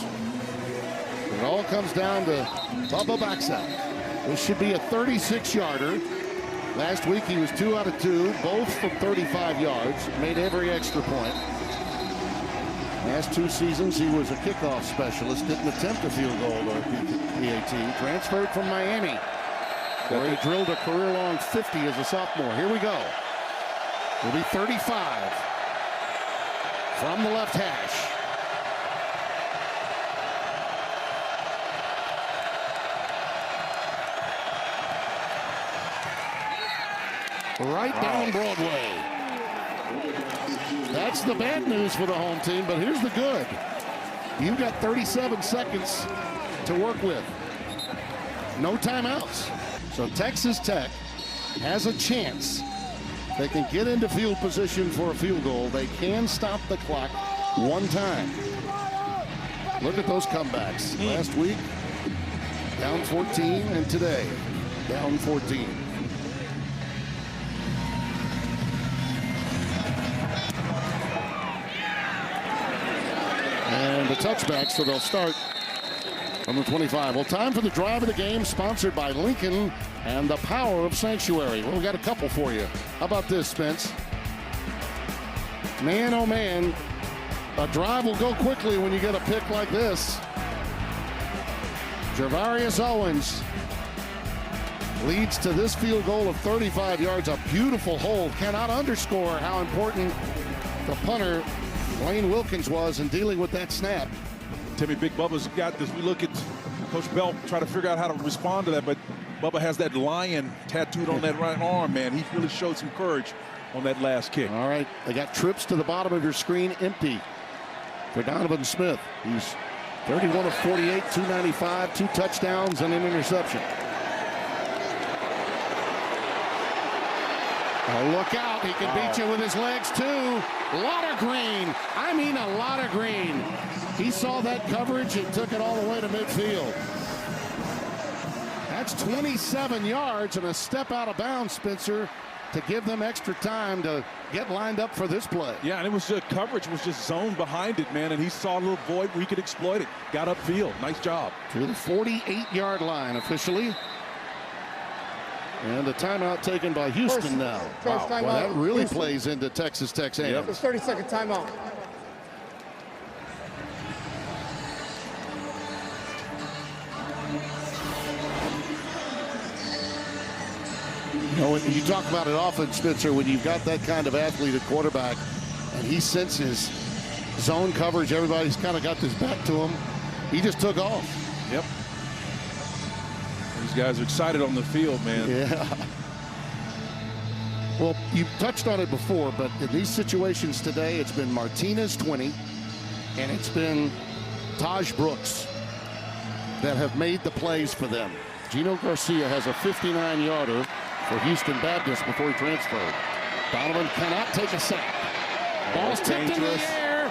It all comes down to Bubba Baxa. This should be a 36-yarder. Last week he was 2 out of 2, both from 35 yards. Made every extra point. Last 2 seasons he was a kickoff specialist. Didn't attempt a field goal or PAT. Transferred from Miami, where he drilled a career-long 50 as a sophomore. Here we go. It'll be 35 from the left hash. Right down Broadway. That's the bad news for the home team, but here's the good. You've got 37 seconds to work with. No timeouts. So Texas Tech has a chance. They can get into field position for a field goal. They can stop the clock one time. Look at those comebacks. Last week, down 14, and today, down 14. And the touchback, so they'll start from the 25. Well, time for the drive of the game, sponsored by Lincoln and the power of Sanctuary. Well, we got a couple for you. How about this, Spence? Man, oh man, a drive will go quickly when you get a pick like this. Javarius Owens leads to this field goal of 35 yards. A beautiful hold. Cannot underscore how important the punter Lane Wilkins was in dealing with that snap. Timmy, Big Bubba's got this. We look at Coach Bell try to figure out how to respond to that, but Bubba has that lion tattooed on that right arm, man. He really showed some courage on that last kick. All right, they got trips to the bottom of your screen empty for Donovan Smith. He's 31 of 48, 295, 2 touchdowns and an interception. Oh, look out. He can beat you with his legs, too. A lot of green. I mean, a lot of green. He saw that coverage and took it all the way to midfield. That's 27 yards and a step out of bounds, Spencer, to give them extra time to get lined up for this play. Yeah, and it was coverage was just zoned behind it, man, and he saw a little void where he could exploit it. Got upfield. Nice job. To the 48-yard line officially. And a timeout taken by Houston now. Wow. Well, that really plays into Texas Tech's hands. It's 30-second timeout. know, when you talk about it often, Spencer, when you've got that kind of athlete at quarterback and he senses zone coverage, everybody's kind of got this back to him. He just took off. Yep. These guys are excited on the field, man. Yeah. Well, you touched on it before, but in these situations today, it's been Martinez 20, and it's been Taj Brooks that have made the plays for them. Gino Garcia has a 59-yarder for Houston Baptist before he transferred. Donovan cannot take a sack. Ball's tipped in the air.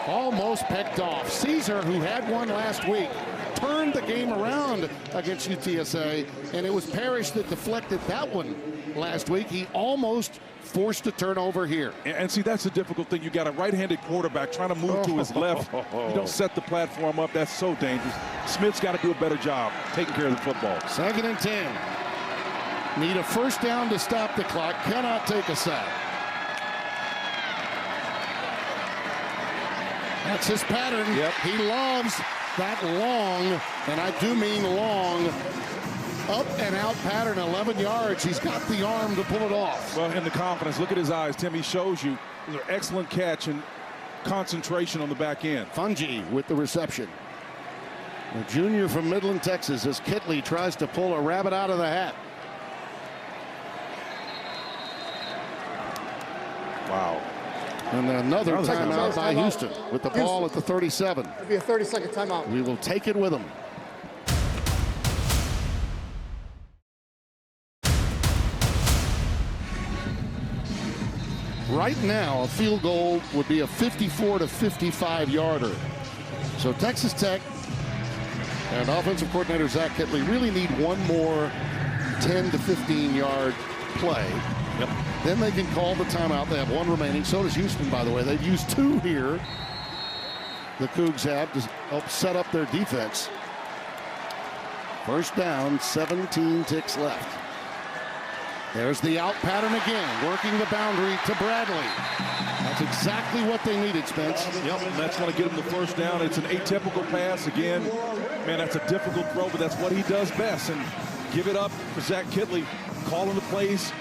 Almost picked off. Caesar, who had one last week, turned the game around against UTSA, and it was Parrish that deflected that one last week. He almost forced a turnover here. And see, that's the difficult thing. You got a right-handed quarterback trying to move to his left. You don't set the platform up. That's so dangerous. Smith's got to do a better job taking care of the football. 2nd and 10. Need a first down to stop the clock. Cannot take a sack. That's his pattern. Yep. He loves that long, and I do mean long, up and out pattern, 11 yards. He's got the arm to pull it off. Well, and the confidence. Look at his eyes, Tim. He shows you. It was an excellent catch and concentration on the back end. Fungi with the reception. A junior from Midland, Texas, as Kitley tries to pull a rabbit out of the hat. Wow. And another timeout by Houston with the ball at the 37. It'll be a 30-second timeout. We will take it with them. Right now, a field goal would be a 54 to 55 yarder. So Texas Tech and offensive coordinator Zach Kitley really need one more 10 to 15 yard play. Yep. Then they can call the timeout. They have one remaining. So does Houston, by the way. They've used 2 here. The Cougs have to help set up their defense. First down, 17 ticks left. There's the out pattern again, working the boundary to Bradley. That's exactly what they needed, Spence. Yep, and that's going to get him the first down. It's an atypical pass. Again, man, that's a difficult throw, but that's what he does best. And give it up for Zach Kitley, calling the plays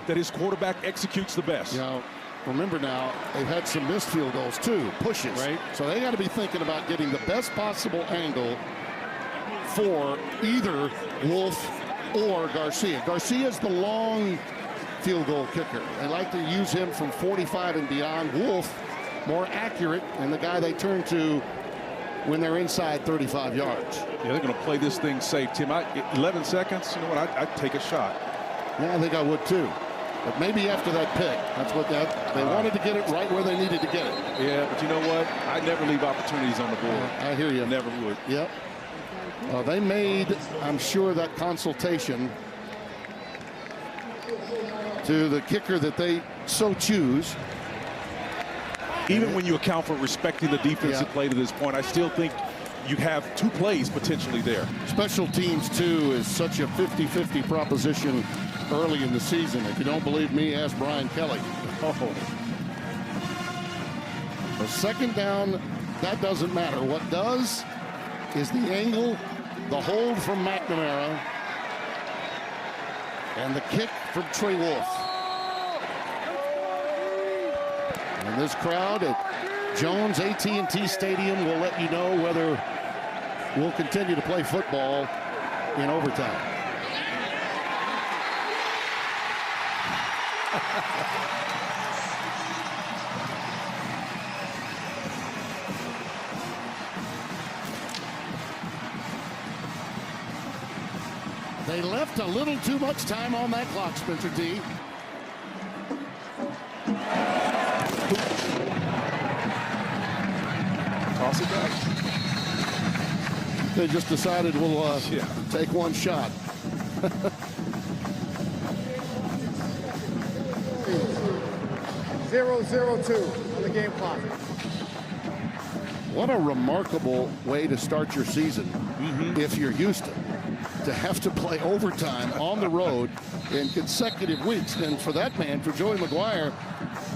that his quarterback executes the best. You know, remember now, they've had some missed field goals too, pushes. Right. So they got to be thinking about getting the best possible angle for either Wolf or Garcia. Garcia's the long field goal kicker. They like to use him from 45 and beyond. Wolf, more accurate, and the guy they turn to when they're inside 35 yards. Yeah, they're going to play this thing safe, Tim. 11 seconds, you know what, I'd take a shot. Yeah, I think I would too. But maybe after that pick, that's what they wanted to get it right where they needed to get it. Yeah, but you know what? I never leave opportunities on the board. I hear you. Never would. Yep. They made, I'm sure, that consultation to the kicker that they so choose. Even when you account for respecting the defensive play to this point, I still think you have 2 plays potentially there. Special teams, too, is such a 50-50 proposition early in the season. If you don't believe me, ask Brian Kelly. The second down, that doesn't matter. What does is the angle, the hold from McNamara, and the kick from Trey Wolf. And this crowd at Jones AT&T Stadium will let you know whether we'll continue to play football in overtime. They left a little too much time on that clock, Spencer T. Toss it back. They just decided we'll take one shot. 0-0-2 on the game clock. What a remarkable way to start your season if you're Houston, to have to play overtime on the road in consecutive weeks. And for that man, for Joey McGuire,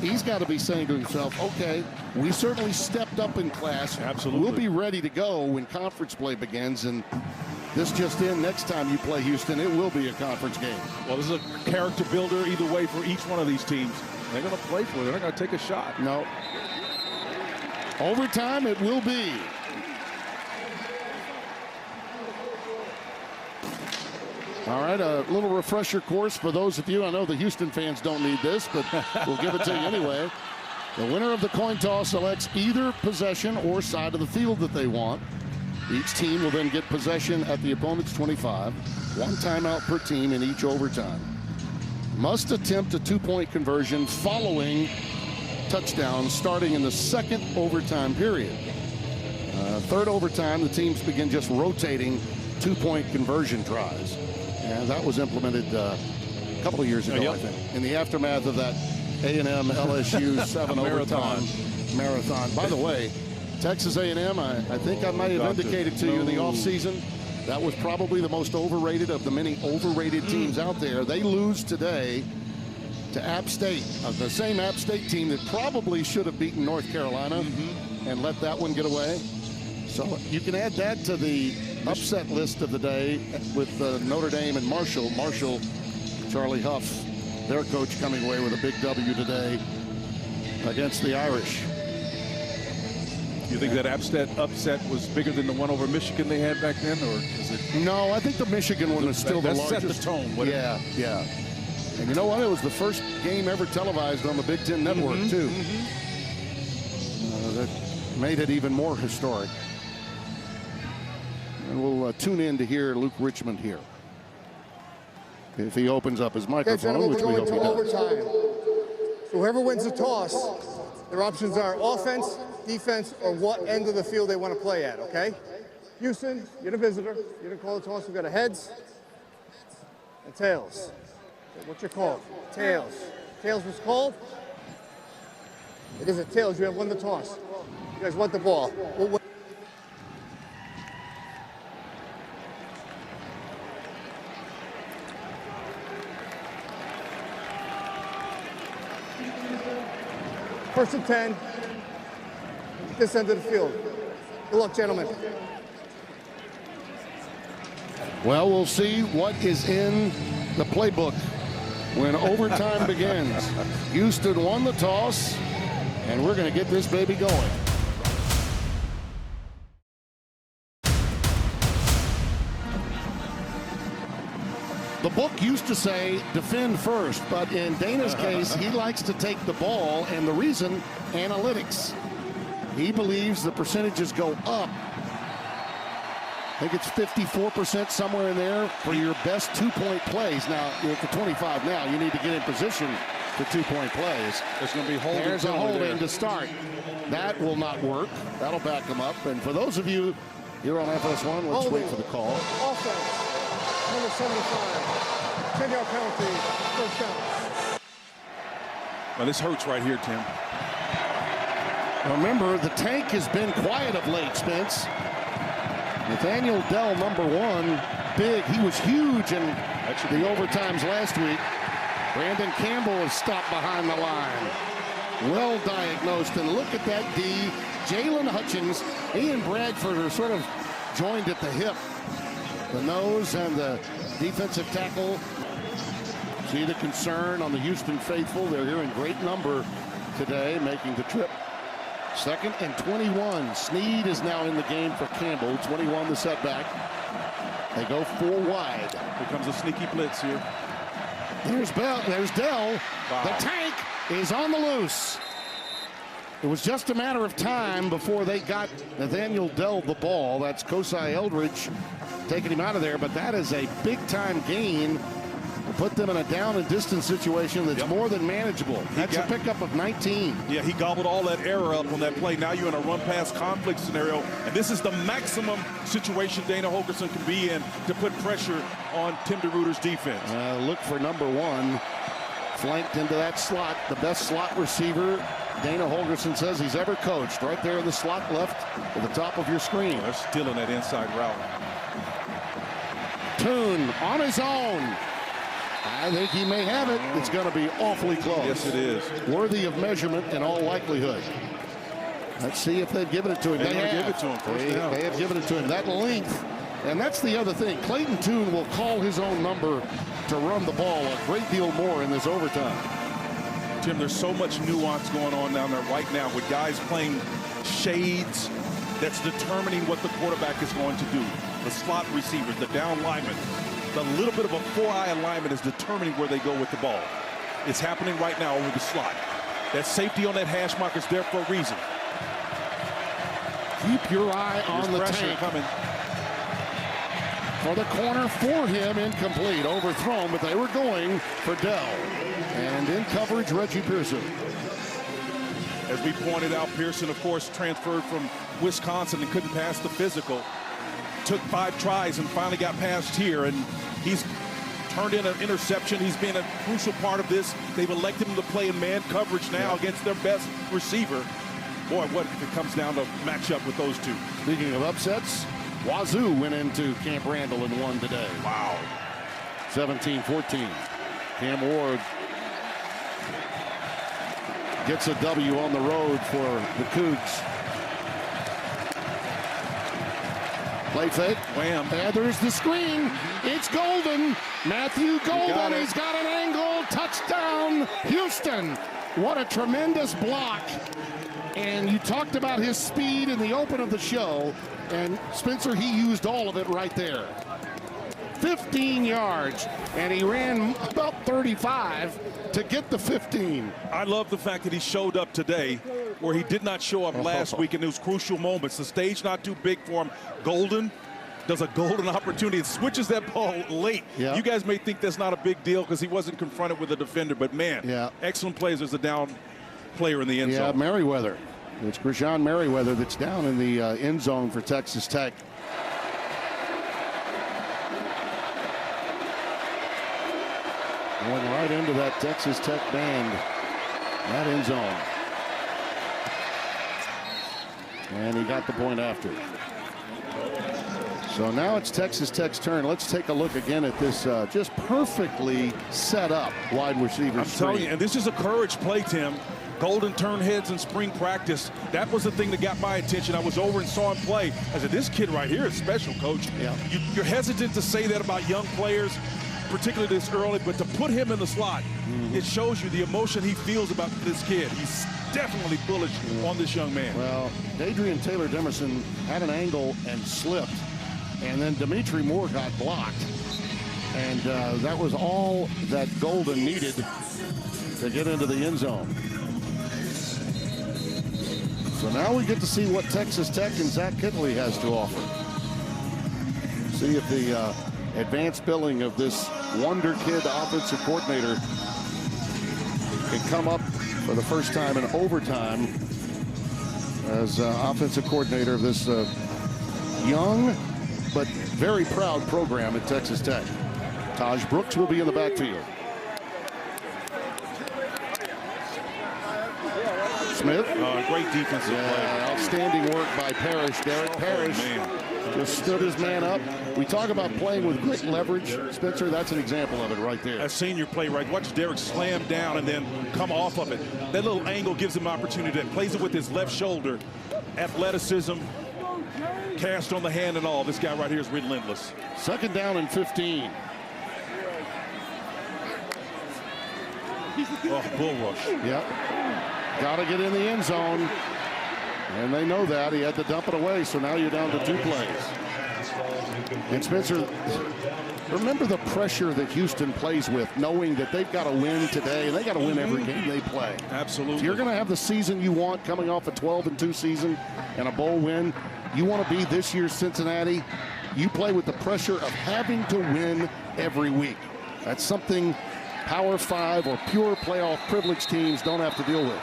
he's got to be saying to himself, okay, we certainly stepped up in class. Absolutely. We'll be ready to go when conference play begins. And this just in, next time you play Houston, it will be a conference game. Well, this is a character builder either way for each one of these teams. They're going to play for it. They're not going to take a shot. No. Overtime it will be. All right, a little refresher course for those of you. I know the Houston fans don't need this, but we'll give it to you anyway. The winner of the coin toss selects either possession or side of the field that they want. Each team will then get possession at the opponent's 25. One timeout per team in each overtime. Must attempt a two-point conversion following touchdown starting in the second overtime period. Third overtime, the teams begin just rotating two-point conversion tries. And that was implemented a couple of years ago, I think, in the aftermath of that A&M LSU 7 overtime marathon. By the way, Texas A&M, I think I might have indicated to you in the offseason, that was probably the most overrated of the many overrated teams out there. They lose today to App State, the same App State team that probably should have beaten North Carolina and let that one get away. So you can add that to the upset list of the day with Notre Dame and Marshall. Marshall, Charlie Huff, their coach, coming away with a big W today against the Irish. You think that upset was bigger than the one over Michigan they had back then, or is it? No, I think the Michigan one was still the largest. That set the tone. Yeah. And you know what? It was the first game ever televised on the Big Ten Network, too. That made it even more historic. And we'll tune in to hear Luke Richmond here, if he opens up his microphone, which we hope he does. Overtime. So whoever wins the toss, their options are offense, defense, or what end of the field they want to play at, okay? Houston, you're the visitor. You didn't call the toss. We've got a heads and tails. What's your call? Tails. Tails was called? It isn't tails. You have won the toss. You guys want the ball. First and 10. This end of the field. Good luck, gentlemen. Well, we'll see what is in the playbook when overtime begins. Houston won the toss, and we're going to get this baby going. The book used to say defend first, but in Dana's case, he likes to take the ball, and the reason, analytics. He believes the percentages go up. I think it's 54% somewhere in there for your best two-point plays. Now, you're at the 25 now. You need to get in position for two-point plays. There's going to be holding. There's a holding to start. That will not work. That'll back them up. And for those of you here on FS1, let's wait for the call. Offense, number 75, 10-yard penalty, first down. Well, this hurts right here, Tim. Remember, the tank has been quiet of late, Spence. Nathaniel Dell, number 1, big. He was huge in the overtimes last week. Brandon Campbell is stopped behind the line. Well diagnosed, and look at that D. Jalen Hutchins, he and Bradford are sort of joined at the hip. The nose and the defensive tackle. See the concern on the Houston faithful. They're here in great number today, making the trip. 2nd and 21. Snead is now in the game for Campbell. 21 the setback. They go 4 wide. Here comes a sneaky blitz here. There's Bell. There's Dell. Wow. The tank is on the loose. It was just a matter of time before they got Nathaniel Dell the ball. That's Kosai Eldridge taking him out of there, but that is a big-time gain. Put them in a down and distance situation that's more than manageable. That's a pickup of 19. Yeah, he gobbled all that error up on that play. Now you're in a run-pass conflict scenario, and this is the maximum situation Dana Holgorsen can be in to put pressure on Tim DeRuyter's defense. Look for number 1, flanked into that slot, the best slot receiver Dana Holgorsen says he's ever coached. Right there in the slot left at the top of your screen. They're still in that inside route. Toon on his own. I think he may have it. It's going to be awfully close. Yes, it is. Worthy of measurement in all likelihood. Let's see if they've given it to him. They have. Give it to him first down. They have given it to him. That length And that's the other thing. Clayton Tune will call his own number to run the ball a great deal more in this overtime. Tim, there's so much nuance going on down there right now with guys playing shades that's determining what the quarterback is going to do. The slot receivers, the down linemen, the little bit of a four-eye alignment is determining where they go with the ball. It's happening right now over the slot. That safety on that hash mark is there for a reason. Keep your eye on the pressure tank. coming. For the corner for him, incomplete, overthrown, but they were going for Dell. And in coverage, Reggie Pearson. As we pointed out, Pearson, of course, transferred from Wisconsin and couldn't pass the physical. Took 5 tries and finally got past here, and he's turned in an interception. He's been a crucial part of this. They've elected him to play in man coverage now against their best receiver. Boy, what if it comes down to match up with those two? Speaking of upsets, Wazoo went into Camp Randall and won today. Wow. 17-14. Cam Ward gets a W on the road for the Cougs. Play fake. Wham. And there's the screen. It's Golden. Matthew Golden. He's got an angle. Touchdown, Houston. What a tremendous block. And you talked about his speed in the open of the show. And Spencer, he used all of it right there. 15 yards, and he ran about 35 to get the 15. I love the fact that he showed up today where he did not show up last week in those crucial moments. The stage not too big for him. Golden does a golden opportunity and switches that ball late. Yeah. You guys may think that's not a big deal because he wasn't confronted with a defender, but man, excellent plays as a down player in the end zone. Yeah, Merriweather. It's Krishan Merriweather that's down in the end zone for Texas Tech. Going right into that Texas Tech band, that end zone. And he got the point after. So now it's Texas Tech's turn. Let's take a look again at this just perfectly set up wide receiver I'm telling you, and this is a courage play, Tim. Golden turn heads in spring practice. That was the thing that got my attention. I was over and saw him play. I said, this kid right here is special, Coach. Yeah. You're hesitant to say that about young players, particularly this early, but to put him in the slot, it shows you the emotion he feels about this kid. He's definitely bullish on this young man. Well, Adrian Taylor Demerson had an angle and slipped, and then Dimitri Moore got blocked. And that was all that Golden needed to get into the end zone. So now we get to see what Texas Tech and Zach Kittley has to offer. See if the advanced billing of this wonder kid offensive coordinator can come up for the first time in overtime as offensive coordinator of this young but very proud program at Texas Tech. Taj Brooks will be in the backfield. Smith. Great defensive play. Outstanding work by Parrish. Derek Parrish just stood his man up. We talk about playing with great leverage. Spencer, that's an example of it right there. A senior play, right? Watch Derek slam down and then come off of it. That little angle gives him opportunity. That plays it with his left shoulder. Athleticism, cast on the hand and all. This guy right here is relentless. 2nd down and 15. Oh, bull rush. Yep. Got to get in the end zone. And they know that. He had to dump it away, so now you're down to 2 plays. And Spencer, remember the pressure that Houston plays with, knowing that they've got to win today, and they got to win every game they play. Absolutely. If you're going to have the season you want coming off a 12-2 season and a bowl win, you want to be this year's Cincinnati. You play with the pressure of having to win every week. That's something Power 5 or pure playoff privilege teams don't have to deal with.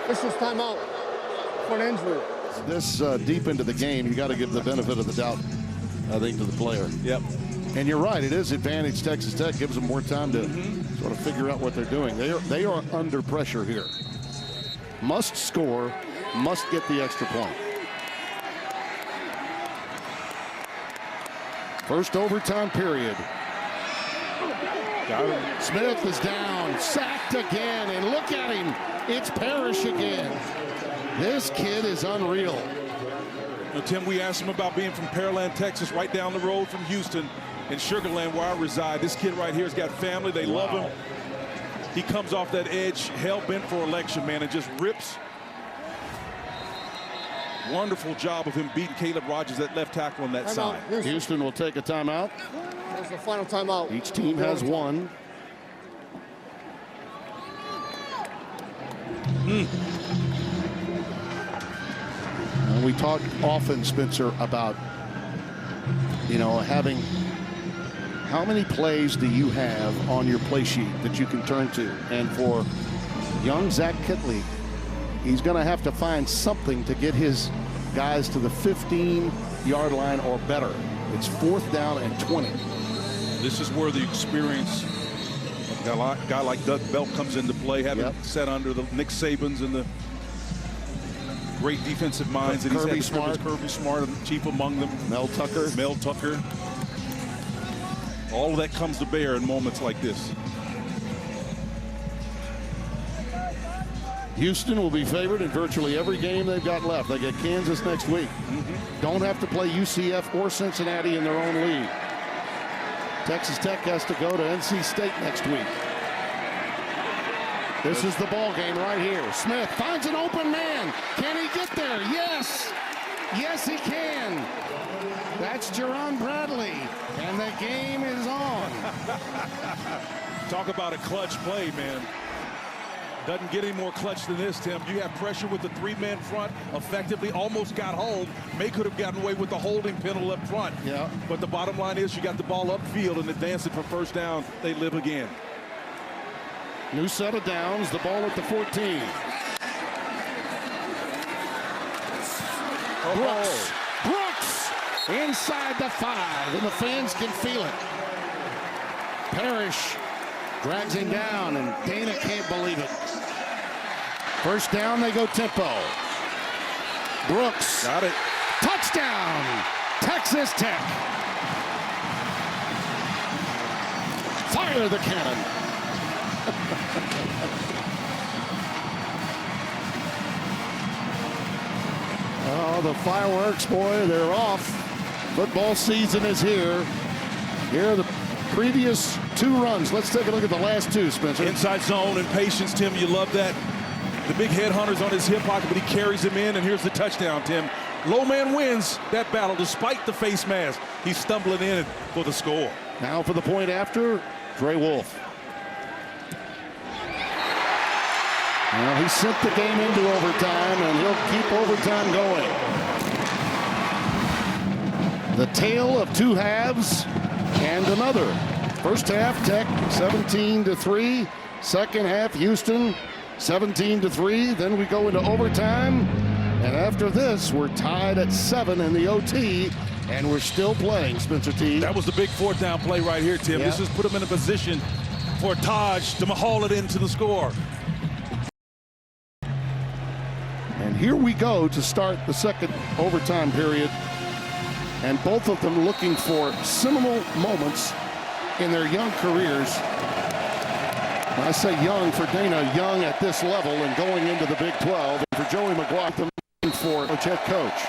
This is timeout for an injury. This deep into the game, you got to give the benefit of the doubt, I think, to the player. Yep. And you're right, it is advantage Texas Tech. Gives them more time to sort of figure out what they're doing. They are under pressure here. Must score, must get the extra point. First overtime period. Smith is down, sacked again, and look at him. It's Parrish again. This kid is unreal. Now, Tim, we asked him about being from Pearland, Texas, right down the road from Houston in Sugar Land, where I reside. This kid right here has got family. They love him. He comes off that edge, hell-bent for election, man, and just rips. Wonderful job of him beating Caleb Rogers, that left tackle on that side. Houston will take a timeout. That's the final timeout. Each team has one. And we talk often, Spencer, about, having how many plays do you have on your play sheet that you can turn to? And for young Zach Kitley, he's going to have to find something to get his guys to the 15-yard line or better. It's 4th down and 20. This is where the experience of a guy like Doug Belk comes into play, having sat under the Nick Sabans and the great defensive minds that he's had. Kirby Smart, chief among them. Mel Tucker. All of that comes to bear in moments like this. Houston will be favored in virtually every game they've got left. They get Kansas next week. Don't have to play UCF or Cincinnati in their own league. Texas Tech has to go to NC State next week. This is the ball game right here. Smith finds an open man. Can he get there? Yes. Yes, he can. That's Jerron Bradley. And the game is on. Talk about a clutch play, man. Doesn't get any more clutch than this, Tim. You have pressure with the 3-man front. Effectively almost got home. May could have gotten away with the holding penalty up front. Yeah. But the bottom line is you got the ball upfield and advance it for first down. They live again. New set of downs. The ball at the 14. Brooks inside the 5, and the fans can feel it. Parrish drags him down, and Dana can't believe it. First down, they go tempo. Brooks. Got it. Touchdown, Texas Tech. Fire the cannon. Oh, the fireworks, boy, they're off. Football season is here. Here are the previous 2 runs. Let's take a look at the last 2, Spencer. Inside zone and patience, Tim. You love that. The big headhunter's on his hip pocket, but he carries him in, and here's the touchdown, Tim. Low man wins that battle despite the face mask. He's stumbling in for the score. Now for the point after, Trey Wolf. Well, he sent the game into overtime, and he'll keep overtime going. The tale of 2 halves and another. First half, Tech 17-3. Second half, Houston 17-3. Then we go into overtime. And after this, we're tied at 7 in the OT, and we're still playing, Spencer T. That was the big 4th down play right here, Tim. This has put him in a position for Taj to haul it into the score. And here we go to start the second overtime period. And both of them looking for seminal moments in their young careers. When I say young for Dana, young at this level and going into the Big 12. And for Joey McGuire, for the head coach.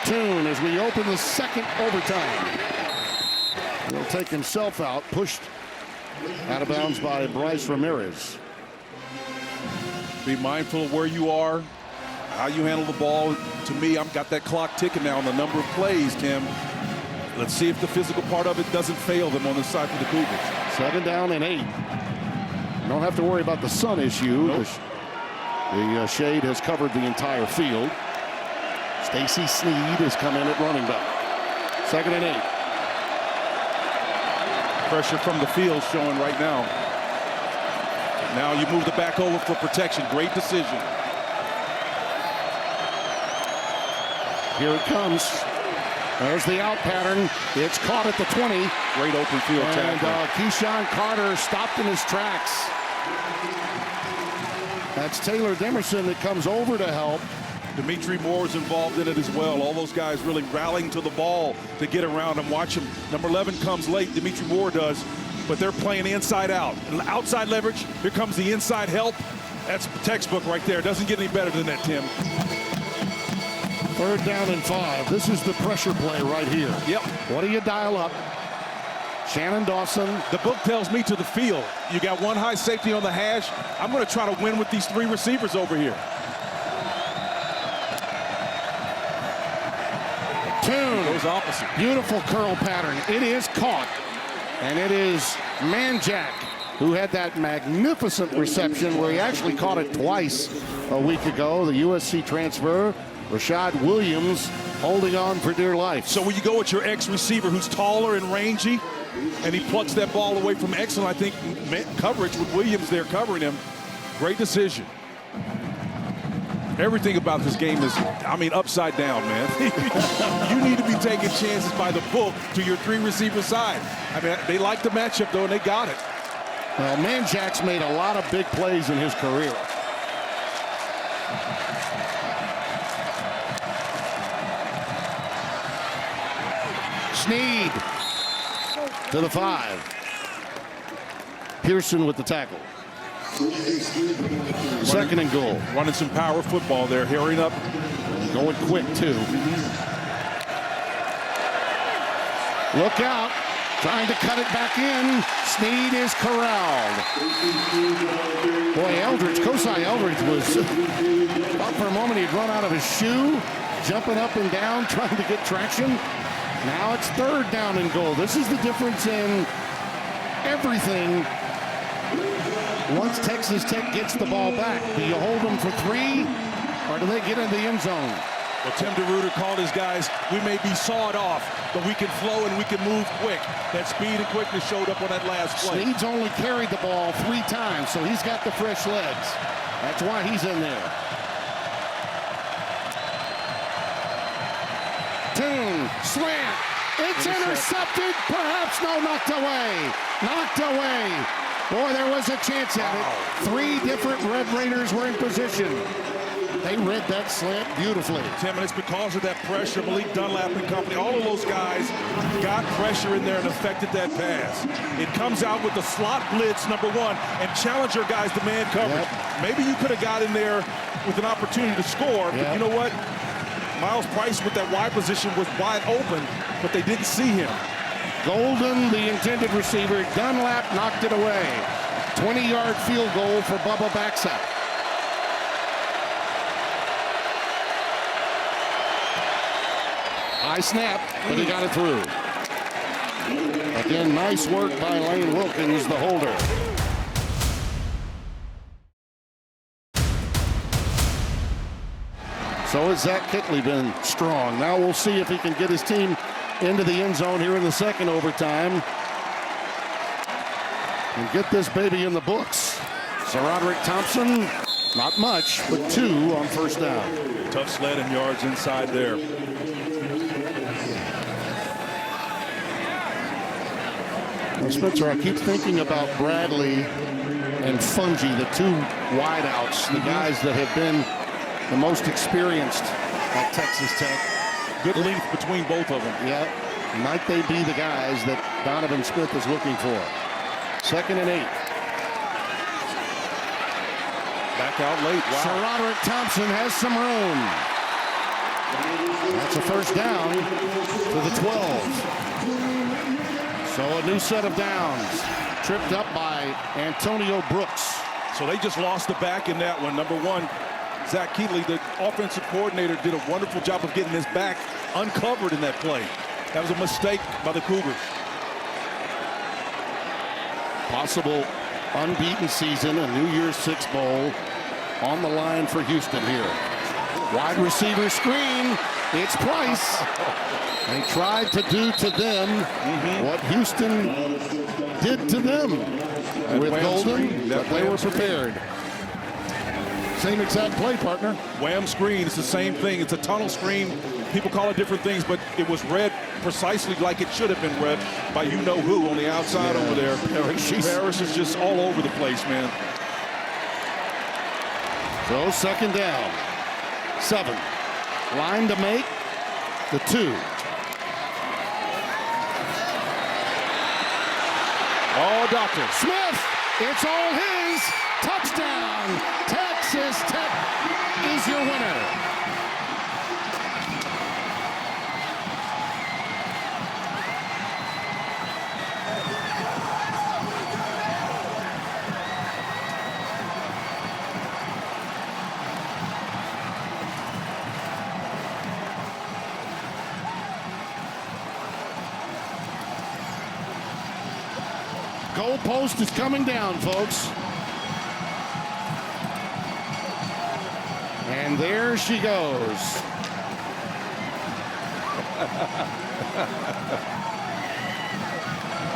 Tune as we open the second overtime. He'll take himself out, pushed out of bounds by Bryce Ramirez. Be mindful of where you are, how you handle the ball. To me, I've got that clock ticking now on the number of plays, Tim. Let's see if the physical part of it doesn't fail them on the side for the Cougars. 7 down and 8. You don't have to worry about the sun issue. Nope. The shade has covered the entire field. Stacy Sneed has come in at running back. 2nd and 8. Pressure from the field showing right now. Now you move the back over for protection. Great decision. Here it comes. There's the out pattern. It's caught at the 20. Great open field tackle. And Keyshawn Carter stopped in his tracks. That's Taylor Demerson that comes over to help. Dimitri Moore is involved in it as well. All those guys really rallying to the ball to get around him. Watch him. Number 11 comes late. Dimitri Moore does. But they're playing inside out. Outside leverage. Here comes the inside help. That's textbook right there. Doesn't get any better than that, Tim. 3rd down and 5. This is the pressure play right here. Yep. What do you dial up? Shannon Dawson. The book tells me to the field. You got one high safety on the hash. I'm going to try to win with these 3 receivers over here. Tune. Goes opposite. Beautiful curl pattern. It is caught. And it is Manjack who had that magnificent reception where he actually caught it twice a week ago. The USC transfer, Rashad Williams, holding on for dear life. So when you go with your ex-receiver who's taller and rangy, and he plucks that ball away from excellent, I think, coverage with Williams there covering him. Great decision. Everything about this game is, I mean, upside down, man. You need to be taking chances by the book to your 3 receiver side. I mean, they like the matchup, though, and they got it. Well, Manjack's made a lot of big plays in his career. Snead to the 5. Pearson with the tackle. 2nd and goal. Running some power football there, hurrying up. Going quick, too. Look out. Trying to cut it back in. Snead is corralled. Boy, Eldridge, Kosai Eldridge was thought for a moment he'd run out of his shoe, jumping up and down, trying to get traction. Now it's 3rd down and goal. This is the difference in everything. Once Texas Tech gets the ball back, do you hold them for 3 or do they get in the end zone? Well, Tim DeRuyter called his guys, we may be sawed off, but we can flow and we can move quick. That speed and quickness showed up on that last play. Snead's only carried the ball 3 times, so he's got the fresh legs. That's why he's in there. Tune, slant. It's intercepted, perhaps, no, knocked away. Knocked away. Boy, there was a chance at it. 3 different Red Raiders were in position. They read that slant beautifully. Tim, and it's because of that pressure. Malik Dunlap and company, all of those guys got pressure in there and affected that pass. It comes out with the slot blitz, number 1, and challenger guys demand coverage. Yep. Maybe you could have got in there with an opportunity to score, but you know what? Miles Price with that wide position was wide open, but they didn't see him. Golden, the intended receiver. Dunlap knocked it away. 20-yard field goal for Bubba Baxa. High snap, but he got it through. Again, nice work by Lane Wilkins, the holder. So has Zach Kickley been strong. Now we'll see if he can get his team into the end zone here in the 2nd overtime and get this baby in the books. Sir Roderick Thompson, not much, but 2 on 1st down. Tough sled and yards inside there. Well, Spencer, I keep thinking about Bradley and Fungi, the 2 wideouts, the guys that have been the most experienced at Texas Tech. Good length between both of them. Yeah, might they be the guys that Donovan Smith is looking for? 2nd and 8. Back out late. Wow. Sir Roderick Thompson has some room. That's a 1st down to the 12. So a new set of downs. Tripped up by Antonio Brooks. So they just lost the back in that one. Number 1, Zach Keatley, the offensive coordinator, did a wonderful job of getting his back uncovered in that play. That was a mistake by the Cougars. Possible unbeaten season, a New Year's Six bowl on the line for Houston here. Wide receiver screen. It's Price. They tried to do to them what Houston did to them with Golden, but they were prepared. Same exact play, partner. Wham screen, it's the same thing. It's a tunnel screen. People call it different things, but it was read precisely like it should have been read by you-know-who on the outside over there. Harris is just all over the place, man. So 2nd down. 7. Line to make. The 2. Oh, Doctor. Smith, it's all his. Touchdown. Texas Tech is your winner. Goalpost is coming down, folks. And there she goes.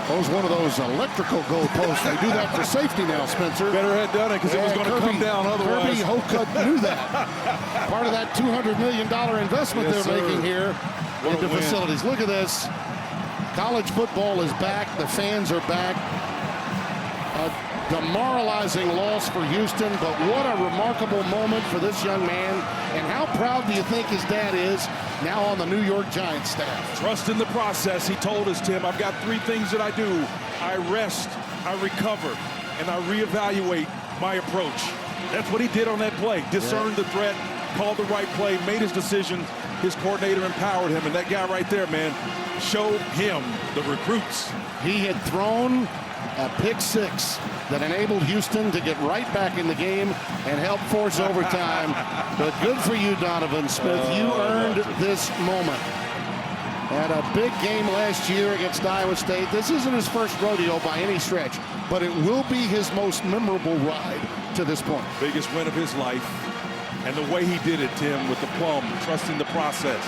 That was one of those electrical goalposts. They do that for safety now, Spencer. Better had done it because it was going to come down otherwise. Kirby Hocutt knew that. Part of that $200 million investment they're making here into facilities. Look at this. College football is back. The fans are back. A demoralizing loss for Houston, but what a remarkable moment for this young man. And how proud do you think his dad is now on the New York Giants staff? Trust in the process. He told us, Tim, I've got 3 things that I do. I rest, I recover, and I reevaluate my approach. That's what he did on that play. Discerned the threat, called the right play, made his decision. His coordinator empowered him, and that guy right there, man, showed him the recruits. He had thrown a pick 6 that enabled Houston to get right back in the game and help force overtime. But good for you, Donovan Smith. You earned this moment. Had a big game last year against Iowa State. This isn't his first rodeo by any stretch, but it will be his most memorable ride to this point. Biggest win of his life. And the way he did it, Tim, with the plum, trusting the process.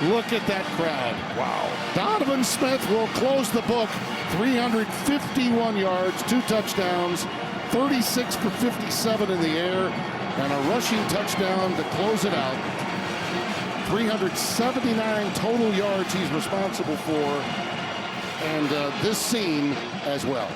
Look at that crowd. Wow. Donovan Smith will close the book. 351 yards, 2 touchdowns, 36 for 57 in the air, and a rushing touchdown to close it out. 379 total yards he's responsible for, and this scene as well.